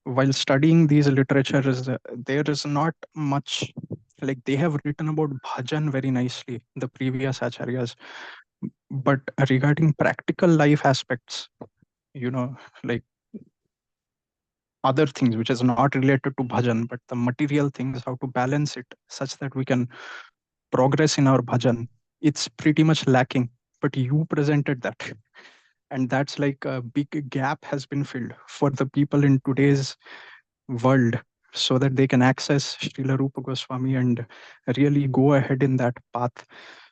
while studying these literatures, there is not much, like they have written about bhajan very nicely, the previous acharyas, but regarding practical life aspects, like other things which is not related to bhajan, but the material things, how to balance it such that we can progress in our bhajan, it's pretty much lacking. But you presented that, and that's like a big gap has been filled for the people in today's world, so that they can access Srila Rupa Goswami and really go ahead in that path.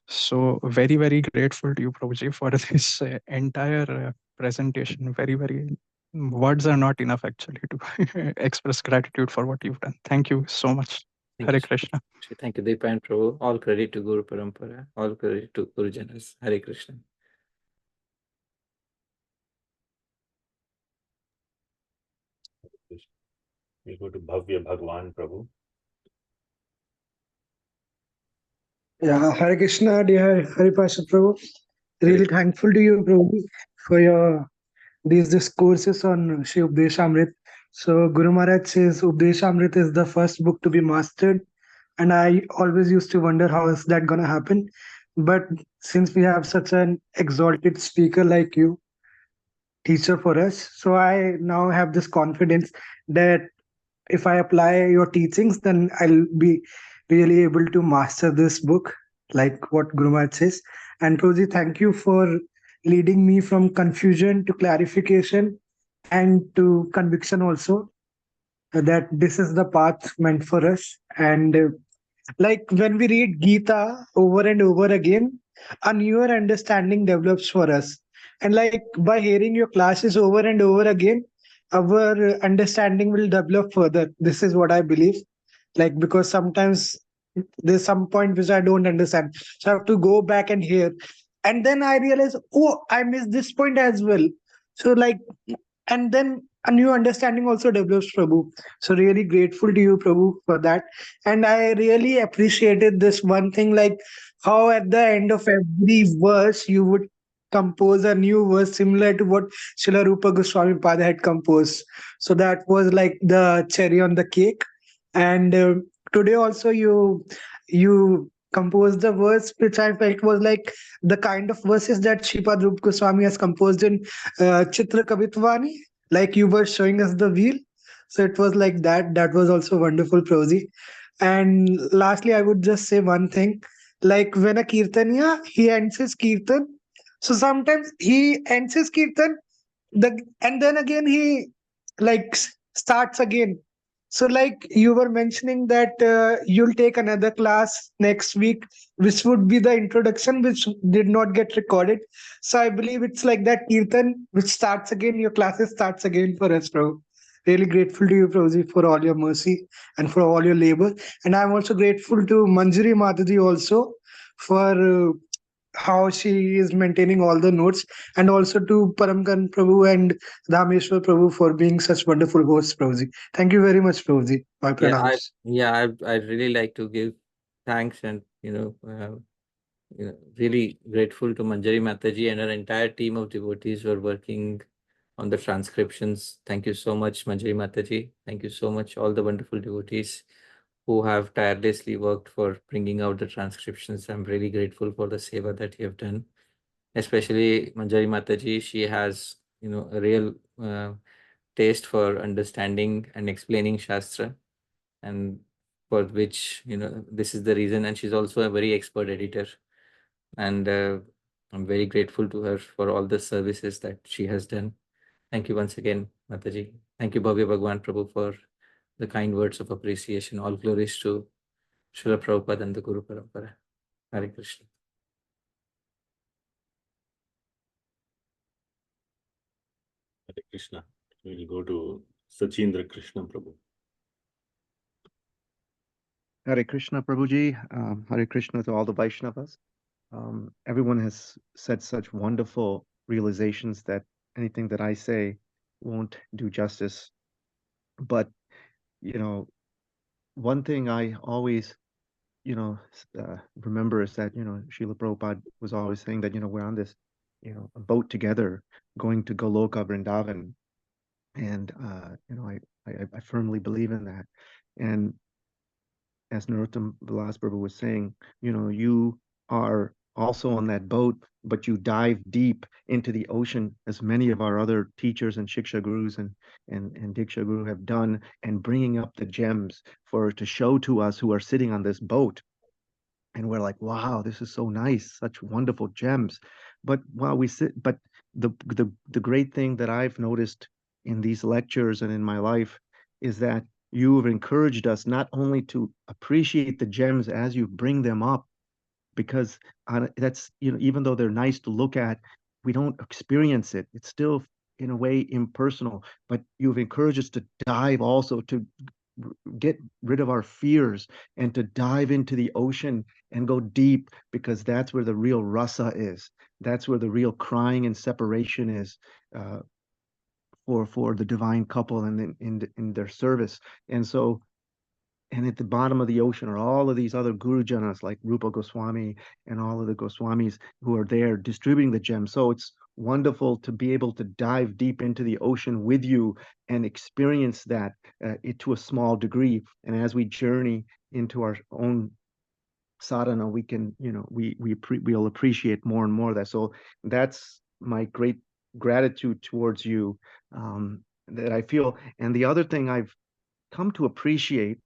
So very, very grateful to you, Prabhuji, for this entire presentation. Very, very, words are not enough actually to express gratitude for what you've done. Thank you so much. Hare Krishna. Thank you, Deepa and Prabhu. All credit to Guru Parampara. All credit to Guru Janas. Hare Krishna. We go to Bhavya Bhagwan Prabhu. Yeah, Hare Krishna, dear Haripasha Prabhu. Really thankful to you, Prabhu, for your these discourses on Shri Upadeshamritam. So Guru Maharaj says Upadeshamritam is the first book to be mastered, and I always used to wonder how is that gonna happen. But since we have such an exalted speaker like you, teacher for us, so I now have this confidence that if I apply your teachings, then I'll be really able to master this book, like what Guru Maharaj says. And Prabhuji, thank you for leading me from confusion to clarification and to conviction also, that this is the path meant for us. And like when we read Gita over and over again, a newer understanding develops for us. And like by hearing your classes over and over again, our understanding will develop further. This is what I believe. Like, because sometimes there's some point which I don't understand, so I have to go back and hear, and then I realize, oh, I missed this point as well. So like, and then a new understanding also develops, Prabhu. So really grateful to you, Prabhu, for that. And I really appreciated this one thing, like how at the end of every verse you would compose a new verse similar to what Srila Rupa Goswami Pada had composed. So that was like the cherry on the cake. And today also you composed the verse which I felt was like the kind of verses that Sripad Rupa Goswami has composed in Chitra Kavitvani, like you were showing us the wheel. So it was like that. That was also wonderful, Prosy. And lastly, I would just say one thing. Like when a Kirtaniya, he ends his Kirtan. So sometimes he ends his Kirtan, and then again he like starts again. So like you were mentioning that you'll take another class next week, which would be the introduction, which did not get recorded. So I believe it's like that Kirtan, which starts again, your classes starts again for us, bro. Really grateful to you, Prabhuji, for all your mercy and for all your labor. And I'm also grateful to Manjari Mataji also for how she is maintaining all the notes, and also to Paramkan Prabhu and Dhameshwar Prabhu for being such wonderful hosts, Prabhuji. Thank you very much, Prabhuji. My pranams. I really like to give thanks and really grateful to Manjari Mataji and her entire team of devotees who are working on the transcriptions. Thank you so much, Manjari Mataji. Thank you so much, all the wonderful devotees who have tirelessly worked for bringing out the transcriptions. I'm really grateful for the seva that you have done, especially Manjari Mataji. She has, a real taste for understanding and explaining Shastra, and for which, this is the reason. And she's also a very expert editor. And I'm very grateful to her for all the services that she has done. Thank you once again, Mataji. Thank you, Bhavya Bhagwan Prabhu, for the kind words of appreciation. All glories to Srila Prabhupada and the Guru Parampara. Hare Krishna. Hare Krishna. We'll go to Sachindra Krishna Prabhu. Hare Krishna, Prabhuji. Hare Krishna to all the Vaishnavas. Everyone has said such wonderful realizations that anything that I say won't do justice. But, one thing I always, remember is that, Srila Prabhupada was always saying that, we're on this, a boat together going to Goloka Vrindavan. And, I firmly believe in that. And as Narottam Vilas Prabhu was saying, you are also on that boat, but you dive deep into the ocean, as many of our other teachers and Shiksha Gurus and Diksha Guru have done, and bringing up the gems to show to us who are sitting on this boat. And we're like, wow, this is so nice, such wonderful gems. But while we sit, but the great thing that I've noticed in these lectures and in my life is that you have encouraged us not only to appreciate the gems as you bring them up, because that's, even though they're nice to look at, we don't experience it. It's still in a way impersonal, but you've encouraged us to dive also, to get rid of our fears and to dive into the ocean and go deep, because that's where the real rasa is. That's where the real crying and separation is, for the divine couple and in their service. And so, and at the bottom of the ocean are all of these other Guru Janas like Rupa Goswami and all of the Goswamis who are there distributing the gems. So it's wonderful to be able to dive deep into the ocean with you and experience that to a small degree. And as we journey into our own sadhana, we can, we'll appreciate more and more of that. So that's my great gratitude towards you, that I feel. And the other thing I've come to appreciate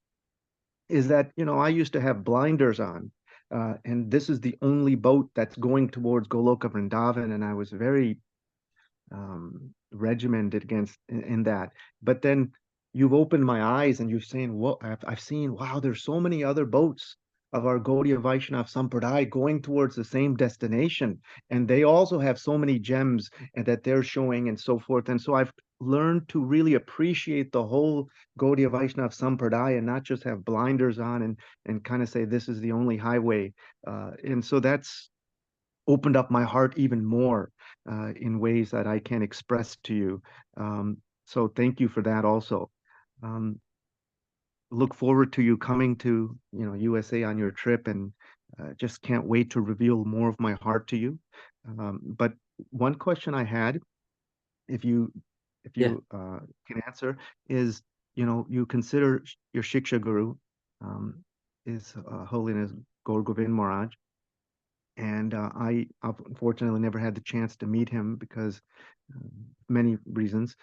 is that, I used to have blinders on. And this is the only boat that's going towards Goloka Vrindavan, and I was very regimented against in that. But then you've opened my eyes and you've seen what I've seen. Wow, there's so many other boats of our Gaudiya Vaishnava Sampradaya going towards the same destination, and they also have so many gems and that they're showing and so forth. And so I've learned to really appreciate the whole Gaudiya Vaishnava Sampradaya and not just have blinders on and kind of say this is the only highway. And so that's opened up my heart even more in ways that I can express to you. So thank you for that also. Look forward to you coming to USA on your trip, and just can't wait to reveal more of my heart to you. But one question I had, if you can answer, is you consider your Shiksha Guru is Holiness Gaur Govind Maharaj. And I unfortunately never had the chance to meet him because many reasons,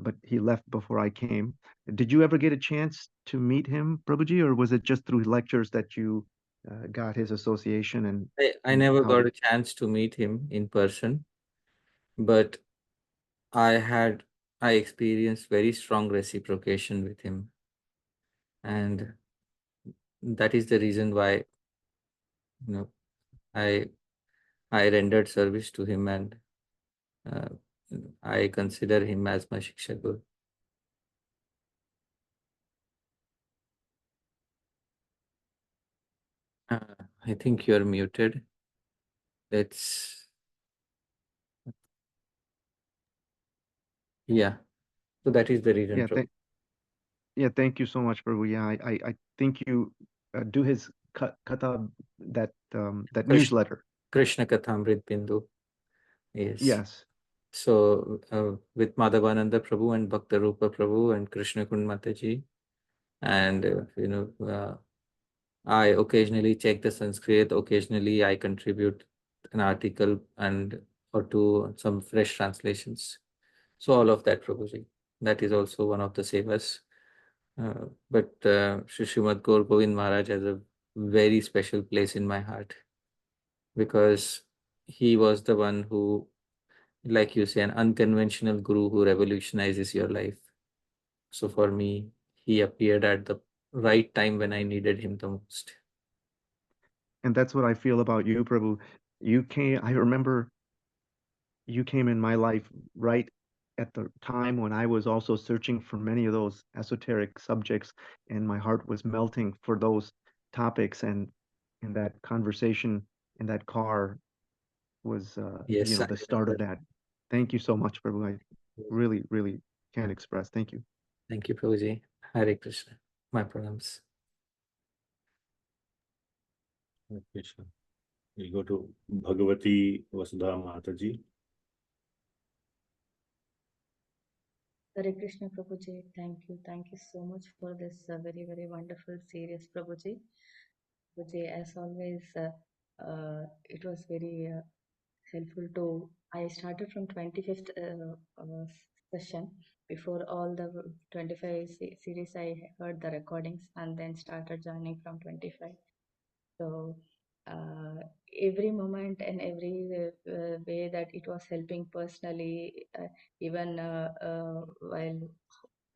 but he left before I came. Did you ever get a chance to meet him, Prabhuji, or was it just through lectures that you got his association? And I never got a chance to meet him in person, but I experienced very strong reciprocation with him. And that is the reason why I rendered service to him, and I consider him as my Shiksha Guru. I think you're muted. Yeah. So that is the reason. Thank you so much, Prabhu. Yeah, I think you do his katha, that newsletter. Krishna Kathamrit Bindu. Yes. Yes. So with Madhavananda Prabhu and Bhakta Rupa Prabhu and Krishna Kund Mataji, and I occasionally check the Sanskrit. Occasionally I contribute an article or two, some fresh translations. So all of that, Prabhuji, that is also one of the sevas. But Shri Srimad Gaur Govind Maharaj has a very special place in my heart, because he was the one who, like you say, an unconventional guru who revolutionizes your life. So for me, he appeared at the right time when I needed him the most. And that's what I feel about you, Prabhu. I remember you came in my life right at the time when I was also searching for many of those esoteric subjects, and my heart was melting for those topics. And in that conversation in that car was the start of that. Thank you so much, Prabhu. I really, really can't express. Thank you. Thank you, Prabhuji. Hare Krishna. My pranams. Hare Krishna. We'll go to Bhagavati Vasudha Mataji. Hare Krishna Prabhuji, thank you so much for this very, very wonderful series, Prabhuji. Prabhuji, as always, it was very helpful to. I started from 25th session. Before all the 25 series, I heard the recordings and then started joining from 25. So every moment and every way that it was helping personally, even while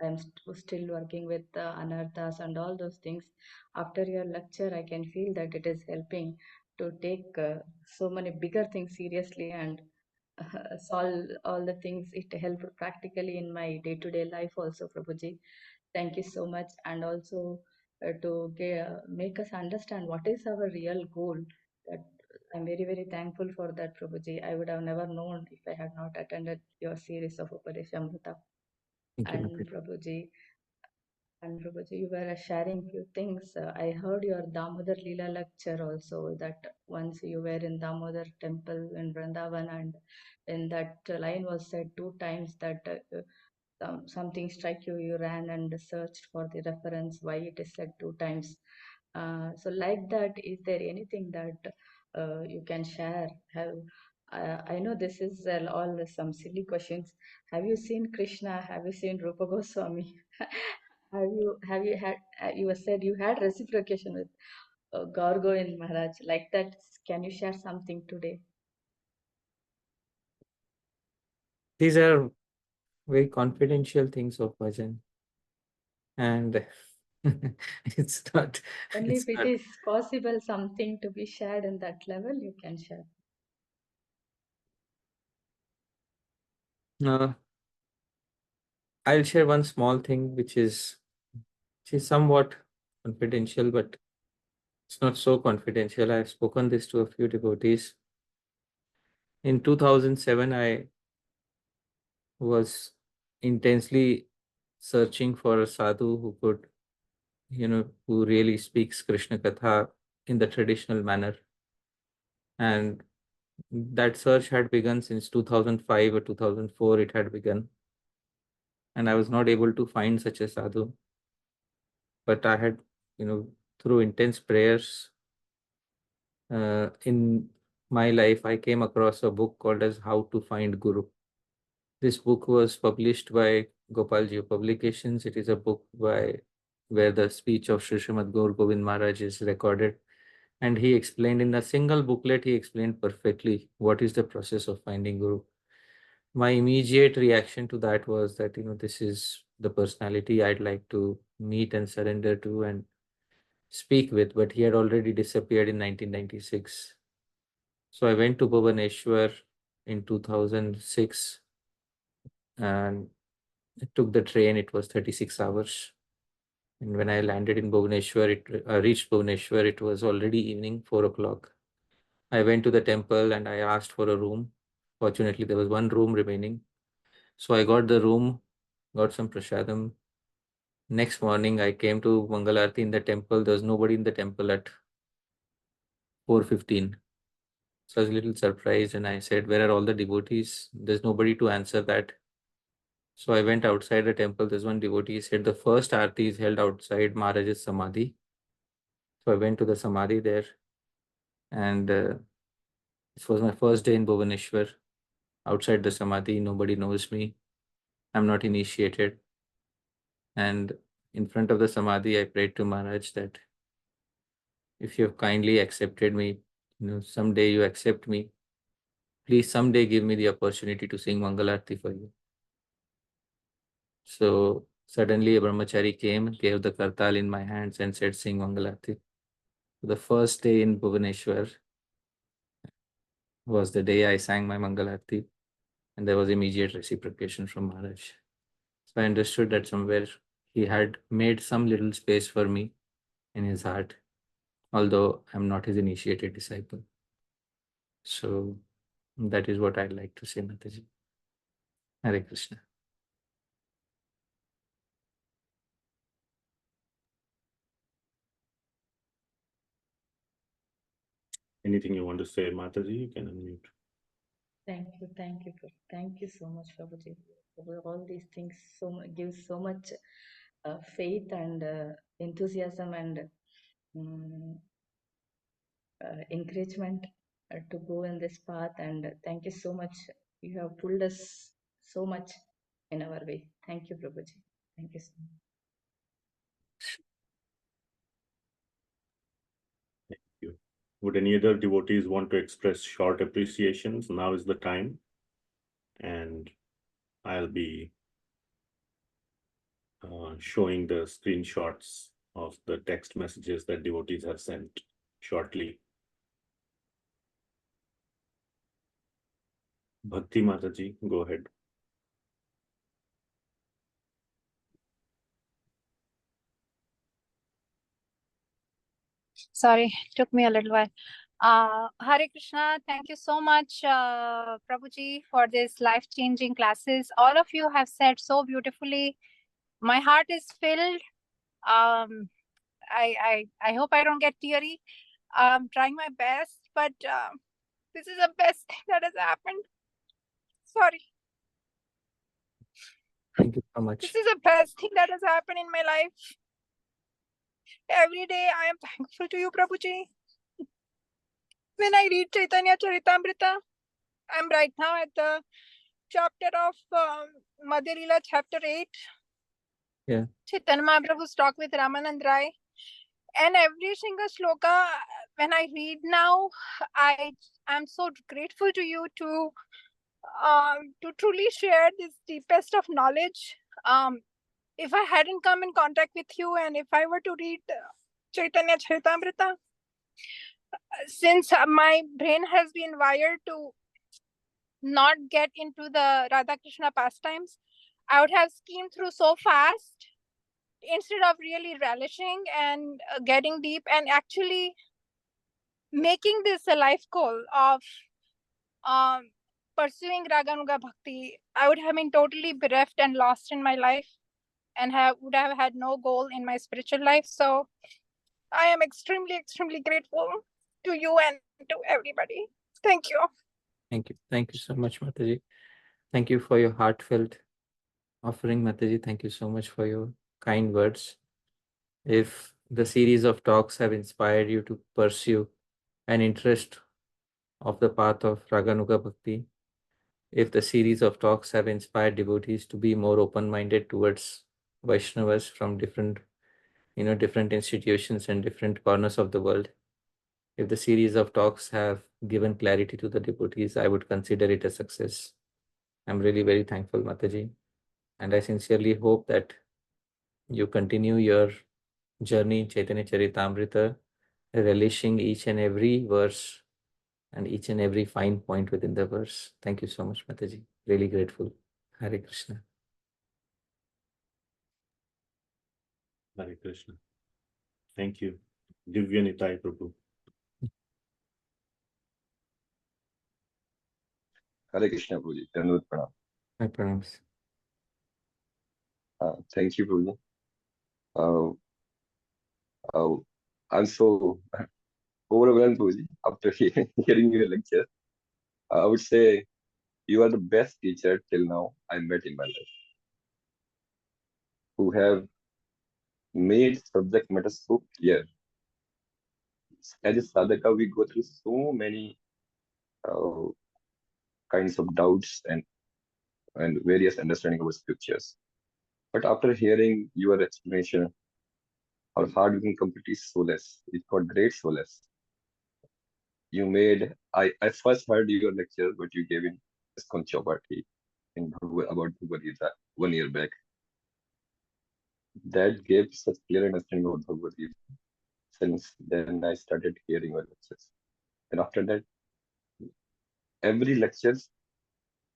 I'm still working with anarthas and all those things. After your lecture, I can feel that it is helping to take so many bigger things seriously and solve all the things. It helped practically in my day-to-day life also, Prabhuji. Thank you so much. And also to make us understand what is our real goal. That I'm very, very thankful for that, Prabhuji. I would have never known if I had not attended your series of Upadeshamritam. And Prabhuji, you were sharing few things. I heard your Damodar Lila lecture also, that once you were in Damodar temple in Vrindavan, and in that line was said 2 times that something struck you, you ran and searched for the reference, why it is said 2 times. So like that, is there anything that you can share? I know this is all some silly questions. Have you seen Krishna? Have you seen Rupa Goswami? Have you had, you said you had reciprocation with Gorgo in Maharaj, like that. Can you share something today? These are very confidential things of bhajan, and it's not. Only It's if it not. is possible something to be shared in that level, you can share. No, I'll share one small thing which is somewhat confidential, but it's not so confidential. I've spoken this to a few devotees. In 2007, I was intensely searching for a sadhu who could, who really speaks Krishna Katha in the traditional manner. And that search had begun since 2005 or 2004, it had begun. And I was not able to find such a sadhu. But I had, through intense prayers, in my life, I came across a book called as How to Find Guru. This book was published by Gopalji Publications. It is a book where the speech of Sri Srimad Gaur Govind Maharaj is recorded. And he explained in a single booklet, he explained perfectly what is the process of finding Guru. My immediate reaction to that was that, this is the personality I'd like to meet and surrender to and speak with, but he had already disappeared in 1996. So I went to Bhubaneswar in 2006 and I took the train. It was 36 hours. And when I landed in Bhubaneswar, reached Bhubaneswar, it was already evening, 4 o'clock. I went to the temple and I asked for a room. Fortunately, there was one room remaining. So I got the room, got some prasadam. Next morning, I came to Mangalarti in the temple. There was nobody in the temple at 4:15. So I was a little surprised and I said, where are all the devotees? There's nobody to answer that. So I went outside the temple. There's one devotee. He said the first arti is held outside Maharaj's Samadhi. So I went to the Samadhi there. And this was my first day in Bhubaneswar. Outside the Samadhi, nobody knows me. I'm not initiated. And in front of the Samadhi, I prayed to Maharaj that if you have kindly accepted me, someday you accept me, please someday give me the opportunity to sing Mangalarti for you. So suddenly a brahmachari came, gave the kartal in my hands and said, sing Mangalarti. The first day in Bhubaneswar was the day I sang my Mangalarti, and there was immediate reciprocation from Maharaj. So I understood that somewhere he had made some little space for me in his heart, although I'm not his initiated disciple. So that is what I'd like to say, Mataji. Hare Krishna. Anything you want to say, Mataji? You can unmute. Thank you, thank you so much, Prabhuji. All these things gives so much faith and enthusiasm and encouragement to go in this path. And thank you so much. You have pulled us so much in our way. Thank you, Prabhuji. Thank you so much. Thank you. Would any other devotees want to express short appreciations? Now is the time. And I'll be showing the screenshots of the text messages that devotees have sent shortly. Bhakti Mataji, go ahead. Sorry, took me a little while. Hare Krishna, thank you so much, Prabhuji, for this life-changing classes. All of you have said so beautifully. My heart is filled. I hope I don't get teary. I'm trying my best, but this is the best thing that has happened. Sorry. Thank you so much. This is the best thing that has happened in my life. Every day I am thankful to you, Prabhuji. When I read Chaitanya Charitamrita, I'm right now at the chapter of Madhya Lila, chapter 8. Yeah. Chaitanya Mahaprabhu's talk with Ramanand Rai. And every single shloka, when I read now, I'm so grateful to you to truly share this deepest of knowledge. If I hadn't come in contact with you, and if I were to read Chaitanya Charitamrita, since my brain has been wired to not get into the Radha Krishna pastimes, I would have skimmed through so fast instead of really relishing and getting deep and actually making this a life goal of pursuing Raganuga Bhakti. I would have been totally bereft and lost in my life and would have had no goal in my spiritual life. So I am extremely, extremely grateful to you and to everybody. Thank you. Thank you. Thank you so much, Mataji. Thank you for your heartfelt offering, Mataji. Thank you so much for your kind words. If the series of talks have inspired you to pursue an interest of the path of Raganuga Bhakti, if the series of talks have inspired devotees to be more open-minded towards Vaishnavas from different institutions and different corners of the world, if the series of talks have given clarity to the devotees, I would consider it a success. I'm really very thankful, Mataji. And I sincerely hope that you continue your journey in Chaitanya Charitamrita, relishing each and every verse and each and every fine point within the verse. Thank you so much, Mataji. Really grateful. Hare Krishna. Hare Krishna. Thank you. Divya Nitai Prabhu. Hare Krishna, Prabhuji. Dandavat Pranam. My pranams. Thank you, Prabhuji. I'm so overwhelmed, Prabhuji, after hearing your lecture. I would say you are the best teacher till now I met in my life, who have made subject matter so clear. As a sadhaka, we go through so many kinds of doubts and various understanding of scriptures. But after hearing your explanation, our heart became completely soulless. It got great solace. You made, I first heard your lecture, what you gave in ISKCON Chowpatty about Bhagavad Gita 1 year back. That gave such clear understanding of Bhagavad Gita. Since then, I started hearing your lectures. And after that, every lecture,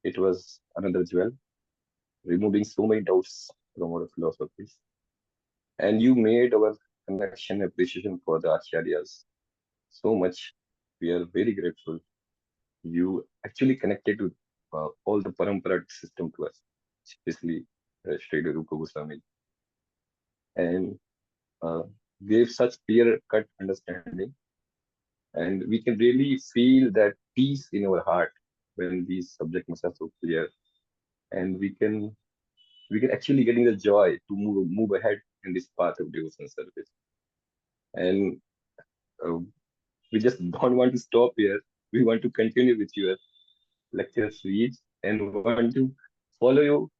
it was another jewel, removing so many doubts from our philosophies. And you made our connection, appreciation for the acaryas so much. We are very grateful. You actually connected to all the parampara system to us, especially Srila Rupa Goswami, and gave such clear-cut understanding. And we can really feel that peace in our heart when these subject matters are so clear, and we can actually getting the joy to move ahead in this path of devotion service. And we just don't want to stop here. We want to continue with your lecture series and want to follow you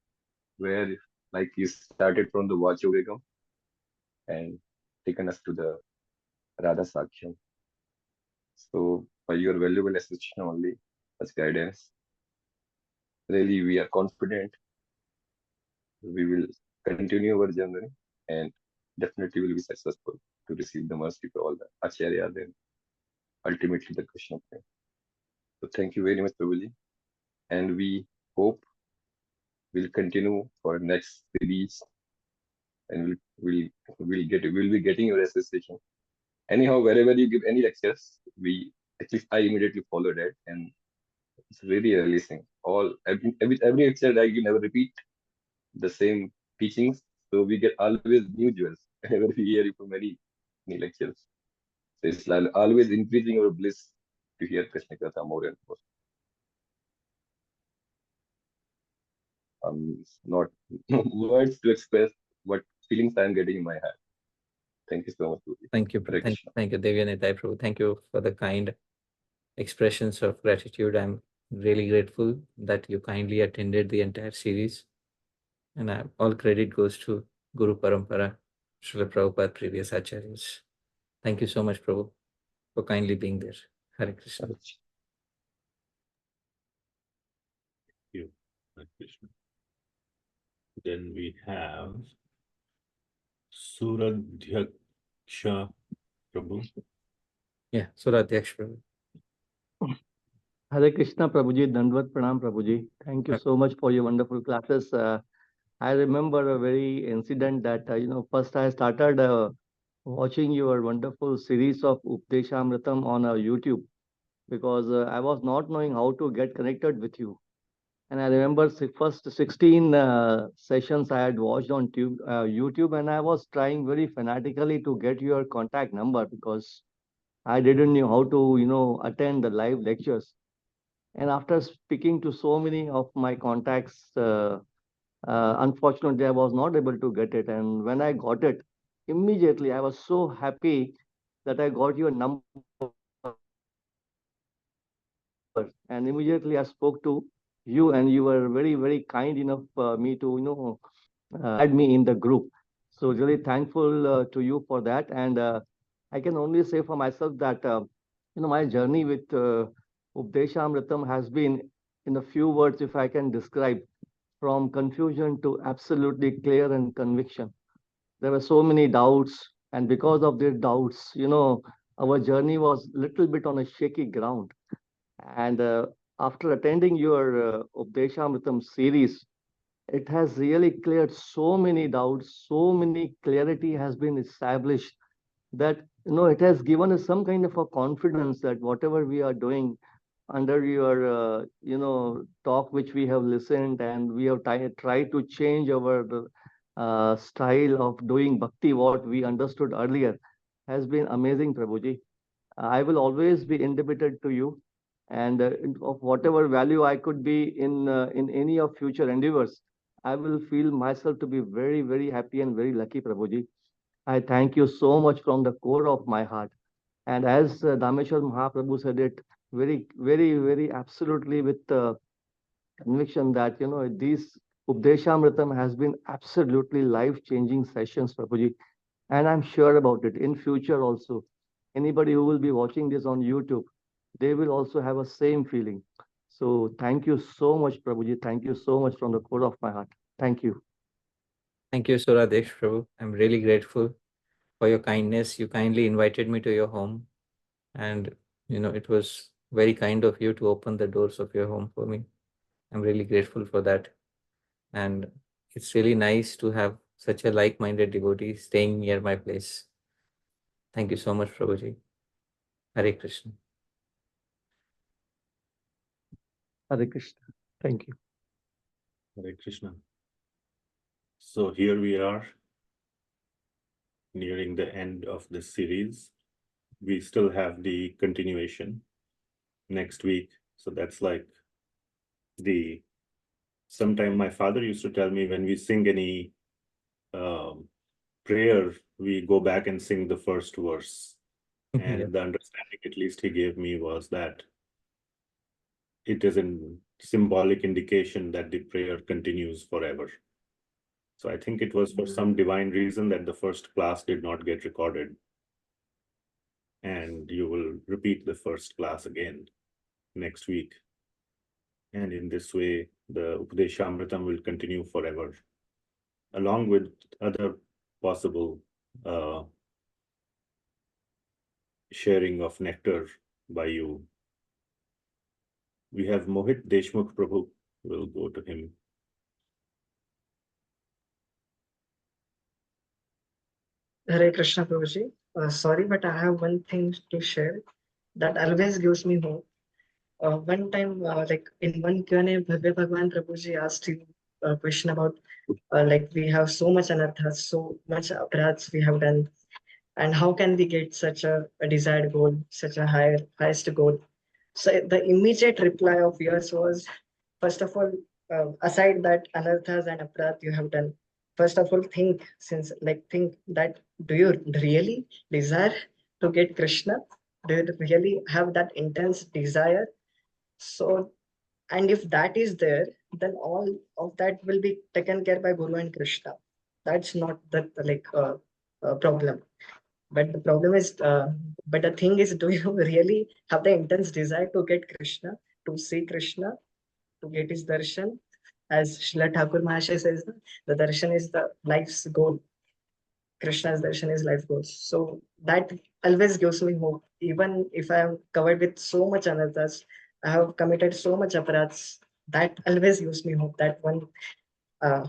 where, like, you started from the Vachogam and taken us to the Radha-Sakhi. So, by your valuable assistance only, as guidance, really we are confident we will continue our journey and definitely will be successful to receive the mercy for all the acaryas and ultimately the Krishna plan. So, thank you very much, Prabhuji. And we hope we'll continue for next series, and we'll be getting your association. Anyhow, wherever you give any lectures, I immediately follow that, and it's very releasing. Every lecture I give never repeat the same teachings, so we get always new jewels whenever we hear from many lectures. So it's always increasing our bliss to hear Krishna Katha more and more. Not words to express what feelings I am getting in my heart. Thank you so much. Thank you. Thank you, Divya Nitai Prabhu. Thank you for the kind expressions of gratitude. I'm really grateful that you kindly attended the entire series. And all credit goes to Guru Parampara, Srila Prabhupada, previous acharyas. Thank you so much, Prabhu, for kindly being there. Hare Krishna. Thank you, Hare Krishna. Then we have Suradhyaksha Prabhu. Yeah, Suradhyaksh Prabhu. Hare Krishna Prabhuji, Dandvat Pranam Prabhuji. Thank you so much for your wonderful classes. I remember a very incident that, first I started watching your wonderful series of Upadeshamritam on YouTube because I was not knowing how to get connected with you. And I remember first 16 sessions I had watched on YouTube, and I was trying very fanatically to get your contact number because I didn't know how to, attend the live lectures. And after speaking to so many of my contacts, unfortunately, I was not able to get it. And when I got it, immediately I was so happy that I got your number. And immediately I spoke to you, and you were very, very kind enough me to, add me in the group. So really thankful to you for that. And I can only say for myself that, my journey with Upadeshamritam has been, in a few words, if I can describe, from confusion to absolutely clear and conviction. There were so many doubts, and because of the doubts, our journey was little bit on a shaky ground. And after attending your Obeisances series, it has really cleared so many doubts, so many clarity has been established that, it has given us some kind of a confidence that whatever we are doing under your, talk, which we have listened, and we have tried to change our style of doing bhakti, what we understood earlier, has been amazing, Prabhuji. I will always be indebted to you, and of whatever value I could be in any of future endeavors, I will feel myself to be very, very happy and very lucky, Prabhuji. I thank you so much from the core of my heart. And as Dameshwar Mahaprabhu said it very, very, very absolutely with conviction that, these Upadeshamritam has been absolutely life-changing sessions, Prabhuji. And I'm sure about it in future also. Anybody who will be watching this on YouTube, they will also have a same feeling. So thank you so much, Prabhuji. Thank you so much from the core of my heart. Thank you. Thank you, Suradhyaksh Prabhu. I'm really grateful for your kindness. You kindly invited me to your home. And, it was very kind of you to open the doors of your home for me. I'm really grateful for that. And it's really nice to have such a like-minded devotee staying near my place. Thank you so much, Prabhuji. Hare Krishna. Hare Krishna. Thank you. Hare Krishna. So here we are, nearing the end of this series. We still have the continuation next week. So that's like sometime my father used to tell me when we sing any prayer, we go back and sing the first verse. And Yeah. the understanding, at least he gave me, was that it is a symbolic indication that the prayer continues forever. So I think it was for some divine reason that the first class did not get recorded. And you will repeat the first class again next week. And in this way, the Upadeshamritam will continue forever, along with other possible sharing of nectar by you. We have Mohit Deshmukh Prabhu. We'll go to him. Hare Krishna Prabhuji. Sorry, but I have one thing to share that always gives me hope. One time, like in one Q&A, Bhagavan Prabhuji asked you a question about like we have so much anarthas, so much aparadhs we have done, and how can we get such a desired goal, such a highest goal? So the immediate reply of yours was, first of all, aside that anarthas and aparadh you have done, first of all, think that do you really desire to get Krishna? Do you really have that intense desire? So, and if that is there, then all of that will be taken care by Guru and Krishna. That's not the problem. But the problem is, but the thing is, do you really have the intense desire to get Krishna, to see Krishna, to get his darshan? As Srila Thakur Mahasaya says, the darshan is the life's goal. Krishna's darshan is life goal. So that always gives me hope. Even if I am covered with so much anarthas, I have committed so much aparats, that always gives me hope. That one uh,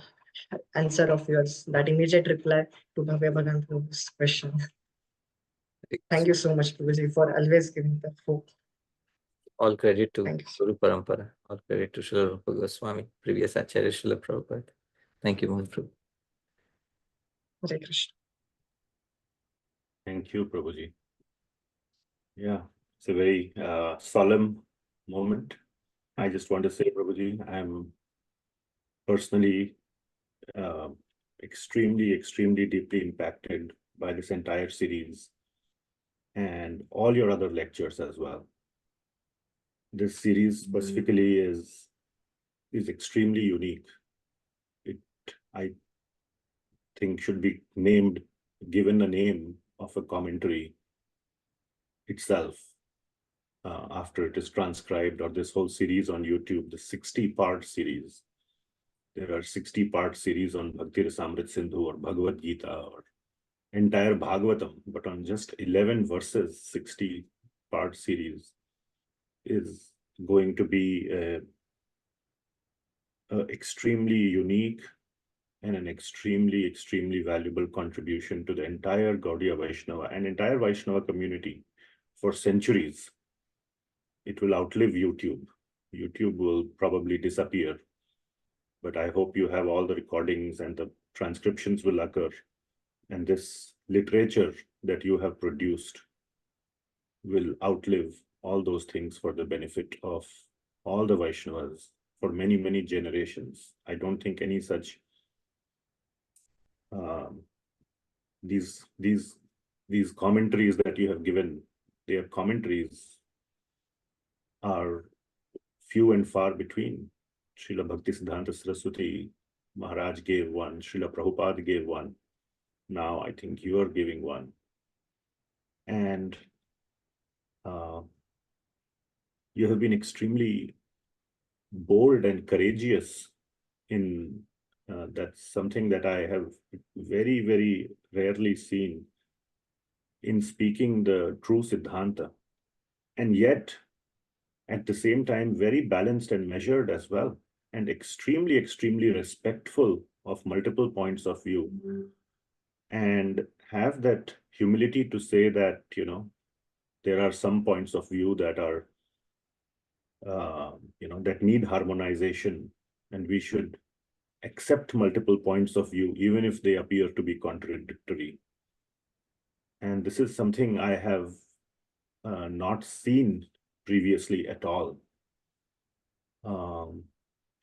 answer of yours, that immediate reply to Bhavya Bhagan Prabhu's question. Thank you so much, Prabhuji, for always giving the hope. All credit to Thank you. Guru Parampara. All credit to Srila Rupa Goswami, previous Acharya Srila Prabhupada. Thank you, Mahaprabhu. Hare Krishna. Thank you, Prabhuji. Yeah, it's a very solemn moment. I just want to say, Prabhuji, I'm personally extremely, extremely deeply impacted by this entire series and all your other lectures as well. This series specifically is extremely unique. It, I think, should be given a name of a commentary itself after it is transcribed, or this whole series on YouTube, the 60-part series. There are 60-part series on Bhakti Rasamrit Sindhu or Bhagavad Gita or entire Bhagavatam, but on just 11 verses, 60-part series is going to be a extremely unique and an extremely, extremely valuable contribution to the entire Gaudiya Vaishnava and entire Vaishnava community for centuries. It will outlive YouTube. YouTube will probably disappear, but I hope you have all the recordings and the transcriptions will occur. And this literature that you have produced will outlive all those things for the benefit of all the Vaishnavas for many, many generations. I don't think any such these commentaries that you have given, their commentaries are few and far between. Srila Bhaktisiddhanta Saraswati Maharaj gave one, Srila Prabhupada gave one. Now I think you are giving one. And you have been extremely bold and courageous in that's something that I have very, very rarely seen in speaking the true Siddhanta. And yet, at the same time, very balanced and measured as well, and extremely, extremely respectful of multiple points of view. And have that humility to say that, you know, there are some points of view that are, that need harmonization, and we should accept multiple points of view, even if they appear to be contradictory. And this is something I have not seen previously at all.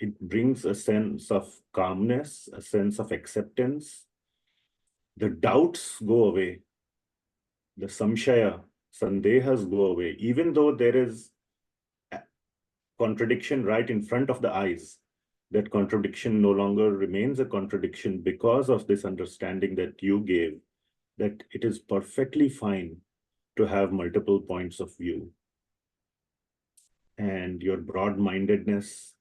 It brings a sense of calmness, a sense of acceptance. The doubts go away. The samshaya, sandehas go away, even though there is a contradiction right in front of the eyes. That contradiction no longer remains a contradiction because of this understanding that you gave, that it is perfectly fine to have multiple points of view. And your broad-mindedness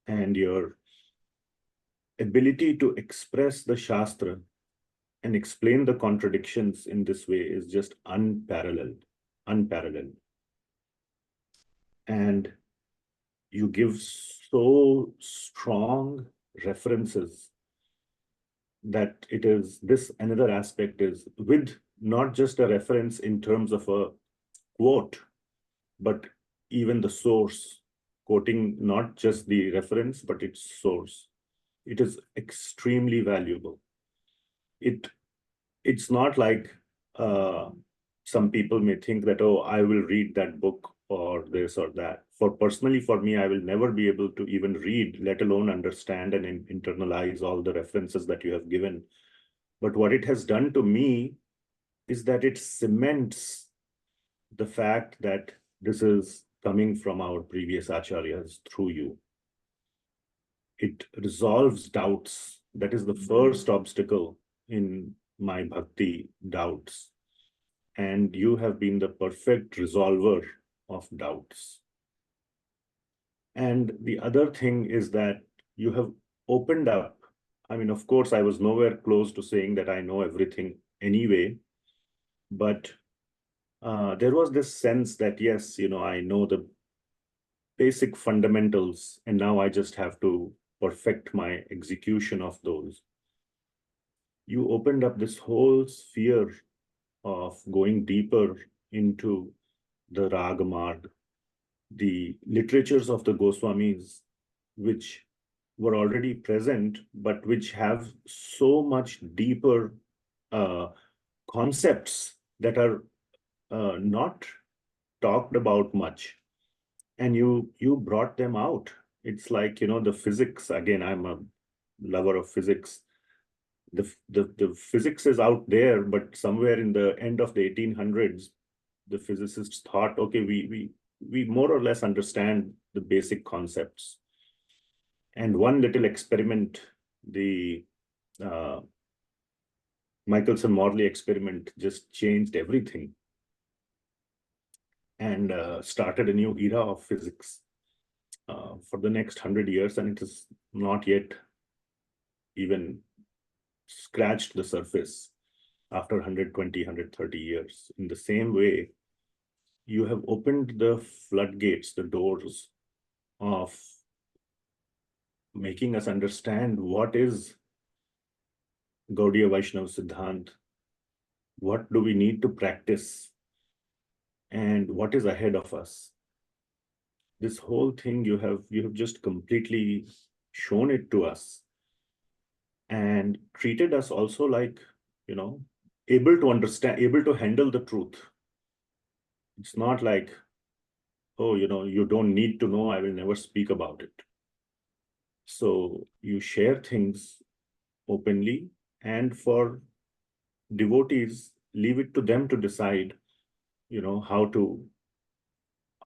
and your ability to express the Shastra and explain the contradictions in this way is just unparalleled. And you give so strong references that it is this another aspect is with not just a reference in terms of a quote, but even the source, quoting not just the reference, but its source. It is extremely valuable. It's not like some people may think that, oh, I will read that book or this or that. Personally, for me, I will never be able to even read, let alone understand and internalize all the references that you have given. But what it has done to me is that it cements the fact that this is coming from our previous acharyas through you. It resolves doubts. That is the first obstacle in my bhakti doubts, and you have been the perfect resolver of doubts. And the other thing is that you have opened up. I mean, of course, I was nowhere close to saying that I know everything anyway, but there was this sense that, yes, I know the basic fundamentals, and now I just have to perfect my execution of those. You opened up this whole sphere of going deeper into the Raga Marg, the literatures of the Goswamis, which were already present, but which have so much deeper concepts that are not talked about much. And you brought them out. It's like, the physics, again, I'm a lover of physics. The physics is out there, but somewhere in the end of the 1800s, the physicists thought, okay, we more or less understand the basic concepts. And one little experiment, the Michelson-Morley experiment, just changed everything and started a new era of physics for the next 100 years, and it is not yet even scratched the surface after 120, 130 years. In the same way, you have opened the floodgates, the doors of making us understand what is Gaudiya Vaishnava Siddhant, what do we need to practice, and what is ahead of us. This whole thing you have just completely shown it to us and treated us also like, able to understand, able to handle the truth. It's not like, oh, you don't need to know, I will never speak about it. So you share things openly, and for devotees, leave it to them to decide,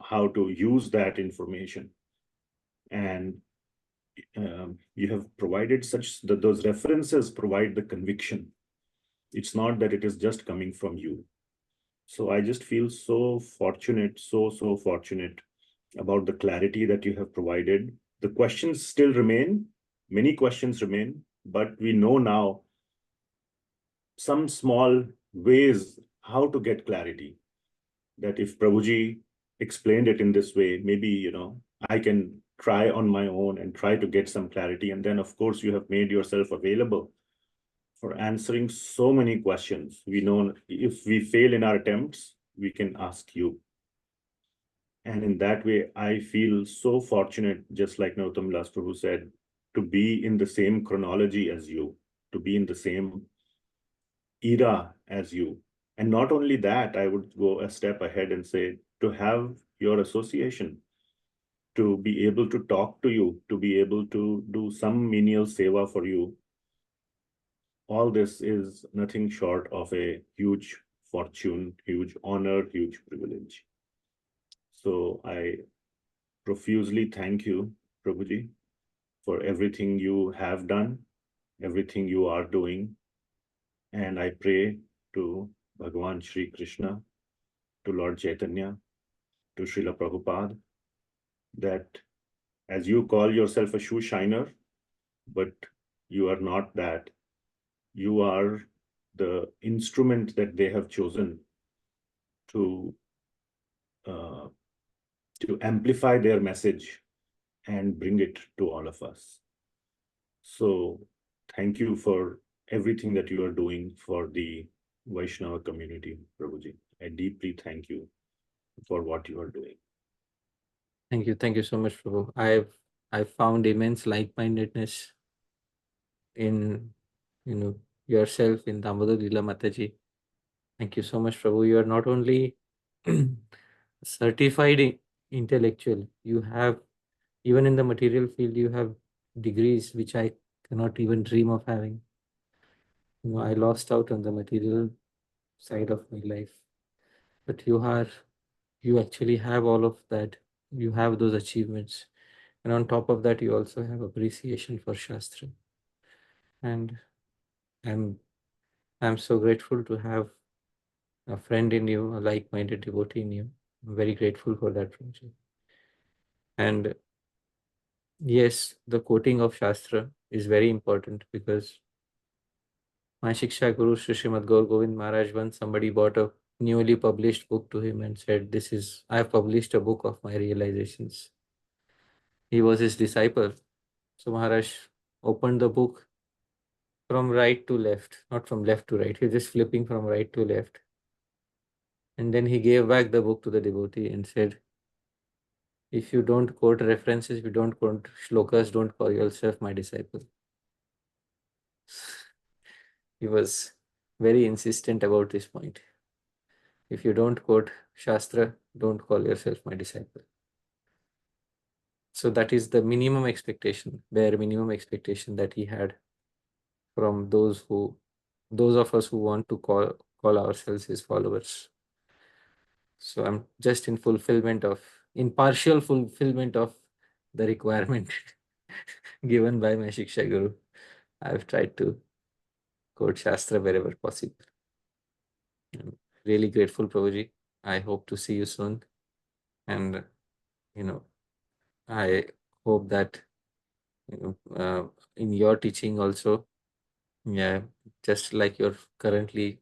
how to use that information. And you have provided such that those references provide the conviction. It's not that it is just coming from you. So I just feel so fortunate, so fortunate about the clarity that you have provided. The questions still remain, many questions remain, but we know now some small ways how to get clarity. That if Prabhuji explained it in this way, maybe, I can try on my own and try to get some clarity. And then, of course, you have made yourself available for answering so many questions. We know if we fail in our attempts, we can ask you. And in that way, I feel so fortunate, just like Narottam Das Prabhu said, to be in the same chronology as you, to be in the same era as you. And not only that, I would go a step ahead and say, to have your association, to be able to talk to you, to be able to do some menial seva for you. All this is nothing short of a huge fortune, huge honor, huge privilege. So I profusely thank you, Prabhuji, for everything you have done, everything you are doing. And I pray to Bhagavan Shri Krishna, to Lord Chaitanya, to Srila Prabhupada, that as you call yourself a shoe shiner, but you are not that. You are the instrument that they have chosen to amplify their message and bring it to all of us. So thank you for everything that you are doing for the Vaishnava community, Prabhuji. I deeply thank you for what you are doing. Thank you so much, Prabhu. I've found immense like-mindedness in yourself, in Damodar Lila Mataji. Thank you so much, Prabhu. You are not only certified intellectual, you have, even in the material field, you have degrees which I cannot even dream of having. I lost out on the material side of my life, but you actually have all of that. You have those achievements, and on top of that, you also have appreciation for Shastra. And I'm I'm so grateful to have a friend in you, a like-minded devotee in you. I'm very grateful for that, Prabhuji. And yes, the quoting of Shastra is very important because my Shiksha Guru Sri Srimad Gaur Govind Maharaj, once somebody bought a newly published book to him and said, I have published a book of my realizations. He was his disciple. So Maharaj opened the book from right to left, not from left to right. He was just flipping from right to left. And then he gave back the book to the devotee and said, if you don't quote references, if you don't quote shlokas, don't call yourself my disciple. He was very insistent about this point. If you don't quote Shastra, don't call yourself my disciple. So that is the minimum expectation, bare minimum expectation that he had from those of us who want to call ourselves his followers. So I'm just in partial fulfillment of the requirement given by my Shiksha Guru. I've tried to quote Shastra wherever possible. I'm really grateful, Prabhuji. I hope to see you soon. And, I hope that, in your teaching also, yeah, just like you're currently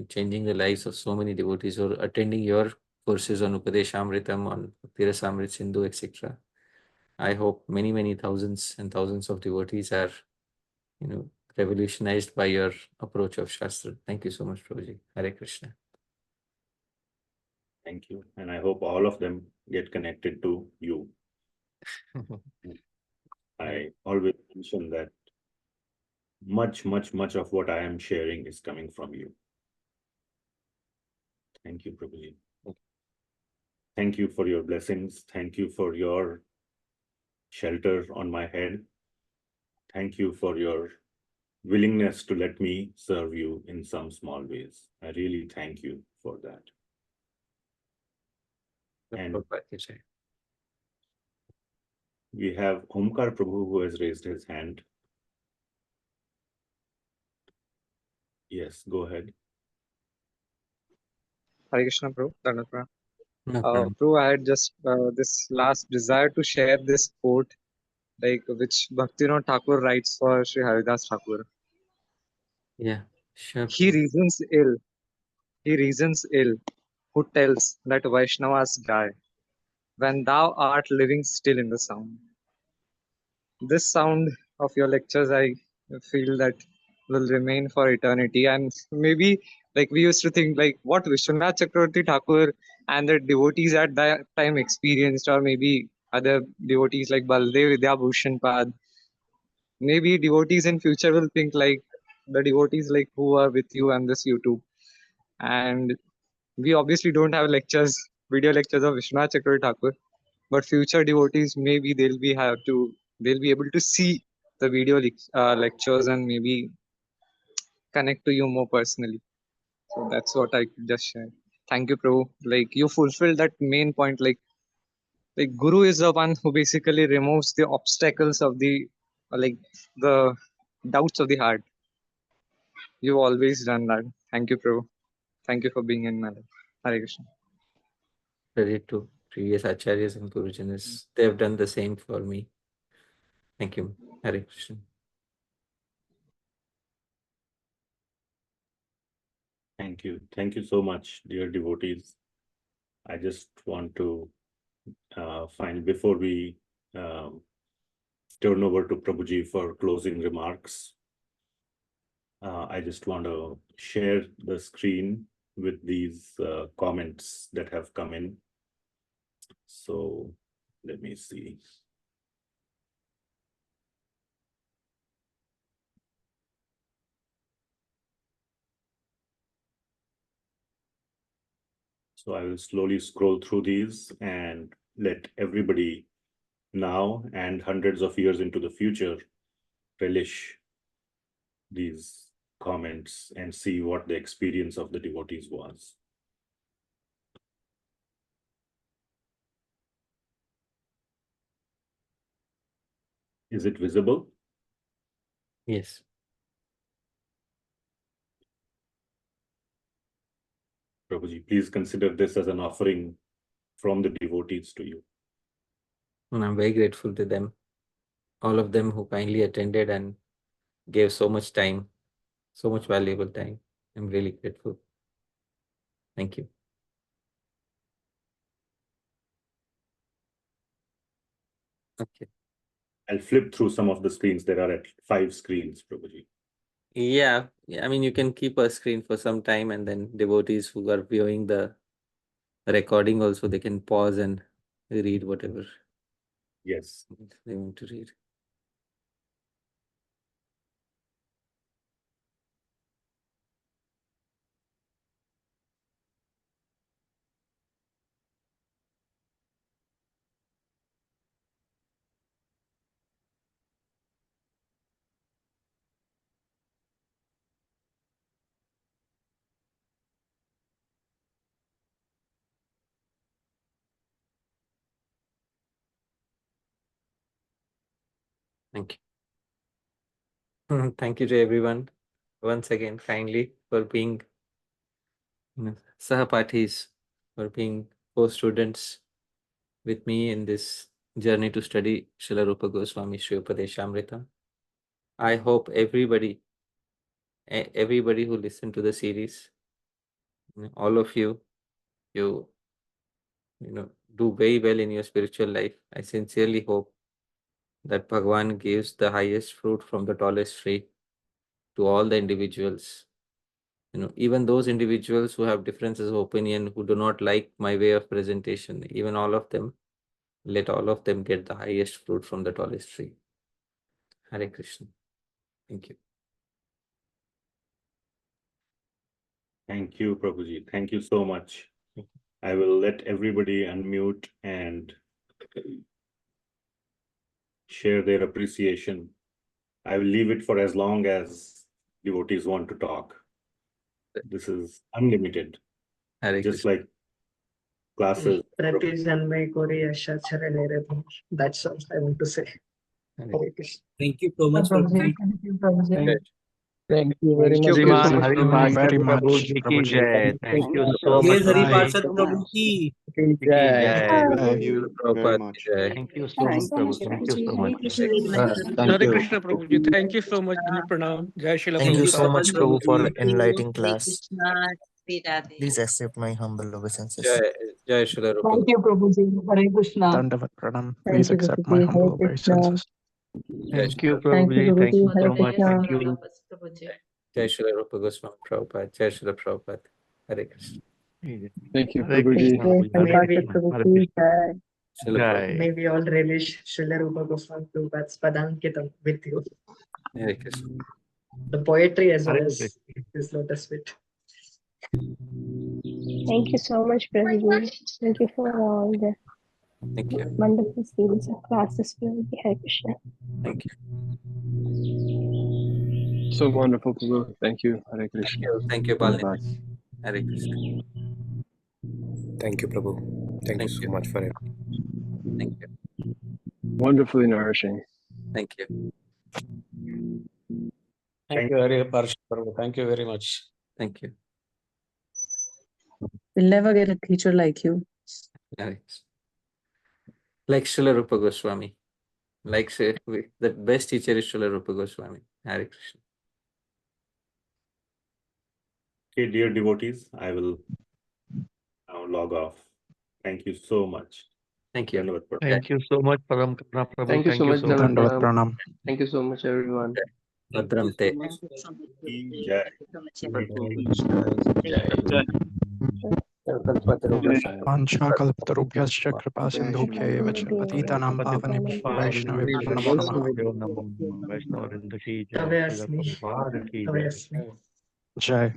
changing the lives of so many devotees or attending your courses on Upadeshamritam, on Tirasamrit Sindhu, etc. I hope many, many thousands and thousands of devotees are, revolutionized by your approach of Shastra. Thank you so much, Prabhuji. Hare Krishna. Thank you. And I hope all of them get connected to you. I always mention that much of what I am sharing is coming from you. Thank you, Prabhuji. Thank you for your blessings. Thank you for your shelter on my head. Thank you for your willingness to let me serve you in some small ways. I really thank you for that. And we have Omkar Prabhu who has raised his hand. Yes, go ahead. Hare Krishna, bro. Dhanapra. No problem. Bro, I had just this last desire to share this quote, like which Bhaktivinoda Thakur writes for Sri Haridas Thakur. Yeah, sure. He reasons ill, who tells that Vaishnavas die, when thou art living still in the sound. This sound of your lectures, I feel that will remain for eternity. And maybe like we used to think like what Vishwanath Chakravarti Thakur and the devotees at that time experienced, or maybe other devotees like Baldev Vidyabhushan Pad. Maybe devotees in future will think like the devotees like who are with you on this YouTube. And we obviously don't have video lectures of Vishwanath Chakravarti Thakur, but future devotees maybe they'll be able to see the video lectures and maybe connect to you more personally. So that's what I could just share. Thank you, Prabhu. Like you fulfilled that main point. Like Guru is the one who basically removes the obstacles of the the doubts of the heart. You've always done that. Thank you, Prabhu. Thank you for being in my life. Hare Krishna. Credit to previous acaryas and gurujanas. They have done the same for me. Thank you. Hare Krishna. Thank you. Thank you so much, dear devotees. I just want to before we turn over to Prabhuji for closing remarks, I just want to share the screen with these comments that have come in. So let me see. So I will slowly scroll through these and let everybody now and hundreds of years into the future relish these comments and see what the experience of the devotees was. Is it visible? Yes. Prabhuji, please consider this as an offering from the devotees to you. And I'm very grateful to them, all of them who kindly attended and gave so much time, so much valuable time. I'm really grateful. Thank you. Okay. I'll flip through some of the screens. There are 5 screens, Prabhuji. Yeah, I mean, you can keep a screen for some time, and then devotees who are viewing the recording also, they can pause and read whatever Yes. they want to read. Thank you. Thank you to everyone once again kindly for being Sahapathis, for being co-students with me in this journey to study Srila Rupa Goswami Sri Upadeshamritam. I hope everybody who listened to the series, all of you, you do very well in your spiritual life. I sincerely hope that Bhagavan gives the highest fruit from the tallest tree to all the individuals. Even those individuals who have differences of opinion, who do not like my way of presentation, even all of them, let all of them get the highest fruit from the tallest tree. Hare Krishna. Thank you. Thank you, Prabhuji. Thank you so much. I will let everybody unmute and share their appreciation. I will leave it for as long as devotees want to talk. This is unlimited. Hare Just Krishna. like classes. That's all I want to say. Hare Krishna. Thank you so much, Prabhuji. Thank you, Prabhuji. Thank you very Thank much. you, Krishna. Prabhuji. Hari Thank you Parshad very much, Prabhuji ki Prabhuji. jai. Thank you so Yes, much. Hari Prabhuji. Parshad Prabhuji. Ki jai. Thank you very much. Thank you so much, Prabhu. Thank you so much. Thank Hare you. Krishna Prabhuji. Thank you so much. Dhanil Pranam. Jai Srila Thank Thank you you, Prabhupada. so much, Prabhu, for Prabhuji. enlightening Hare class. Please accept my humble obeisances. Jai Srila Rupa. Thank you, Prabhuji. Hare Krishna. Dandavat Pranam. Thank Please you, accept Prabhuji. my Hare humble Krishna. obeisances. Thank you, Thank you, Prabhuji. Thank Prabhuji. you Hare so much. Krishna. Thank you. Jai Srila Rupa Goswami Prabhupada. Jai Srila Prabhupada. Hare Krishna. Thank you, Hare Prabhuji. Krishna, Prabhuji. Hare Hare Krishna. Krishna. Hare Prabhuji. Krishna. Jai. Srila Prabhupada. Jai. May we all relish Srila Rupa Goswami Prabhupada's Padankitam with you. Hare Krishna. The poetry as well Hare as Krishna. this lotus bit. Thank you so much, Prabhuji. Thank you for all the Thank you. wonderful series of classes, Prabhuji. Hare Krishna. Thank you. So wonderful, Prabhu. Thank you. Hare Thank Krishna. you. Thank you, Balnita. Hare Krishna. Thank you, Prabhu. Thank you Thank so you. much for it. Thank you. Wonderfully nourishing. Thank you. Thank you, Hari Parshad Prabhu. Thank you very much. Thank you. We'll never get a teacher like you. Hare Krishna. Like Srila Rupa Goswami. Like the best teacher is Srila Rupa Goswami. Hare Krishna. Okay, dear devotees, I will now log off. Thank you so much. Thank you. Dhanyavad Prabhu. Thank you so much, Param Prabhu. Thank you so much, much. Dandavat Dhanush. Pranam. Thank you so much, everyone. Bhadram te. Ki Jai. Pancha kalpatarubhyascha kripa sindhubhya eva cha patitanam pavanebhyo Vaishnavibhyo namo namah. Jai.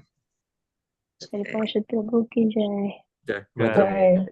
Hare Parshad Prabhu ki jai. Jai. Jai. Bhadram.